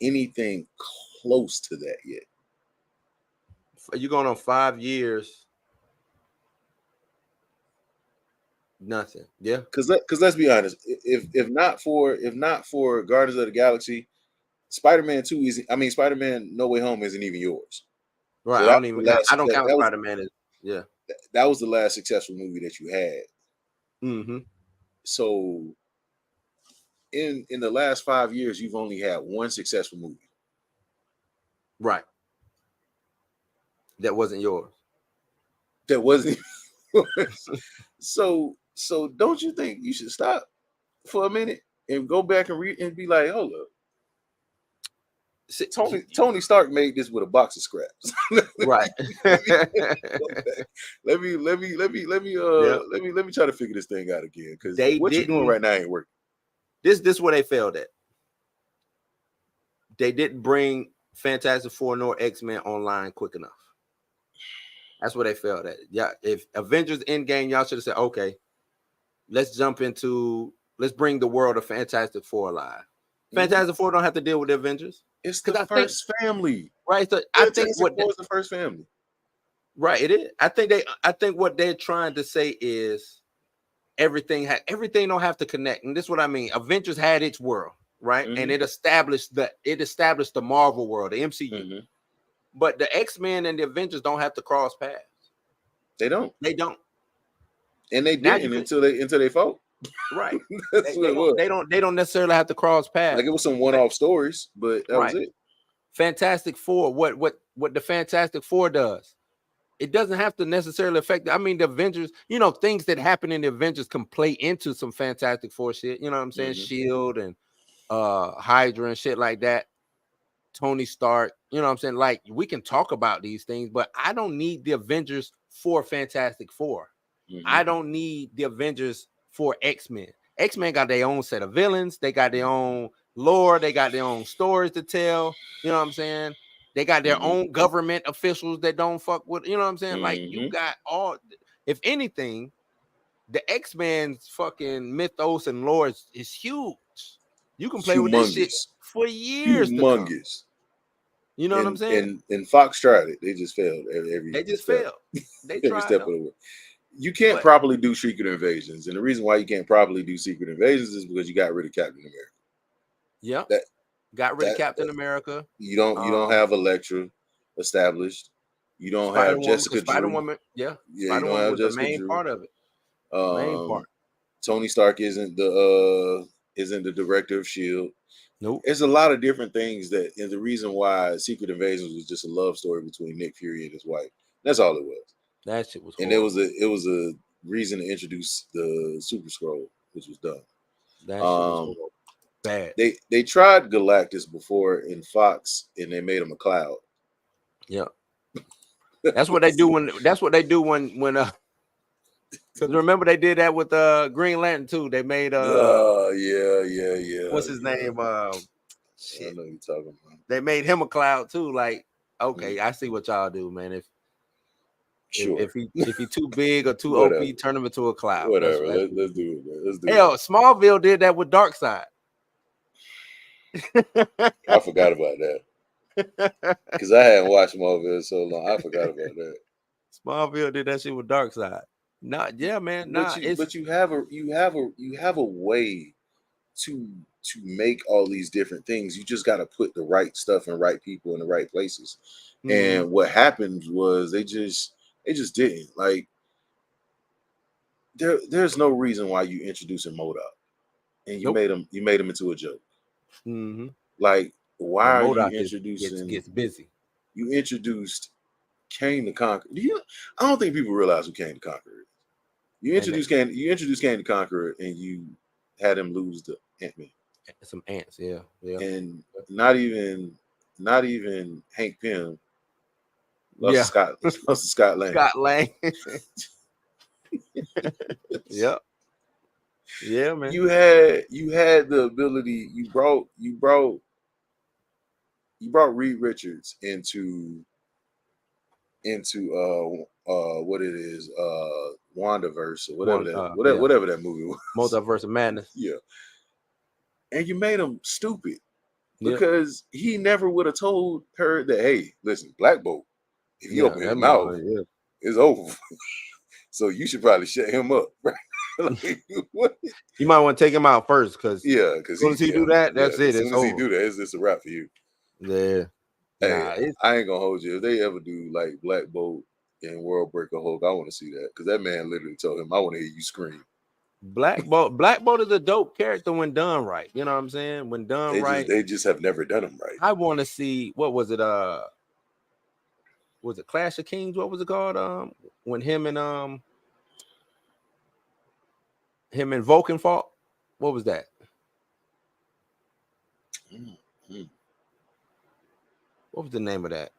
anything close to that yet. You're going on 5 years. Nothing. Yeah. Because let's be honest. If not for Guardians of the Galaxy, Spider-Man 2 is. I mean, Spider-Man No Way Home isn't even yours. Right. So I don't count Spider-Man. That was the last successful movie that you had. So in the last 5 years, you've only had one successful movie. Right. That wasn't yours. That wasn't yours. So don't you think you should stop for a minute and go back and read and be like, hold up. Tony Stark made this with a box of scraps. Right. Let me try to figure this thing out again, because what you're doing right now ain't working. This where they failed at. they didn't bring Fantastic Four nor X-Men online quick enough. That's what they felt at. Yeah, if Avengers Endgame, y'all should have said, okay, let's bring the world of Fantastic Four alive. Fantastic Four don't have to deal with the Avengers. It's the first family. Right. So I think Fantastic Four is the first family. Right, it is. I think what they're trying to say is everything don't have to connect. And this is what I mean. Avengers had its world, right? And it established the Marvel world, the MCU. But the X-Men and the Avengers don't have to cross paths. They don't. And they didn't until they fought. Right. They don't necessarily have to cross paths. Like it was some one-off stories, but that was it. Fantastic Four, what the Fantastic Four does. It doesn't have to necessarily affect. I mean, the Avengers, things that happen in the Avengers can play into some Fantastic Four shit. You know what I'm saying? Shield and Hydra and shit like that. Tony Stark. You know what I'm saying? Like, we can talk about these things, but I don't need the Avengers for Fantastic Four. I don't need the Avengers for X-Men. X-Men got their own set of villains. They got their own lore. They got their own stories to tell. You know what I'm saying? They got their own government officials that don't fuck with, you know what I'm saying? Like, you got if anything, the X-Men's fucking mythos and lore is huge. You can play with this shit for years to come. You know what I'm saying? And Fox tried it. They just failed They just failed. They tried every step of the way. You can't properly do Secret Invasions. And the reason why you can't properly do Secret Invasions is because you got rid of Captain America. Yeah. Got rid of Captain America. You don't have Elektra established. You don't have Jessica Drew. Spider-Woman, Spider-Woman was the main part of it. Main part. Tony Stark isn't the director of S.H.I.E.L.D. Nope. There's a lot of different things and the reason why Secret Invasions was just a love story between Nick Fury and his wife. That's all it was. That shit was horrible. And it was a reason to introduce the Super Skrull, which was dumb. That shit was horrible. Bad. They tried Galactus before in Fox and they made him a cloud. Yeah. That's what they do when remember they did that with Green Lantern too. They made yeah. What's his name? Shit. I know you're talking about. They made him a cloud too. Like, okay, I see what y'all do, man. If he too big or too OP, turn him into a cloud. Whatever. Let's do it, man. Let's do it. Smallville did that with Darkseid. I forgot about that. Because I hadn't watched Smallville in so long. I forgot about that. Smallville did that shit with Darkseid. But you have a way to make all these different things. You just got to put the right stuff and right people in the right places. And what happened was they just didn't. Like, there's no reason why you introducing MODOK and you made him into a joke. Like, why are you introducing? Gets busy. You introduced Kang the Conqueror. I don't think people realize who Kang the Conqueror is. You introduced Kang the Conqueror, and you had him lose to Ant-Man. Some ants, yeah. And not even Hank Pym. Lost Scott Lang. Scott Lang. Yep. Yeah, man. You had the ability. You brought Reed Richards into what it is, WandaVerse or whatever that movie was. Multiverse of Madness. Yeah. And you made him stupid because he never would have told her that, hey, listen, Black Bolt, if you open his mouth, it's over. So you should probably shut him up. Like, what? You might want to take him out first because as soon as he do that, that's it. As soon as he do that, it's a wrap for you. Yeah. Hey, I ain't gonna hold you. If they ever do like Black Bolt and World Breaker Hulk, I want to see that because that man literally told him, "I want to hear you scream." Black Bolt is a dope character when done right. You know what I'm saying? When done right, they just have never done him right. I want to see what was it? Was it Clash of Kings? What was it called? When him and Vulcan fought. What was that? What was the name of that?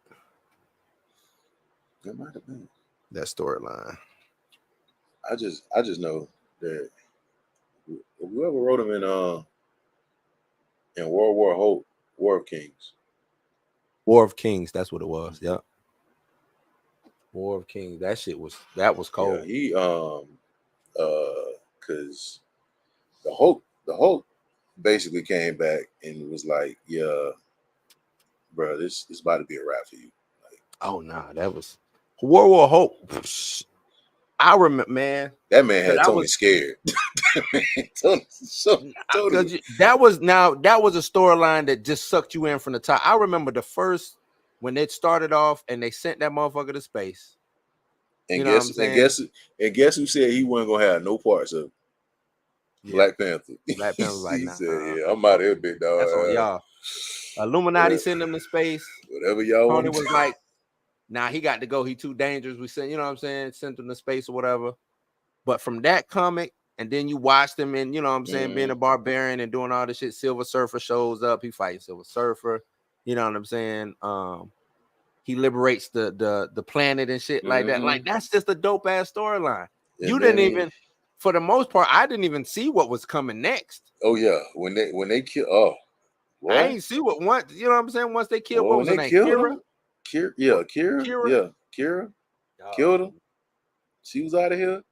That might have been that storyline. I just know that whoever wrote him in World War Hulk War of Kings. War of Kings. That's what it was. Yep. War of Kings. That was cold. Yeah, he because the Hulk basically came back and was like, yeah, bro, this is about to be a wrap for you. Like, Oh nah, that was World War Hope. I remember, man. that man Cause had I Tony was scared. Tony. because that was a storyline that just sucked you in from the top. I remember the first when it started off and they sent that motherfucker to space. And You know what I'm saying? guess who said he wasn't gonna have no parts of Yeah. Black Panther? Black Panther was like, He nah, said, "Yeah, I'm out of here, big dog. that's on y'all. Illuminati sent him to space. Whatever y'all Tony want." was like, nah, he got to go. He too dangerous. We sent, you know what I'm saying? Sent him to space or whatever. But from that comic, and then you watched him and you know what I'm saying, being a barbarian and doing all this shit. Silver Surfer shows up, he fights Silver Surfer, you know what I'm saying? He liberates the planet and shit like that. Like that's just a dope ass storyline. You didn't even, for the most part, I didn't even see what was coming next. Oh yeah, when they kill, I ain't see what once, you know what I'm saying? Once they killed, what was her name? Kira, Kira killed him. She was out of here.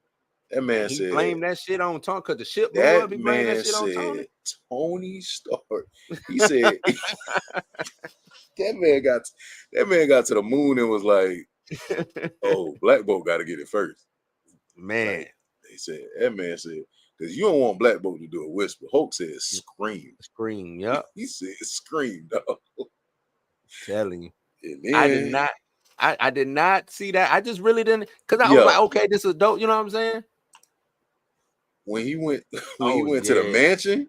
That man he said, blamed that shit on Tony because the ship blew that up. He blamed that man shit on said, Tony. Tony Stark. He said that man got to the moon and was like, oh, Black Bolt got to get it first. Man, Like, that man said, because you don't want Black Bolt to do a whisper. Hulk said scream. Scream, yep. He said scream, dog. Telling you. And I did then, not. I did not see that. I just really didn't, because I was like, okay, this is dope. You know what I'm saying? When he went Oh, to the mansion.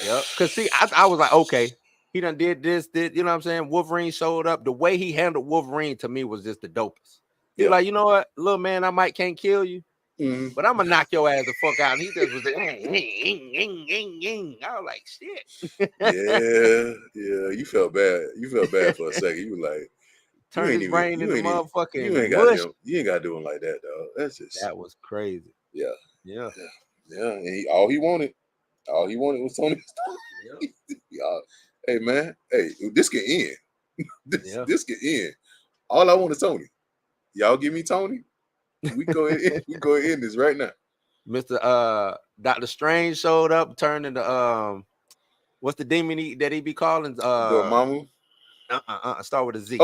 Yep. Because see, I was like, okay, he done did you know what I'm saying? Wolverine showed up. The way he handled Wolverine to me was just the dopest. He was like, you know what, little man, I might can't kill you, but I'm gonna knock your ass the fuck out. And he just was like, I was like, shit. Yeah. You felt bad. You felt bad for a second. You were like, Turned his brain into you motherfucking ain't got mush. to you ain't got to do him like that, dog. That's just That was crazy. Yeah. Yeah. And all he wanted was Tony Stark. Hey man, hey, this can end. This can end. All I want is Tony. Y'all give me Tony. We go ahead. We go ahead and end this right now. Mr. Dr. Strange showed up, turned into what's the demon that he be calling? Dormammu. Start with a Z.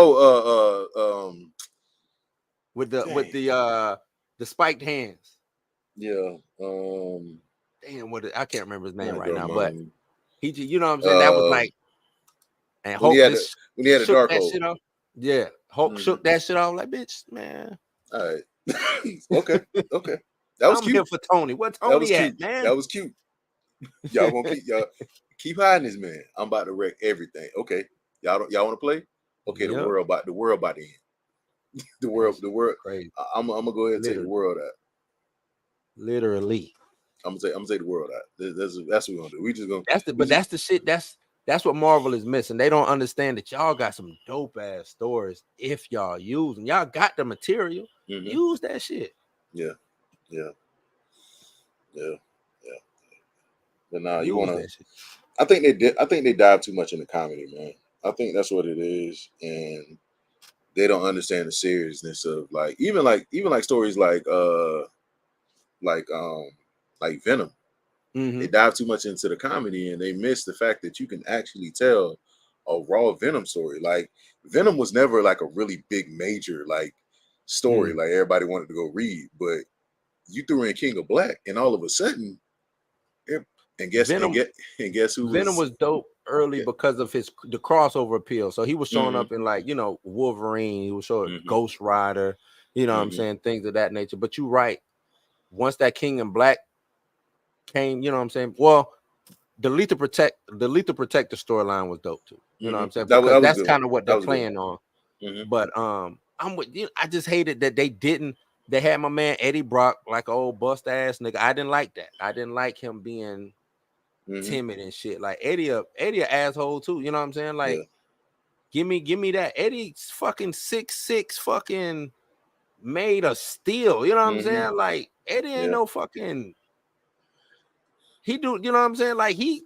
With the spiked hands. Yeah. Damn, I can't remember his name right now, but he, you know what I'm saying? That was like, and Hulk just when he had a shook dark that hole. shit off. Yeah, Hulk shook that shit off. Like, bitch, man. All right. Okay. That was cute. Here for Tony. What Tony at, man? That was cute. Y'all gonna keep hiding this man. I'm about to wreck everything. Okay. Y'all want to play? Okay, the world about to end. the world. Crazy. I'm gonna go ahead and take the world out. Literally. I'm gonna take the world out. That's what we're gonna do. We just gonna. That's the shit. That's what Marvel is missing. They don't understand that y'all got some dope ass stories. If y'all use them, y'all got the material. Use that shit. Yeah. But nah, you wanna. I think they did. I think they dive too much into comedy, man. I think that's what it is, and they don't understand the seriousness of even stories like Venom. They dive too much into the comedy and they miss the fact that you can actually tell a raw Venom story. Like Venom was never like a really big major story like everybody wanted to go read, but you threw in King of Black and all of a sudden guess who Venom was dope early because of the crossover appeal. So he was showing up in Wolverine, he was showing Ghost Rider, you know what I'm saying, things of that nature. But you're right. Once that King in Black came, you know what I'm saying? Well, the Lethal Protector storyline was dope too. You know what I'm saying? Because that's kind of what they're playing on. But I'm with you. I just hated that they had my man Eddie Brock like an old bust ass nigga. I didn't like that. I didn't like him being timid and shit. Like Eddie a asshole too. You know what I'm saying? Like, give me that. Eddie's fucking 6'6", fucking made of steel. You know what I'm saying? Like Eddie ain't no fucking. He do. You know what I'm saying? Like he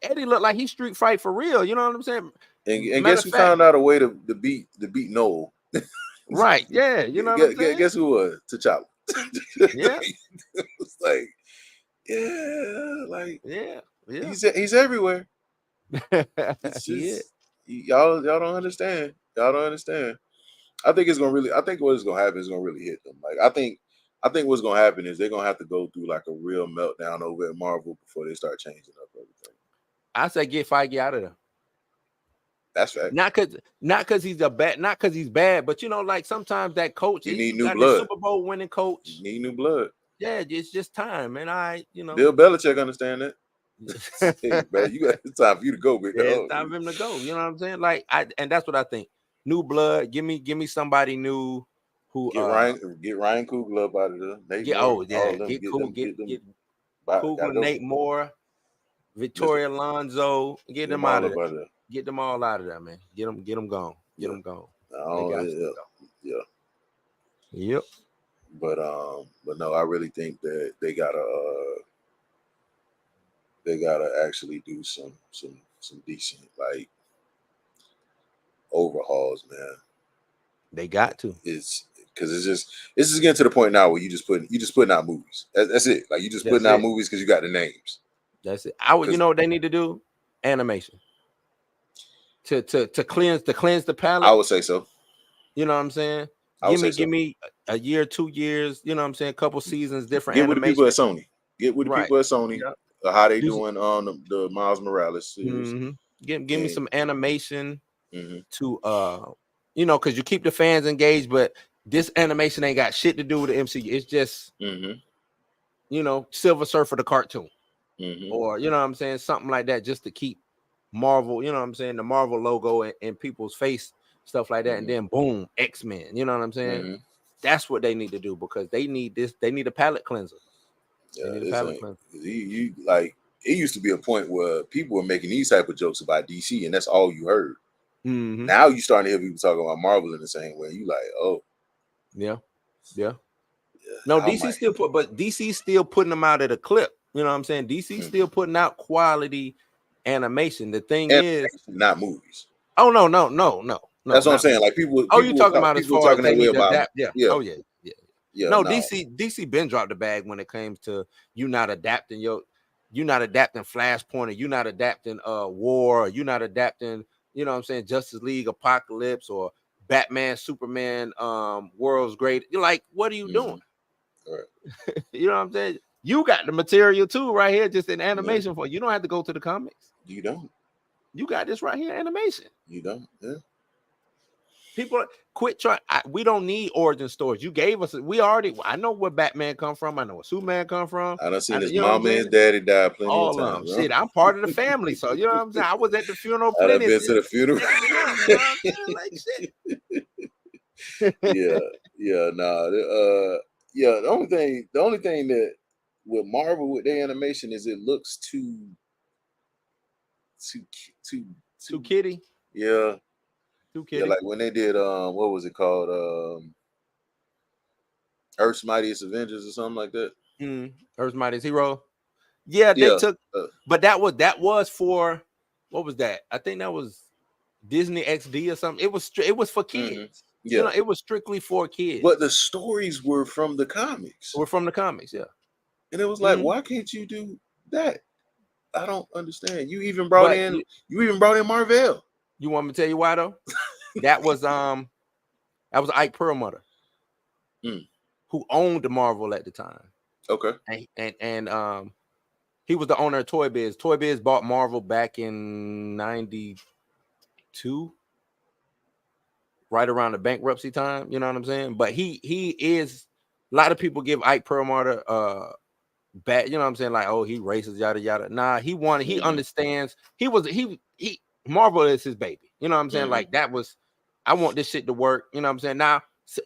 Eddie looked like he street fight for real. You know what I'm saying? And Matter guess of who fact, found out a way to beat Noel? right? Yeah, you know what I'm saying? Guess who was T'Challa? Yeah, It's like, yeah, like yeah, yeah. he's everywhere. It's Yeah. just y'all don't understand. Y'all don't understand. I think I think what's gonna happen is gonna really hit them. Like I think what's gonna happen is they're gonna have to go through like a real meltdown over at Marvel before they start changing up everything. I say get Feige out of there. That's fact. Not cause he's not cause he's bad, but you know, like sometimes that coach, You need you new got the blood. Super Bowl winning coach. You need new blood. Yeah, it's just time, man. Bill Belichick understand that. Hey, man, it's time for you to go, big Yeah, it's dog. time for him to go. You know what I'm saying? Like and that's what I think. New blood. Give me somebody new who Get Ryan Coogler up out of there. Nate get Moore, all of them. get cool, get Gotta Kugler, go. Nate Moore, Mister, Victoria Alonso, get get them them out all of up there. out of there. Get them all out of there, man. Get them gone. Get Yeah. them gone. They Oh, got to go. yeah. Yep. But no, I really think that they gotta actually do some decent like overhauls, man. They got to. It's because it's just getting to the point now where you just putting out movies. That's it. Like you just That's putting out it. movies because you got the names. That's it. You know what they need to do? Animation. To cleanse the I palate. would say so. You know what I'm saying? I would say Give so. me a year, 2 years, you know what I'm saying? A couple seasons, different Get with the people animation. at Sony. Get with the Right. people at Sony. Yep. How they Do doing on the Miles Morales series? mm-hmm. Give me And some animation mm-hmm. to because you keep the fans engaged, but this animation ain't got shit to do with the MCU. It's just Silver Surfer the cartoon. Or you know what I'm saying, something like that, just to keep Marvel, you know what I'm saying, the Marvel logo in people's face, stuff like that, and then boom, X-Men, you know what I'm saying? That's what they need to do because they need this. They need a palate cleanser. Yeah, They need a this palate ain't cleanser. you like. It used to be a point where people were making these type of jokes about DC, and that's all you heard. Now you starting to hear people talking about Marvel in the same way. You like, oh, yeah. No, DC still but DC still putting them out at a clip. You know what I'm saying? DC still putting out quality animation. The thing is, not movies. Oh no. That's what I'm saying. Like people. Oh, you talking about as people far as talking they that way need to about adapt? Yeah. yeah. Oh yeah. No, DC been dropped the bag when it comes to you not adapting Flashpoint, or you not adapting War, or you not adapting, you know what I'm saying, Justice League Apocalypse, or Batman, Superman, World's Great. You're like, what are you doing? Right. You know what I'm saying? You got the material too right here, just in animation for you. Don't have to go to the comics. You don't. You got this right here, animation. You don't. Yeah. People quit trying. We don't need origin stories. You gave us. I know where Batman come from. I know where Superman come from. I done seen his you know mama and his daddy die plenty all of of times. them. Shit, I'm part of the family, so you know what I'm saying. I was at the funeral I done plenty. been to the funeral. You know what I'm saying? Like shit. yeah. Nah. Yeah. The only thing that with Marvel with their animation is it looks too kitty. Yeah. Too kitty. Yeah, like when they did what was it called? Earth's Mightiest Avengers or something like that. Earth's Mightiest Hero. Yeah, they took but that was for what was that? I think that was Disney XD or something. It was for kids. Yeah, it was strictly for kids. But the stories were from the comics. Yeah. And it was like, why can't you do that? I don't understand. You even brought in Marvel. You want me to tell you why though? That was Ike Perlmutter, who owned Marvel at the time. Okay. And he was the owner of Toy Biz. Toy Biz bought Marvel back in 92, right around the bankruptcy time. You know what I'm saying? But he is, a lot of people give Ike Perlmutter bad, you know what I'm saying? Like, oh, he racist, yada yada. Nah, he understands. He Marvel is his baby. You know what I'm saying? Like that was, I want this shit to work. You know what I'm saying? Now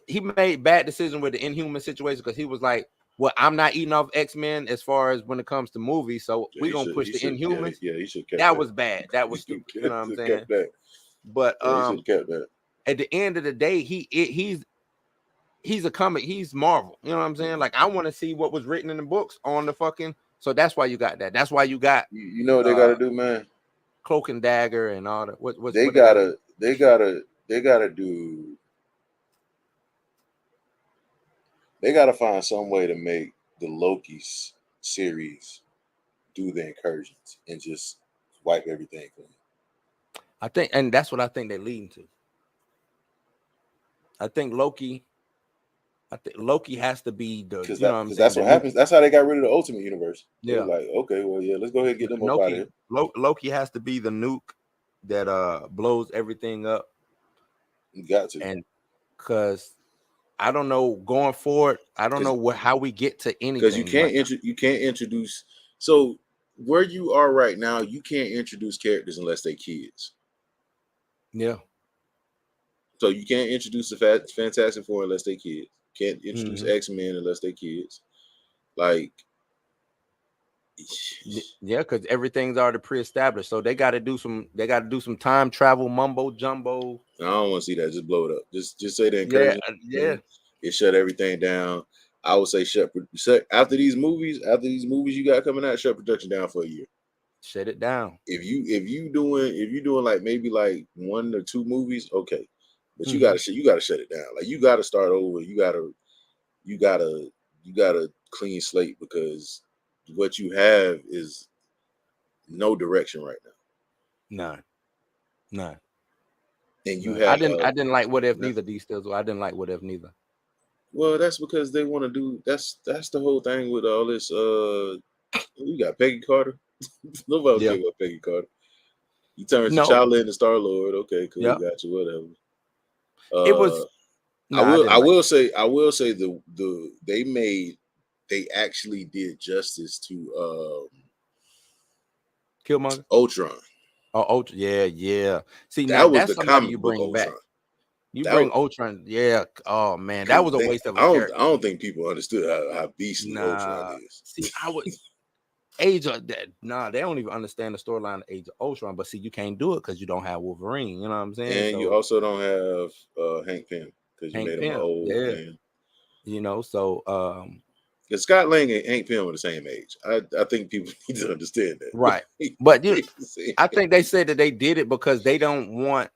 he made bad decision with the Inhuman situation because he was like, well, I'm not eating off X-Men as far as when it comes to movies, so we're gonna push the Inhumans. Yeah, he should kept that was bad. That was stupid. You know what I'm saying? But he should kept that. At the end of the day, he's a comic. He's Marvel. You know what I'm saying? Like I want to see what was written in the books on the fucking So that's why you got that. That's why you got You know what they got to do, man. Cloak and Dagger and all that. What They they got? gotta do. They gotta find some way to make the Loki's series do the incursions and just wipe everything clean. I think, and that's what I think they're leading to. I think Loki has to be the, Because you know what I'm saying, that's the what new, happens. That's how they got rid of the Ultimate Universe. They were yeah. like, okay, well, yeah, let's go ahead and get them up out of here. Loki has to be the nuke that blows everything up. You got to, and because I don't know going forward, I don't know how we get to because anything right now. you can't introduce. So where you are right now, you can't introduce characters unless they kids. Yeah. So you can't introduce the Fantastic Four unless they kids. Can't introduce Mhm. X-Men unless they kids. Like, Yeah, because everything's already pre-established. So they got to do some time travel mumbo jumbo. I don't want to see that. Just blow it up. Just say the Yeah, incursion. yeah. It shut everything down. I would say shut after these movies you got coming out, shut production down for a year. Shut it down. If you doing like maybe like 1 or 2 movies, okay. But you gotta shut it down. Like you gotta start over. You gotta clean slate, because what you have is no direction right now. None. And you None. have I didn't like What If Neither. D still. I didn't like What If Neither. well, that's because they want to do that's the whole thing with all this. You got Peggy Carter. Nobody Yeah. care about Peggy Carter. You turn No. T'Challa into Star Lord. Okay, cool, Yeah. got you. Whatever. It was. I I didn't like will it. say they actually did justice to Killmonger. Ultron. Oh, Ultron. Yeah. See, now That was that's the somebody comic you book bring back. Ultron. You That bring was Ultron. Yeah. Oh man, that because was a waste of a I character. don't think people understood how beastly Ultron Nah. is. See, I would. Age of that. Nah, they don't even understand the storyline of Age of Ultron. But see, you can't do it because you don't have Wolverine. You know what I'm saying? And you So also don't have Hank Pym, because you Hank made him an Pym. old Yeah. man. So Because Scott Lang and Hank Pym are the same age. I think people need to understand that. right. But They the same I think they age. said that they did it because they don't want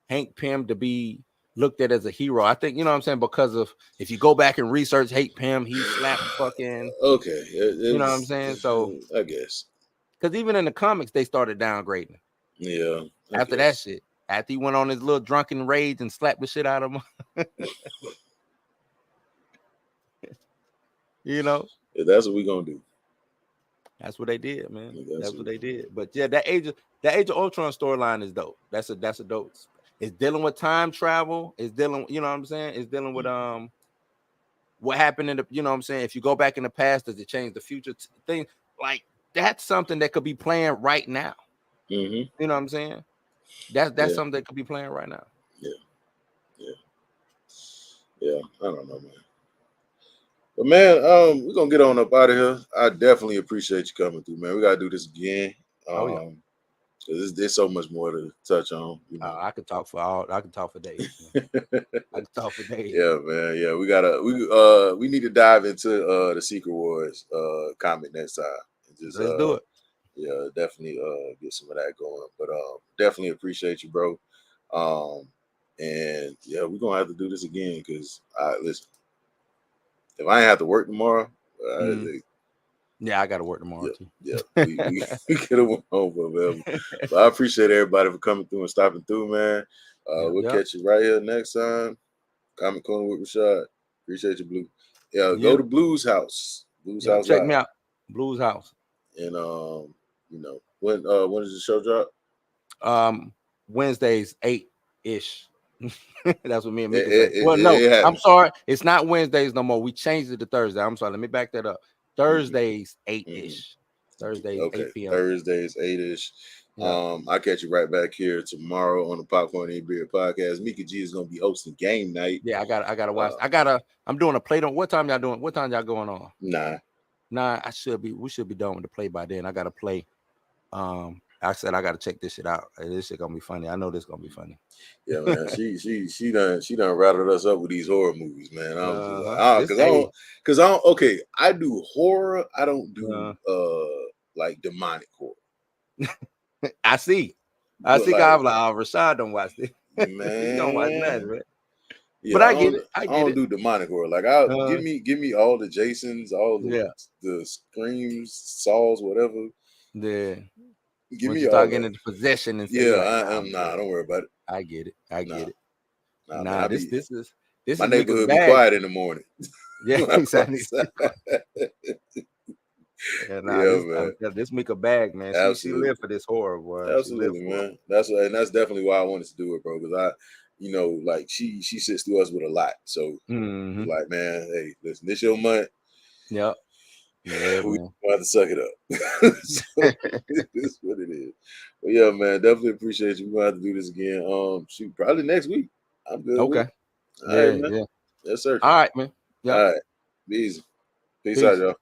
Hank Pym to be looked at as a hero. I think, you know what I'm saying, because of, if you go back and research Hank Pym, he slapped fucking, Okay, you know what I'm saying? So I guess. because even in the comics they started downgrading him. Yeah, I After that guess. shit. After he went on his little drunken rage and slapped the shit out of him. You know, If that's what we gonna do. that's what they did, man. If that's That's what what we they gonna do. did. But yeah, that Age of Ultron storyline is dope. That's a dope. It's dealing with time travel. It's dealing, you know what I'm saying? It's dealing with what happened in the, you know what I'm saying? If you go back in the past, does it change the future thing? Like, that's something that could be playing right now. Mm-hmm. You know what I'm saying? That's Yeah, something that could be playing right now. yeah, yeah, yeah. I don't know, man. But man, we're gonna get on up out of here. I definitely appreciate you coming through, man. We gotta do this again. Oh yeah. 'Cause there's so much more to touch on, I could talk for days. Man. I could talk for days. Yeah, man. Yeah, we need to dive into the Secret Wars comic next time. And just Let's do it. yeah, definitely get some of that going. But definitely appreciate you, bro. And yeah, we're gonna have to do this again, because listen, if I ain't have to work tomorrow, Yeah, I gotta work tomorrow yeah, too. yeah, we could have went home, man. But I appreciate everybody for coming through and stopping through, man. We'll Yep. catch you right here next time. Comic Corner with Rashad. Appreciate you, Blue. Yeah, go Yep. to Blues House. Blues Yep. House Check me Live. out. Blues House. And when does the show drop? Wednesdays 8-ish. That's what me and It, Mika say. it, Well, it, no, it I'm happens. sorry. It's not Wednesdays no more. We changed it to Thursday. I'm sorry. Let me back that up. Mm-hmm. Thursdays 8-ish. Mm-hmm. Thursdays Okay. 8 p.m. Thursdays 8-ish. Yeah. I'll catch you right back here tomorrow on the Popcorn and Beer podcast. Mika G is gonna be hosting game night. Yeah, I gotta watch. Uh, I'm doing a play. What time y'all doing? What time y'all going on? 9. Nah, we should be done with the play by then. I gotta play I said I gotta check this shit out. This shit gonna be funny. I know this gonna be funny. Yeah, man. She done rattled us up with these horror movies, man. I'm just like, This because I don't. Okay, I do horror. I don't do like demonic horror. I see. But like, I'm like, oh, Rashad don't watch this. He don't watch that, man. right? Yeah, But I get it. I don't do demonic horror. Like, I give me all the Jasons, all the Screams, Saws, whatever. Yeah. Give Once me you all start that. getting into possession and stuff. Yeah, Like, I am. Nah, don't worry about it. I get it. I get it. Nah, Nah, man, this is my Mika's neighborhood bag. be quiet in the morning. Yeah, exactly. Yeah, Man. This Mika bag, man. She live for this horror, boy. Absolutely, man. That's definitely why I wanted to do it, bro. Because like she sits through us with a lot. So like, man, hey, listen, this your month. Yep. Yeah, we man. have to suck it up. So this is what it is. But yeah, man, definitely appreciate you. We're gonna have to do this again. Shoot, probably next week. I'm good. Okay. All right, man. Yeah. Yes, sir. All right, man. Yep. All right. Be easy. Peace out, y'all.